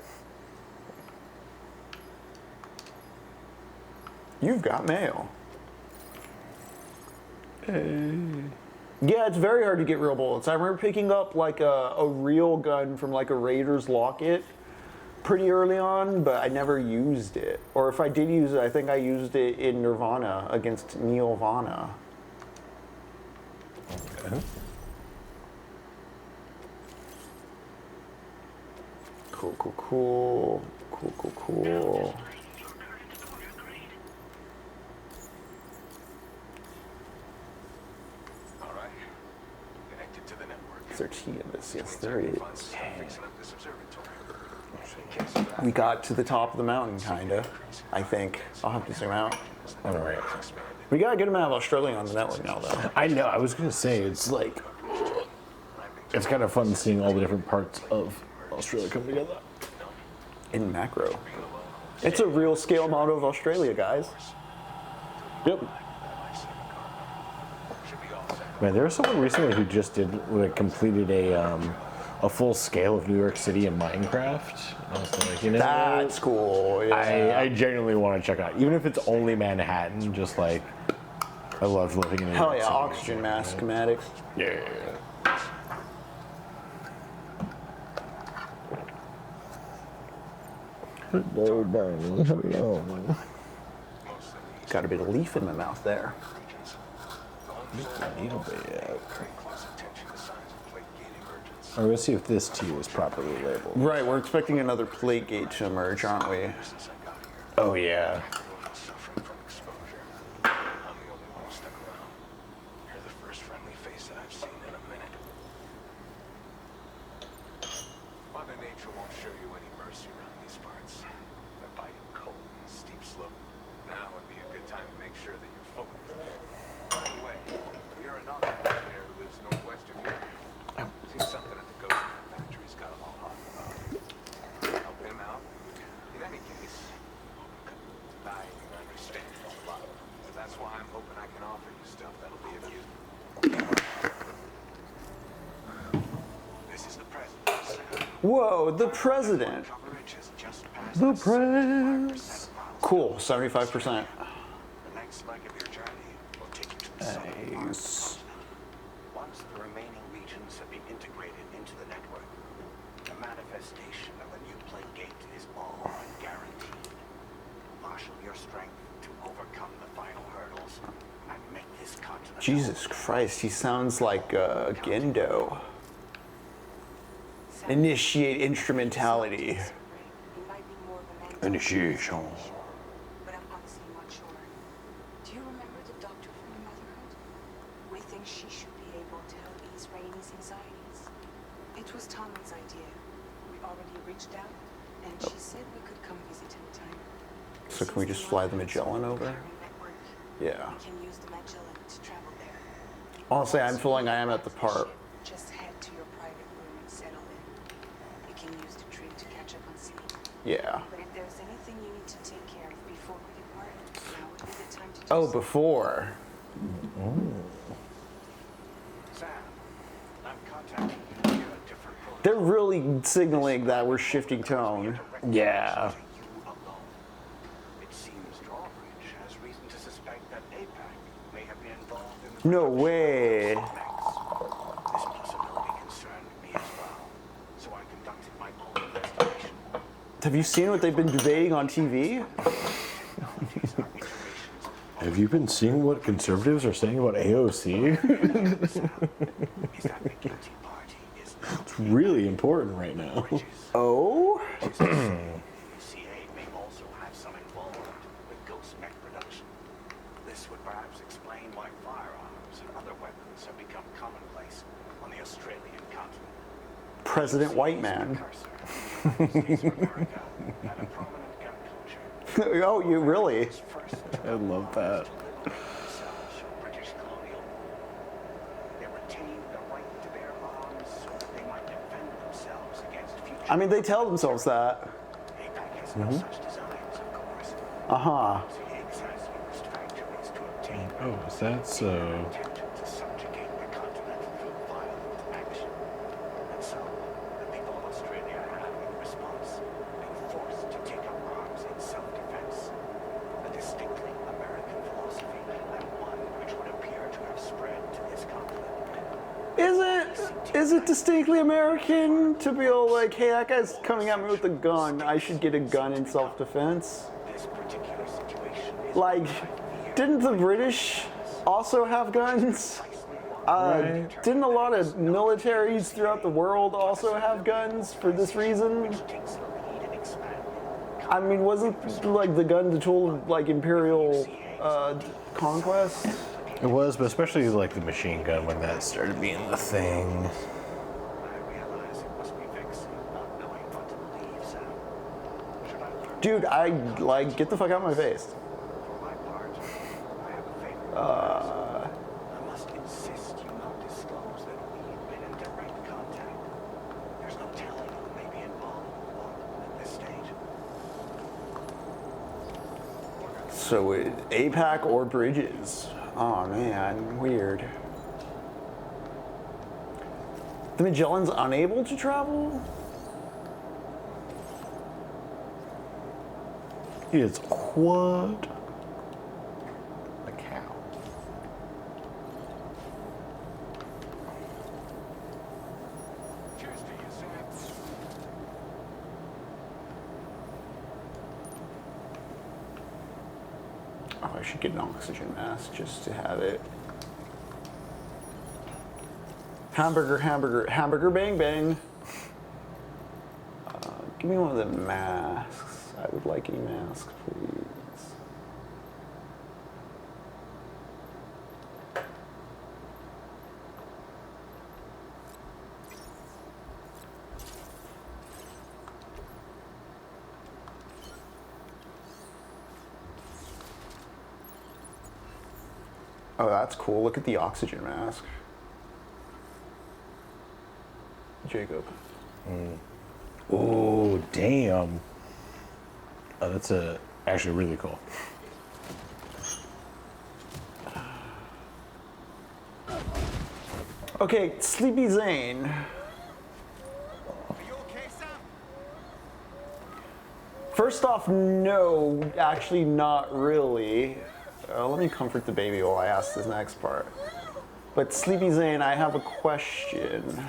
You've got mail. Yeah, it's very hard to get real bullets. I remember picking up like a real gun from like a Raiders locket pretty early on, but I never used it. Or if I did use it, I think I used it in Nirvana against Neovana. Okay. Cool. Is there tea in this? Yes, there is. We got to the top of the mountain, kinda. I think. I'll have to zoom out. All right. We got a good amount of Australian on the network now, though. I know. I was gonna say it's like it's kind of fun seeing all the different parts of Australia come together In macro. It's a real scale model of Australia, guys. Yep. Man, there was someone recently who just completed a full scale of New York City in Minecraft. I was like, you know, That's cool. Yeah. I genuinely want to check out, even if it's only Manhattan. Just like, I love living in New Hell York yeah, City. oxygen mask schematics. Yeah. Hello, Barney. Hello. Got a bit of leaf in my mouth there. A little bit. I'm gonna see if this tea is properly labeled. Right, we're expecting another plate gate to emerge, aren't we? Oh yeah. Whoa, the president. The press. Cool, 75%. Nice. Once the remaining regions have been integrated into the network, the manifestation of a new plague gate is all guaranteed. Marshal your strength to overcome the final hurdles and make this continent. Jesus Christ, he sounds like Gendo. Initiate instrumentality. It might be more of Initiation. But I'm honestly not sure. Do you remember the doctor from the Motherhood? We think she should be able to help ease Rainey's anxieties. It was Tommy's idea. We already reached out, and she said we could come visit anytime. So can we just fly the Magellan over? Yeah. We can use the Magellan to travel there. Honestly, I'm feeling I am at the part. Just head to your private room and settle in. You can use the trip to catch up on sleep. Yeah. But if there's anything you need to take care of before we depart, now would be the time to do Oh, so. before. Sam, I'm contacting you via a different protocol. They're really signaling that we're shifting tone. Yeah. It seems Drawbridge has reason to suspect that APAC may have been involved in the No way. This possibility concerned me as well, so I conducted my own investigation. Have you seen what they've been debating on TV? Have you been seeing what conservatives are saying about AOC? It's really important right now. Oh? CA may also have some involvement with ghost mech production. This would perhaps explain why firearms and other weapons have become commonplace on the Australian continent. President White Man. Oh, you really? I love that. British colonial. They retained the right to bear arms so that they might defend themselves against future. I mean, they tell themselves that. APAC has no such designs, of course. Uh-huh. Higgs has used factories to obtain Oh, is that so? attempted to subjugate the continent through violent action. And so, the people of Australia have, in response, been forced to take up arms in self-defense. A distinctly American philosophy, and one which would appear to have spread to this continent. Is it distinctly American to be all like, hey, that guy's coming at me with a gun, I should get a gun in self-defense? This particular situation is Like, didn't the British also have guns? Didn't a lot of militaries throughout the world also have guns for this reason? takes the lead in expanding. I mean, wasn't like the gun the tool of like imperial conquest? It was, but especially like the machine gun when that started being the thing. I realize it must be vexing not knowing what to believe, Sam. Should I learn Dude, I like get the fuck out of my face. for my part? I have a favor. I must insist you not disclose that we've been in direct contact. There's no telling who may be involved in what at this stage. So APAC or Bridges? Oh man, weird. The Magellan's unable to travel? It's what? A cow. Cheers to you, Sam. Oh, I should get an oxygen mask just to have it. Hamburger, hamburger, hamburger, bang, bang. Give me one of the masks. I would like a mask, please. Oh, that's cool. Look at the oxygen mask. Jacob. Oh, damn. Oh, that's actually really cool. Okay, Sleepy Zane. First off, no, actually not really. Let me comfort the baby while I ask this next part. But Sleepy Zane, I have a question.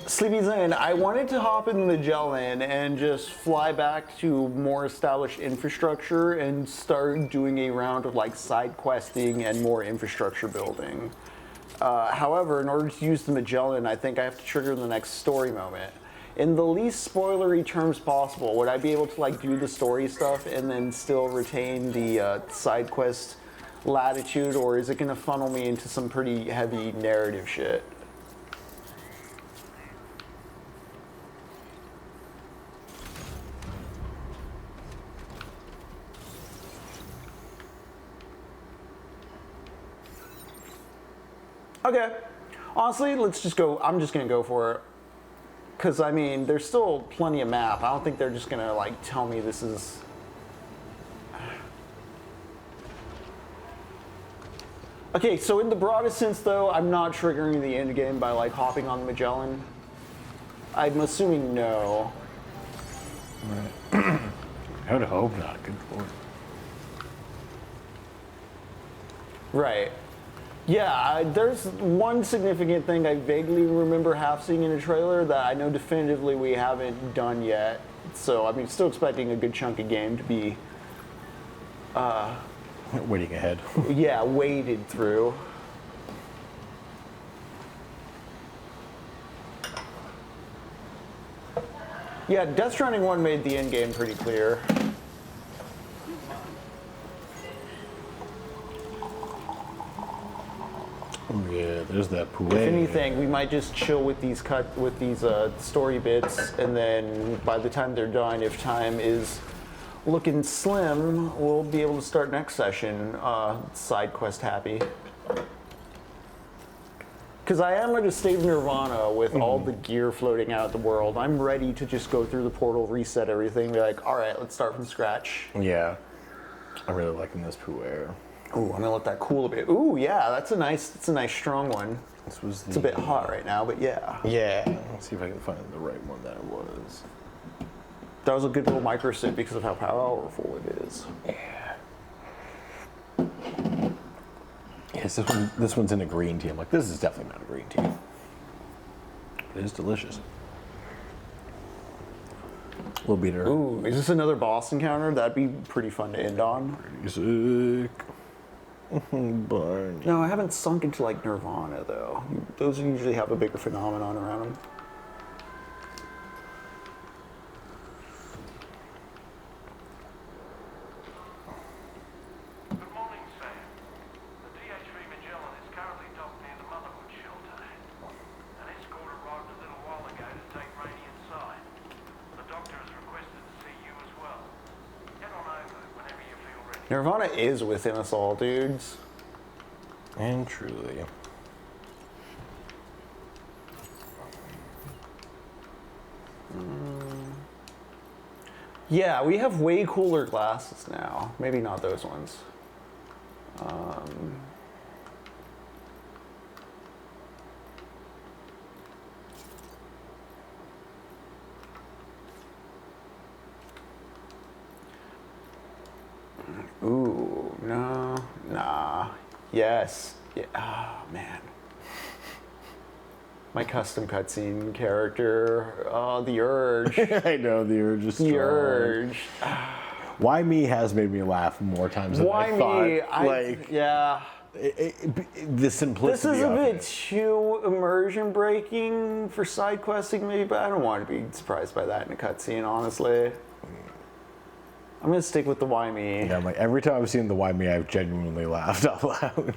Sleepy Zane, I wanted to hop in the Magellan and just fly back to more established infrastructure and start doing a round of like side questing and more infrastructure building. However, in order to use the Magellan, I think I have to trigger the next story moment. in the least spoilery terms possible, would I be able to like do the story stuff and then still retain the side quest latitude, or is it going to funnel me into some pretty heavy narrative shit? Okay. Honestly, let's just go. I'm just going to go for it. Because, I mean, there's still plenty of map. I don't think they're just going to, like, tell me this is... Okay, so in the broadest sense, though, I'm not triggering the end game by, like, hopping on the Magellan. I'm assuming no. Right. I would hope not. Good lord. Right. Yeah, there's one significant thing I vaguely remember half seeing in a trailer that I know definitively we haven't done yet. So, I mean, still expecting a good chunk of game to be... waiting ahead. Yeah, waded through. Yeah, Death Stranding 1 made the end game pretty clear. Oh yeah, there's that poulet. If anything, we might just chill with these story bits, and then by the time they're done, if time is looking slim, we'll be able to start next session side quest happy. Because I am at a state of nirvana with all the gear floating out of the world. I'm ready to just go through the portal, reset everything, be like, all right, let's start from scratch. Yeah. I'm really liking this poulet. Ooh, I'm gonna let that cool a bit. Ooh, yeah, that's a nice strong one. This was It's a bit hot right now, but yeah. Yeah. Let's see if I can find the right one that it was. That was a good little micro sip because of how powerful it is. Yeah. Yes, this one's in a green tea. I'm like, this is definitely not a green tea. It is delicious. A little beater. Ooh, is this another boss encounter? That'd be pretty fun to end on. Sick. Barney. No, I haven't sunk into like Nirvana though. Those usually have a bigger phenomenon around them. Good morning, Sam. The DH3 Magellan is currently docked near the Motherhood Shelter. An escort arrived a little while ago to take Rainey inside. The doctor has requested to see you as well. Head on over whenever you feel ready. Nirvana is within us all, dudes. And truly. Yeah, we have way cooler glasses now. Maybe not those ones. Ooh, no, nah, yes, yeah, oh man. My custom cutscene character, the urge. I know, the urge is strong. The urge. Why Me has made me laugh more times than Why I thought. me? Like, yeah. The simplicity This is a of bit it. too immersion breaking for side questing maybe, but I don't want to be surprised by that in a cutscene, honestly. I'm gonna stick with the Why Me. Yeah, I'm like, every time I've seen the Why Me, I've genuinely laughed out loud.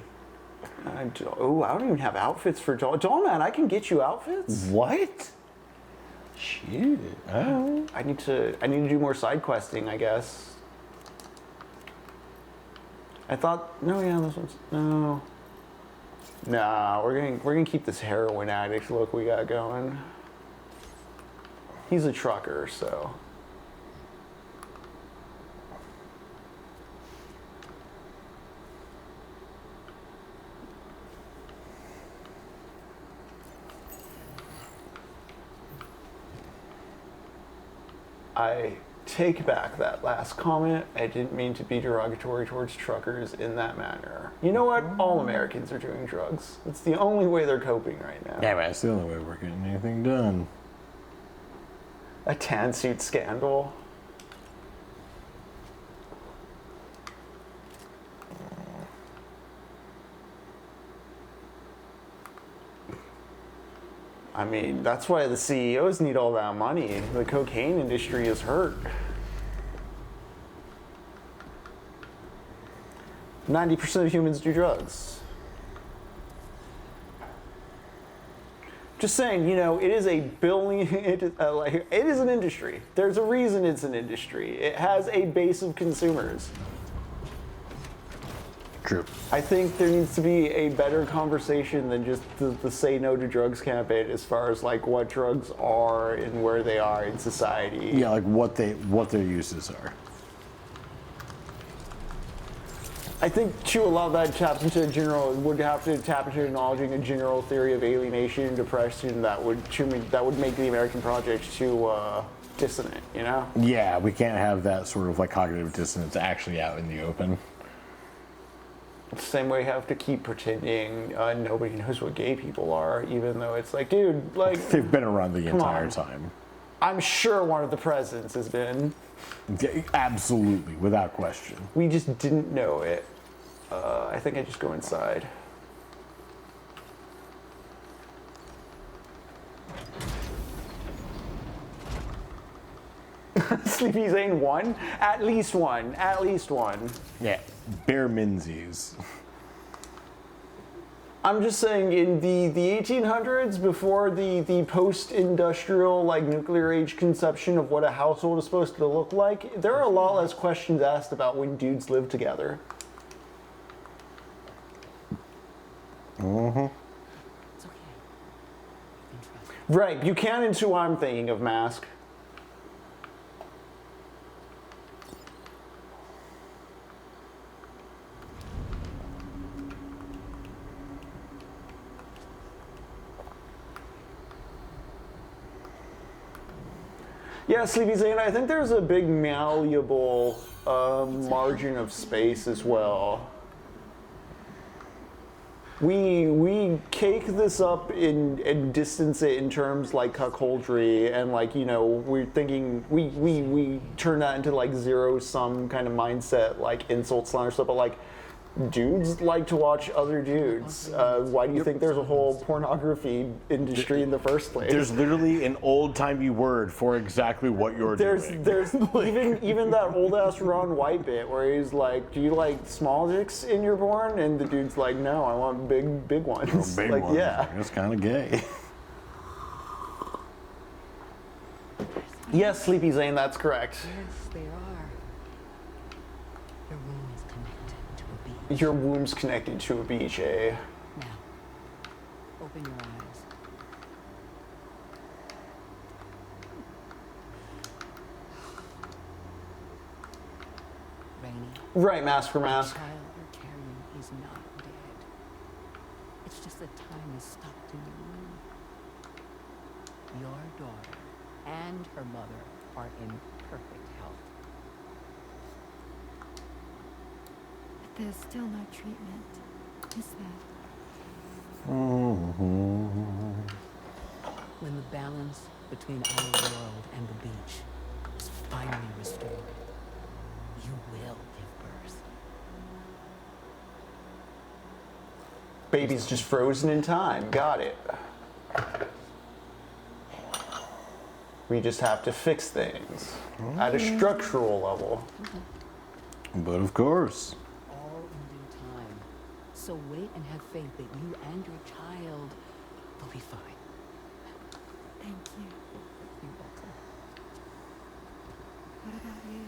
I don't even have outfits for Doll. Dollman, I can get you outfits? What? Shit. Oh. I need to do more side questing, I guess. I thought, no, yeah, this one's, no. Nah, we're gonna keep this heroin addict look we got going. He's a trucker, so. I take back that last comment. I didn't mean to be derogatory towards truckers in that manner. You know what? All Americans are doing drugs. It's the only way they're coping right now. Yeah, man, it's the only way we're getting anything done. A tan suit scandal. I mean, that's why the CEOs need all that money. The cocaine industry is hurt. 90% of humans do drugs. Just saying, you know, it is a billion, it is an industry. There's a reason it's an industry. It has a base of consumers. True. I think there needs to be a better conversation than just the say no to drugs campaign as far as like what drugs are and where they are in society. Yeah, like what their uses are. I think too a lot of that taps into would have to tap into acknowledging a general theory of alienation and depression that would make the American project too dissonant, you know? Yeah, we can't have that sort of like cognitive dissonance actually out in the open. Same way you have to keep pretending nobody knows what gay people are, even though it's like, dude, like They've been around the entire time. I'm sure one of the presidents has been. Yeah, absolutely, without question. We just didn't know it. I think I just go inside. Sleepy Zane won? At least one. At least one. Yeah, bare minsies. I'm just saying, in the 1800s, before the post-industrial, like, nuclear age conception of what a household is supposed to look like, there are a lot less questions asked about when dudes live together. Mm-hmm. It's okay. You can trust me. Right, Buchanan's who I'm thinking of, Mask. Yeah, Sleepy Zane, I think there's a big malleable margin of space as well. We cake this up and distance it in terms like cuckoldry and like, you know, we're thinking we turn that into like zero-sum kind of mindset, like insult slander stuff, but like dudes like to watch other dudes. Why do you think there's a whole pornography industry in the first place? There's literally an old-timey word for exactly what you're doing. There's even that old-ass Ron White bit where he's like, do you like small dicks in your porn? And the dude's like, no, I want big ones. Big like, ones. yeah. It's kind of gay. Yes, Sleepy Zane, that's correct. Yes, they are. Your womb is connected to a beach. Your womb's connected to a beach, eh? Now, open your eyes. Rainy. Right, mask for The mask. child you're carrying is not dead. It's just that time is stopped in the womb. Your daughter and her mother are in perfect health. But there's still no treatment, is there? When the balance between our world and the beach is finally restored, you will give birth. Baby's just frozen in time. Got it. We just have to fix things at a structural level. But of course. All in due time. So wait and have faith that you and your child will be fine. Thank you. You're welcome. What about you?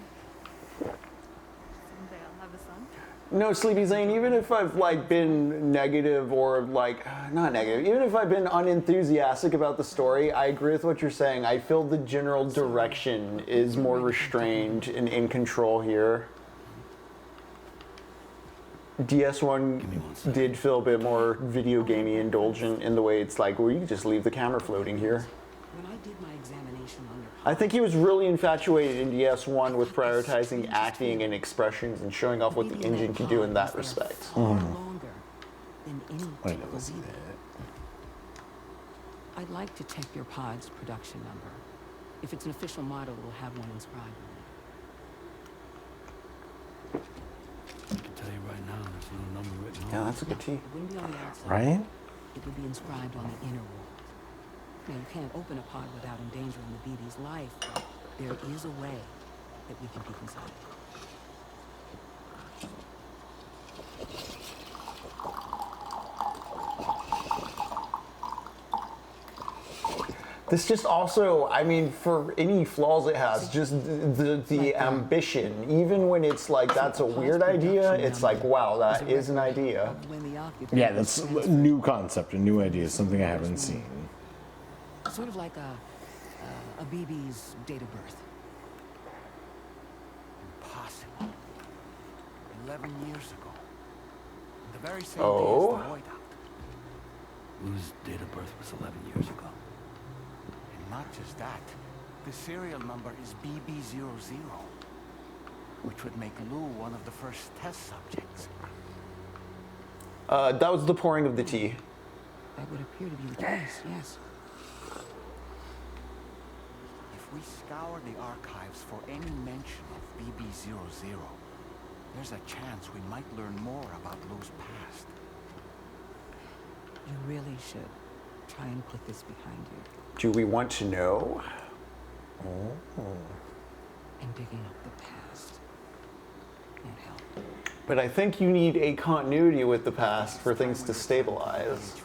Someday I'll have a son? No, Sleepy Zane, even if I've like been negative or like, not negative, even if I've been unenthusiastic about the story, I agree with what you're saying. I feel the general direction is more restrained and in control here. DS1 did feel a bit more video gamey indulgent in the way it's like, well, you can just leave the camera floating here. When I did my examination on your I think he was really infatuated in DS1 with prioritizing acting and expressions and showing off what the engine can do in that respect. far longer than any I typical never see beetle. that. I'd like to check your pod's production number. If it's an official model, we'll have one inscribed on it. I can tell you right now, there's no number written on Yeah, it. that's a good tea. It wouldn't be on the outside. Right? It would be inscribed on the inner wall. Now, you can't open a pod without endangering the BB's life, but there is a way that we can peek inside. This just also, I mean, for any flaws it has, just the ambition, even when it's like, that's a weird idea, it's like, wow, that is an idea. Yeah, that's a new concept, a new idea, something I haven't seen. Sort of like a BB's date of birth. Impossible. 11 years ago. The very same Oh. day as the whiteout. Whose date of birth was 11 years ago? And not just that, the serial number is BB00, which would make Lou one of the first test subjects. That was the pouring of the tea. That would appear to be the case, yes. If we scour the archives for any mention of BB00, there's a chance we might learn more about Lou's past. You really should try and put this behind you. Do we want to know? And digging up the past won't help. But I think you need a continuity with the past for things to stabilize.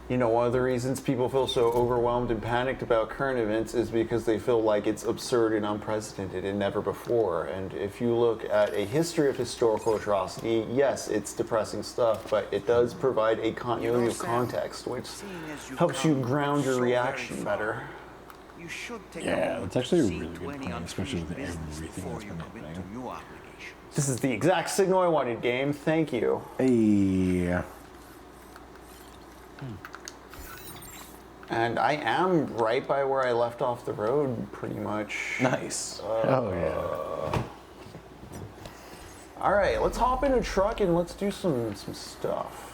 You know, one of the reasons people feel so overwhelmed and panicked about current events is because they feel like it's absurd and unprecedented and never before. And if you look at a history of historical atrocity, yes, it's depressing stuff, but it does provide a continuity of context, which helps you ground your reaction better. You should take Yeah, that's actually a really good point, especially with everything that's been happening. This is the exact signal I wanted, game. Thank you. Hey. And I am right by where I left off the road, pretty much. Nice. Oh, yeah. All right, let's hop in a truck and let's do some stuff.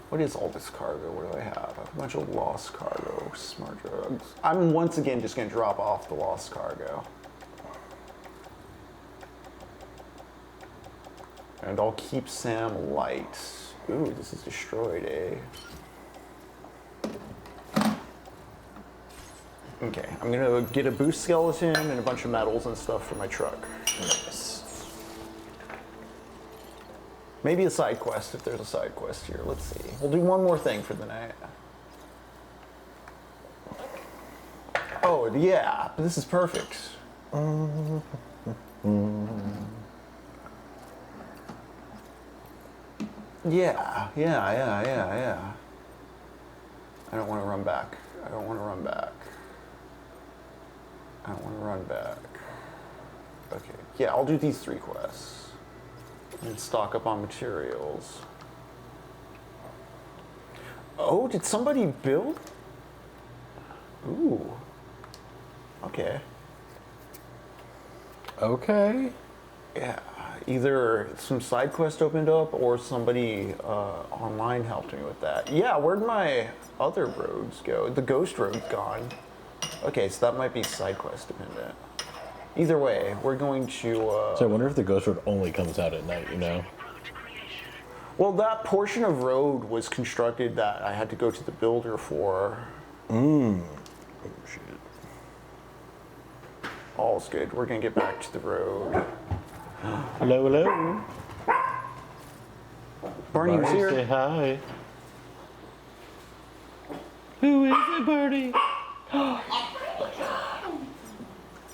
What is all this cargo? What do I have? I have a bunch of lost cargo, smart drugs. I'm once again just going to drop off the lost cargo. And I'll keep Sam light. Ooh, this is destroyed, eh? Okay, I'm gonna get a boost skeleton and a bunch of metals and stuff for my truck. Nice. Maybe a side quest if there's a side quest here. Let's see. We'll do one more thing for the night. Oh, yeah, this is perfect. Yeah. I don't want to run back. I don't want to run back. Okay, yeah, I'll do these 3 quests. And stock up on materials. Oh, did somebody build? Ooh. Okay. Okay. Yeah, either some side quest opened up or somebody online helped me with that. Yeah, where'd my other roads go? The ghost road's gone. Okay, so that might be side quest dependent. Either way, we're going to... So I wonder if the ghost road only comes out at night, you know? Well, that portion of road was constructed that I had to go to the builder for. Oh, shit. All's good. We're going to get back to the road. Hello, hello. Barney was here. Say hi. Who is it, Barney?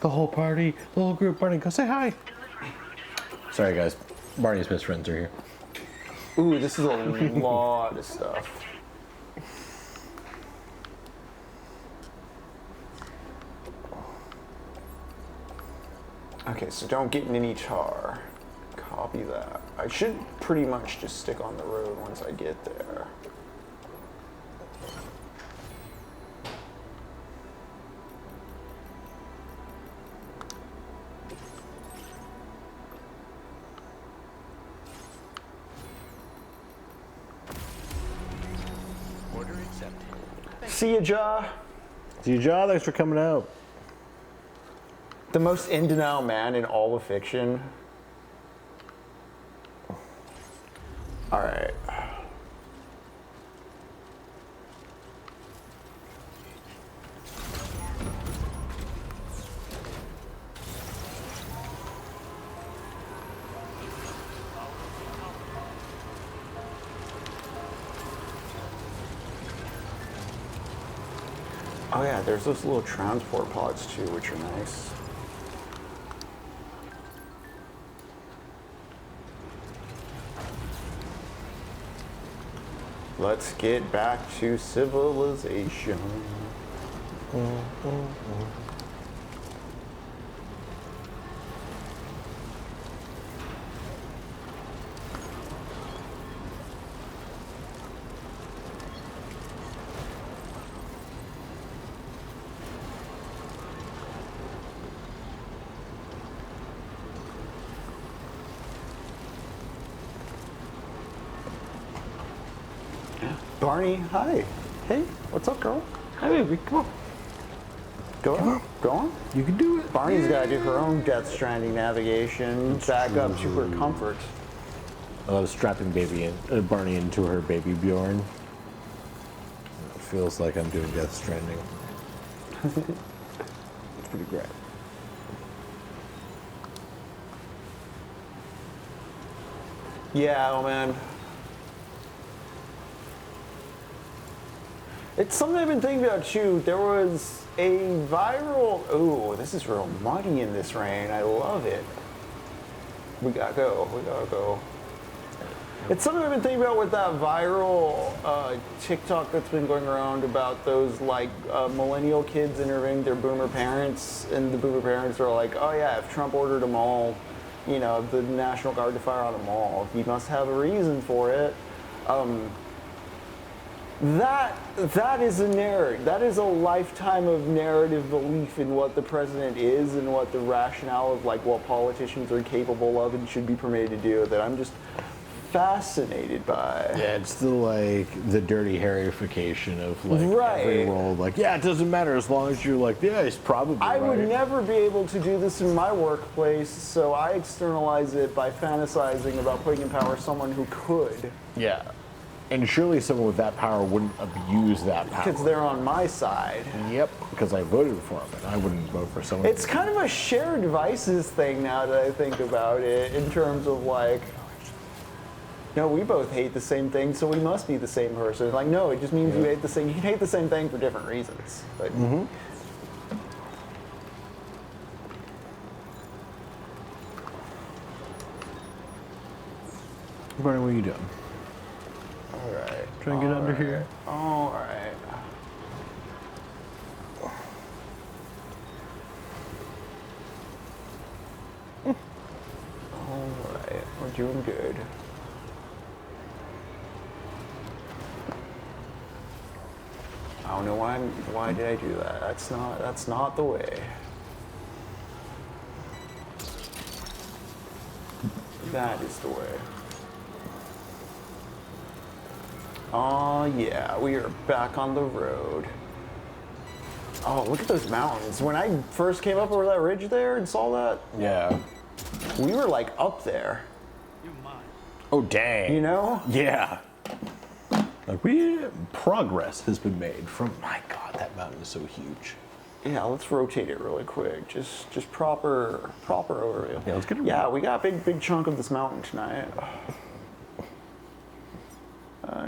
The whole party, the whole group. Barney, go say hi. Sorry, guys. Barney's best friends are here. Ooh, this is a lot of stuff. Okay, so don't get in any tar. Copy that. I should pretty much just stick on the road once I get there. Order accepted. See ya, Ja. See you, John. Thanks for coming out. The most in denial man in all of fiction. All right. Oh yeah, there's those little transport pods too, which are nice. Let's get back to civilization. Barney, hi. Hey, what's up, girl? Hi, baby. Come on. Go on. Go on. You can do it. Barney's got to do her own Death Stranding navigation back up to her comfort. I love strapping Barney into her baby Bjorn. It feels like I'm doing Death Stranding. It's pretty great. Yeah, oh man. It's something I've been thinking about too. There was a viral, ooh, this is real muddy in this rain. I love it. We gotta go, we gotta go. It's something I've been thinking about with that viral TikTok that's been going around about those like millennial kids interviewing their boomer parents, and the boomer parents are like, oh yeah, if Trump ordered them all, you know, the National Guard to fire on them all, he must have a reason for it. That is a narrative. That is a lifetime of narrative belief in what the president is and what the rationale of like what politicians are capable of and should be permitted to do. That I'm just fascinated by. Yeah, it's the like the dirty Harryification of like right. every role. Like, yeah, it doesn't matter as long as you're like, yeah, he's probably I right. would never be able to do this in my workplace, so I externalize it by fantasizing about putting in power someone who could. Yeah. And surely someone with that power wouldn't abuse that power. Because they're on my side. Yep, because I voted for him, and I wouldn't vote for someone. It's kind of a shared devices thing now that I think about it, in terms of like, no, we both hate the same thing, so we must be the same person. Like, no, it just means you hate the same. You can hate the same thing for different reasons. But Barney, what are you doing? all right. Trying to get under here. All right. All right. We're doing good. I don't know why did I do that? That's not the way. That is the way. Oh yeah, we are back on the road. Oh, look at those mountains. When I first came up over that ridge there and saw that, Yeah. we were like up there. Oh, dang. You know? Yeah. Like, progress has been made from, my God, that mountain is so huge. Yeah, let's rotate it really quick. Just proper overview. Yeah, let's get it. Yeah, we got a big chunk of this mountain tonight.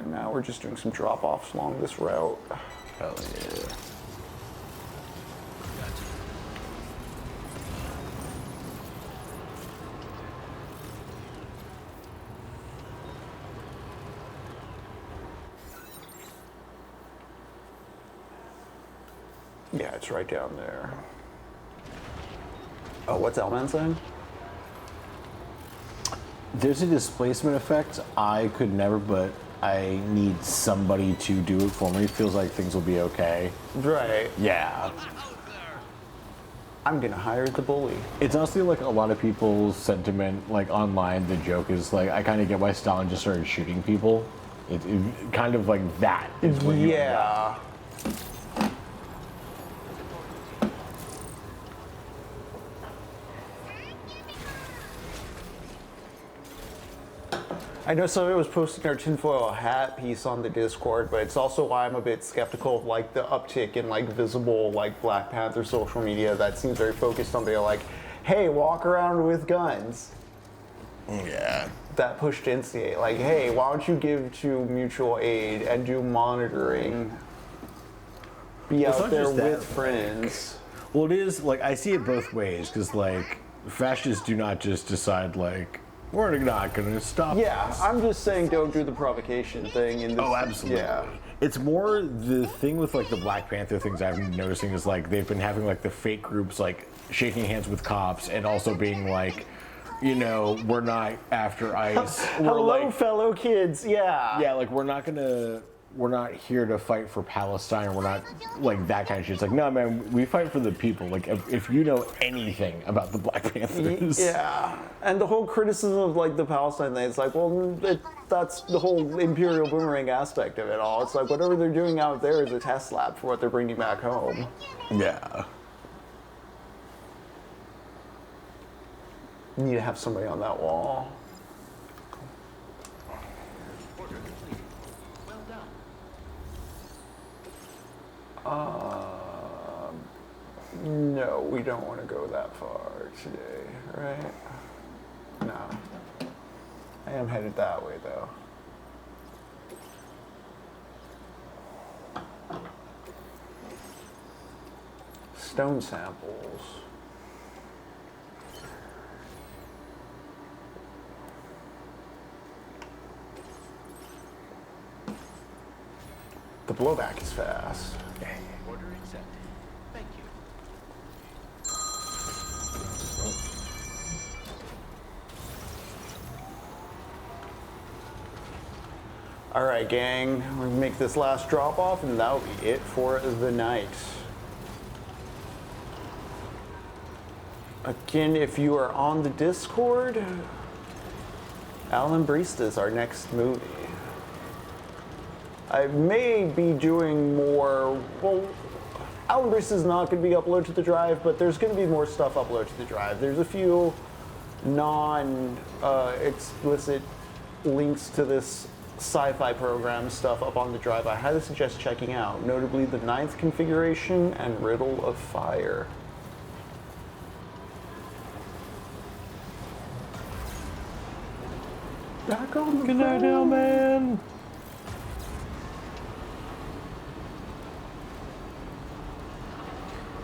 Now we're just doing some drop-offs along this route. Hell yeah. Yeah, it's right down there. Oh, what's Elman saying? There's a displacement effect. I could never, but I need somebody to do it for me. It feels like things will be okay. Right. Yeah. I'm gonna hire the bully. It's honestly like a lot of people's sentiment, like online, the joke is like, I kind of get why Stalin just started shooting people. It kind of like that. Is what you end up. I know somebody was posting our tinfoil hat piece on the Discord, but it's also why I'm a bit skeptical of like the uptick in like visible like Black Panther social media that seems very focused on being like, hey, walk around with guns. Yeah. That push to instigate, like, hey, why don't you give to mutual aid and do monitoring? Be out there with friends. Well, it is like I see it both ways because like fascists do not just decide like we're not going to stop. Yeah, this. I'm just saying don't do the provocation thing. In this, Oh, absolutely. Yeah. It's more the thing with like the Black Panther things I've been noticing is like they've been having like the fake groups like shaking hands with cops and also being like, you know, we're not after ICE. Hello, like, fellow kids. Yeah. Yeah, like we're not here to fight for Palestine. We're not like that kind of shit. It's like, no, man, we fight for the people. Like, if you know anything about the Black Panthers. Yeah. And the whole criticism of like the Palestine thing, it's like, well, that's the whole imperial boomerang aspect of it all. It's like whatever they're doing out there is a test lab for what they're bringing back home. Yeah. You need to have somebody on that wall. No, we don't want to go that far today, right? No. I am headed that way, though. Stone samples. The blowback is fast. Order accepted. Thank you. All right, gang, we're gonna make this last drop off and that'll be it for the night. Again, if you are on the Discord, Alan Brista is our next movie. I may be doing more, well, Alan Brista is not going to be uploaded to the drive, but there's going to be more stuff uploaded to the drive. There's a few non-explicit links to this sci-fi program stuff up on the drive I highly suggest checking out, notably the 9th configuration and Riddle of Fire. Back on the Good night now, man.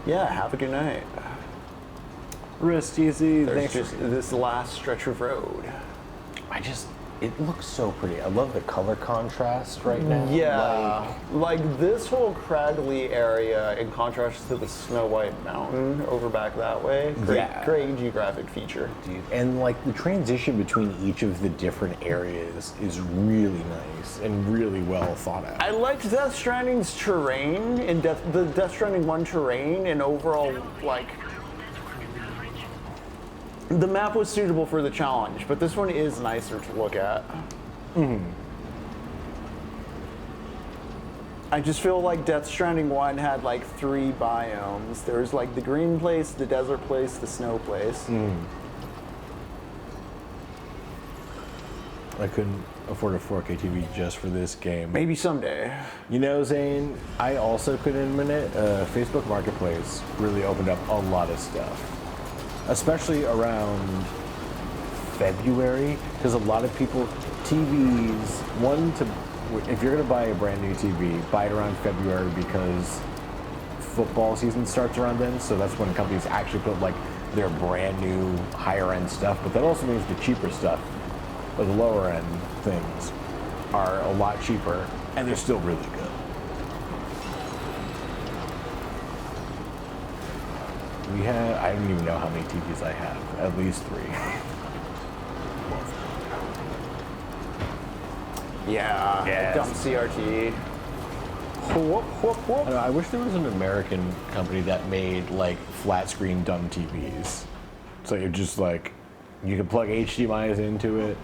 Yeah, have a good night. Rest easy. There's Thanks just this last stretch of road. It looks so pretty. I love the color contrast right now. Yeah, like this whole craggly area in contrast to the Snow White Mountain over back that way. Great geographic feature. Dude, and like the transition between each of the different areas is really nice and really well thought out. I liked Death Stranding's terrain in the Death Stranding 1 terrain and overall like the map was suitable for the challenge, but this one is nicer to look at. I just feel like Death Stranding 1 had like 3 biomes. There was like the green place, the desert place, the snow place. I couldn't afford a 4K TV just for this game. Maybe someday. You know, Zane, I also couldn't admit it. Facebook Marketplace really opened up a lot of stuff. Especially around February, because a lot of people, TVs, if you're gonna buy a brand new TV, buy it around February because football season starts around then, so that's when companies actually put like their brand new higher end stuff, but that also means the cheaper stuff, or the lower end things, are a lot cheaper, and they're still really good. I don't even know how many TVs I have. At least 3. Yeah. Dumb CRT. Whoop, whoop, whoop. I wish there was an American company that made like flat screen dumb TVs. So you're just like, you can plug HDMI's into it.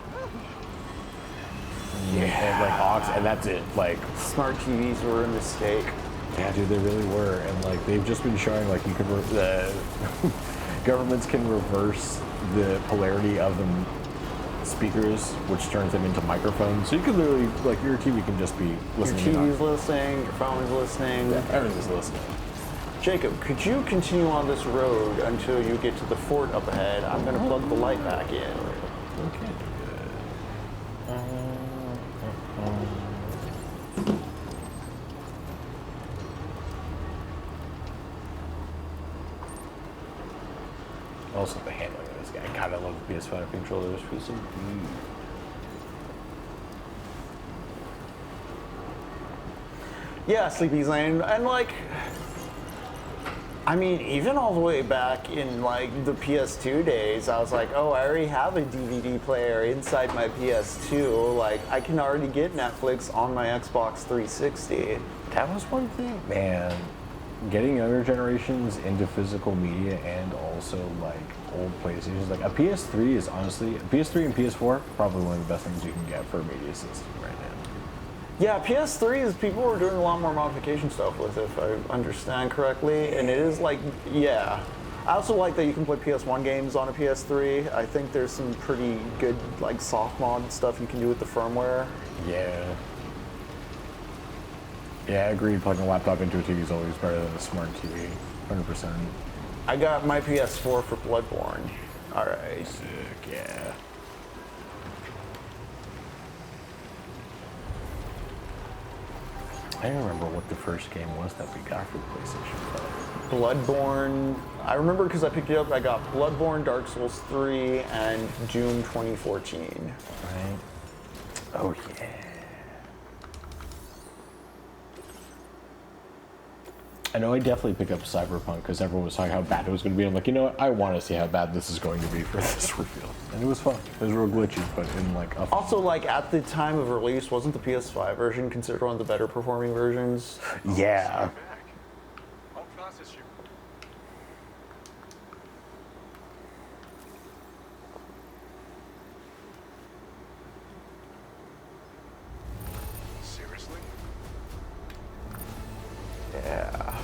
And like aux, and that's it. Like smart TVs were a mistake. Yeah, dude, they really were, and like they've just been showing like you can governments can reverse the polarity of them speakers, which turns them into microphones. So you can literally, like, your TV can just be listening. Your TV's listening, your phone's listening. Yeah, everything's listening. Jacob, could you continue on this road until you get to the fort up ahead? I'm going to plug the light back in. Okay. Also, the handling of this guy. I kind of love the PS5 controllers for some. Yeah, Sleepy Lane, and like, I mean, even all the way back in like the PS2 days, I was like, oh, I already have a DVD player inside my PS2. Like, I can already get Netflix on my Xbox 360. That was one thing, man. Getting younger generations into physical media and also like old PlayStations. Like a PS3 is honestly, PS3 and PS4 probably one of the best things you can get for a media system right now. Yeah, PS3 is, people were doing a lot more modification stuff with it, if I understand correctly. And it is like, yeah. I also like that you can play PS1 games on a PS3. I think there's some pretty good like soft mod stuff you can do with the firmware. Yeah. Yeah, I agree. Plugging a laptop into a TV is always better than a smart TV. 100%. I got my PS4 for Bloodborne. All right. Sick, yeah. I don't remember what the first game was that we got for PlayStation 5. Bloodborne. I remember because I picked it up. I got Bloodborne, Dark Souls 3, and Doom 2014. Right. Oh, yeah. I know I definitely picked up Cyberpunk because everyone was talking how bad it was going to be. I'm like, you know what? I want to see how bad this is going to be for this reveal. And it was fun. It was real glitchy, but in like a Also, like at the time of release, wasn't the PS5 version considered one of the better performing versions? Yeah. I'll process you. Seriously? Yeah.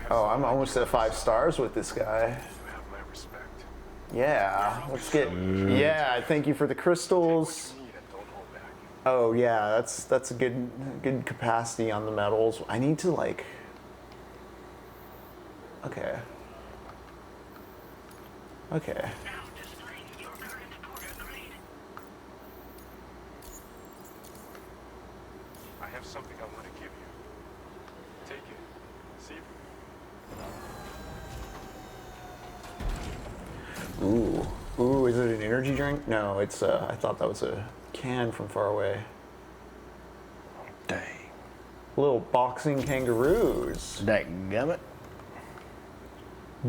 Oh, I'm almost at 5 stars with this guy. You have my respect. Yeah, let's get. Yeah, thank you for the crystals. You need and don't hold back. Oh yeah, that's a good capacity on the metals. I need to like. Okay. Okay. I have something I want to give you. Take it. See if Ooh. Ooh, is it an energy drink? No, it's I thought that was a can from far away. Dang. Little boxing kangaroos. Dadgummit.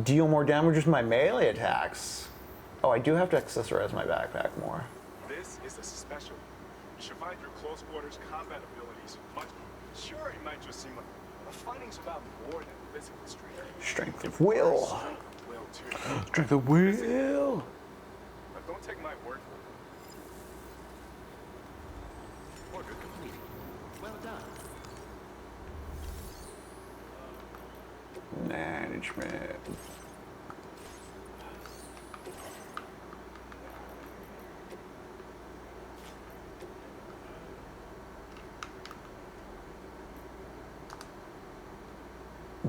Deal more damage with my melee attacks. Oh, I do have to accessorize my backpack more. this is a special. You survive your close quarters combat abilities, but sure, it might just seem like fighting's about more than physical strength. Strength of will. Strength of will too. Strength of will. But don't take my word for it. Order complete. Well done. Management.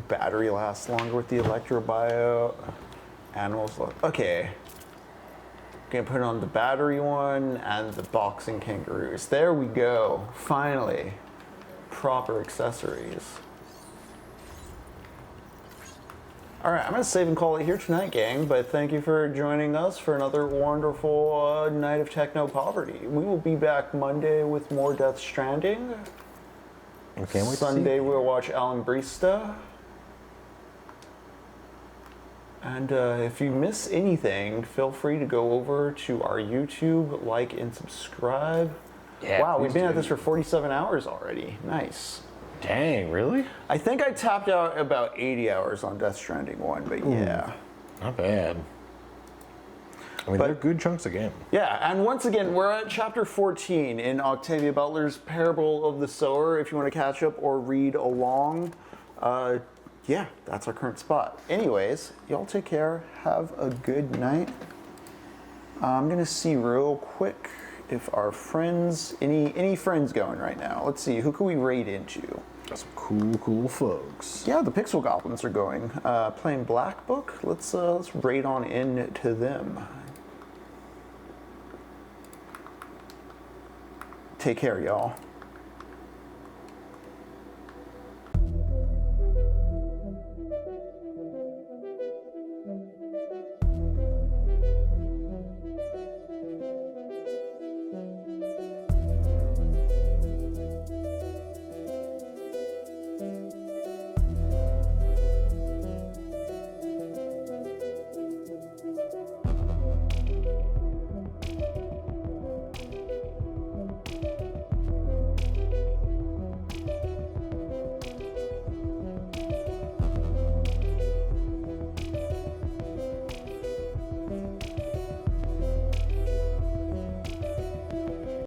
Battery lasts longer with the electrobio. Animals look. Okay. Gonna put on the battery one and the boxing kangaroos. There we go. Finally. Proper accessories. Alright, I'm gonna save and call it here tonight, gang, but thank you for joining us for another wonderful night of Techno-Poverty. We will be back Monday with more Death Stranding. Okay, Sunday we'll watch Alan Brista. And if you miss anything, feel free to go over to our YouTube, like and subscribe. Yeah, wow, we've been at do. this for 47 hours already. Nice. Dang, really? I think I tapped out about 80 hours on Death Stranding 1, but yeah. Not bad. I mean, they're good chunks of game. Yeah, and once again, we're at chapter 14 in Octavia Butler's Parable of the Sower. If you want to catch up or read along, yeah, that's our current spot. Anyways, y'all take care. Have a good night. I'm gonna see real quick if our friends, any friends going right now. Let's see, who can we raid into? Got some cool folks. Yeah, the Pixel Goblins are going. Playing Black Book. Let's raid on into them. Take care, y'all.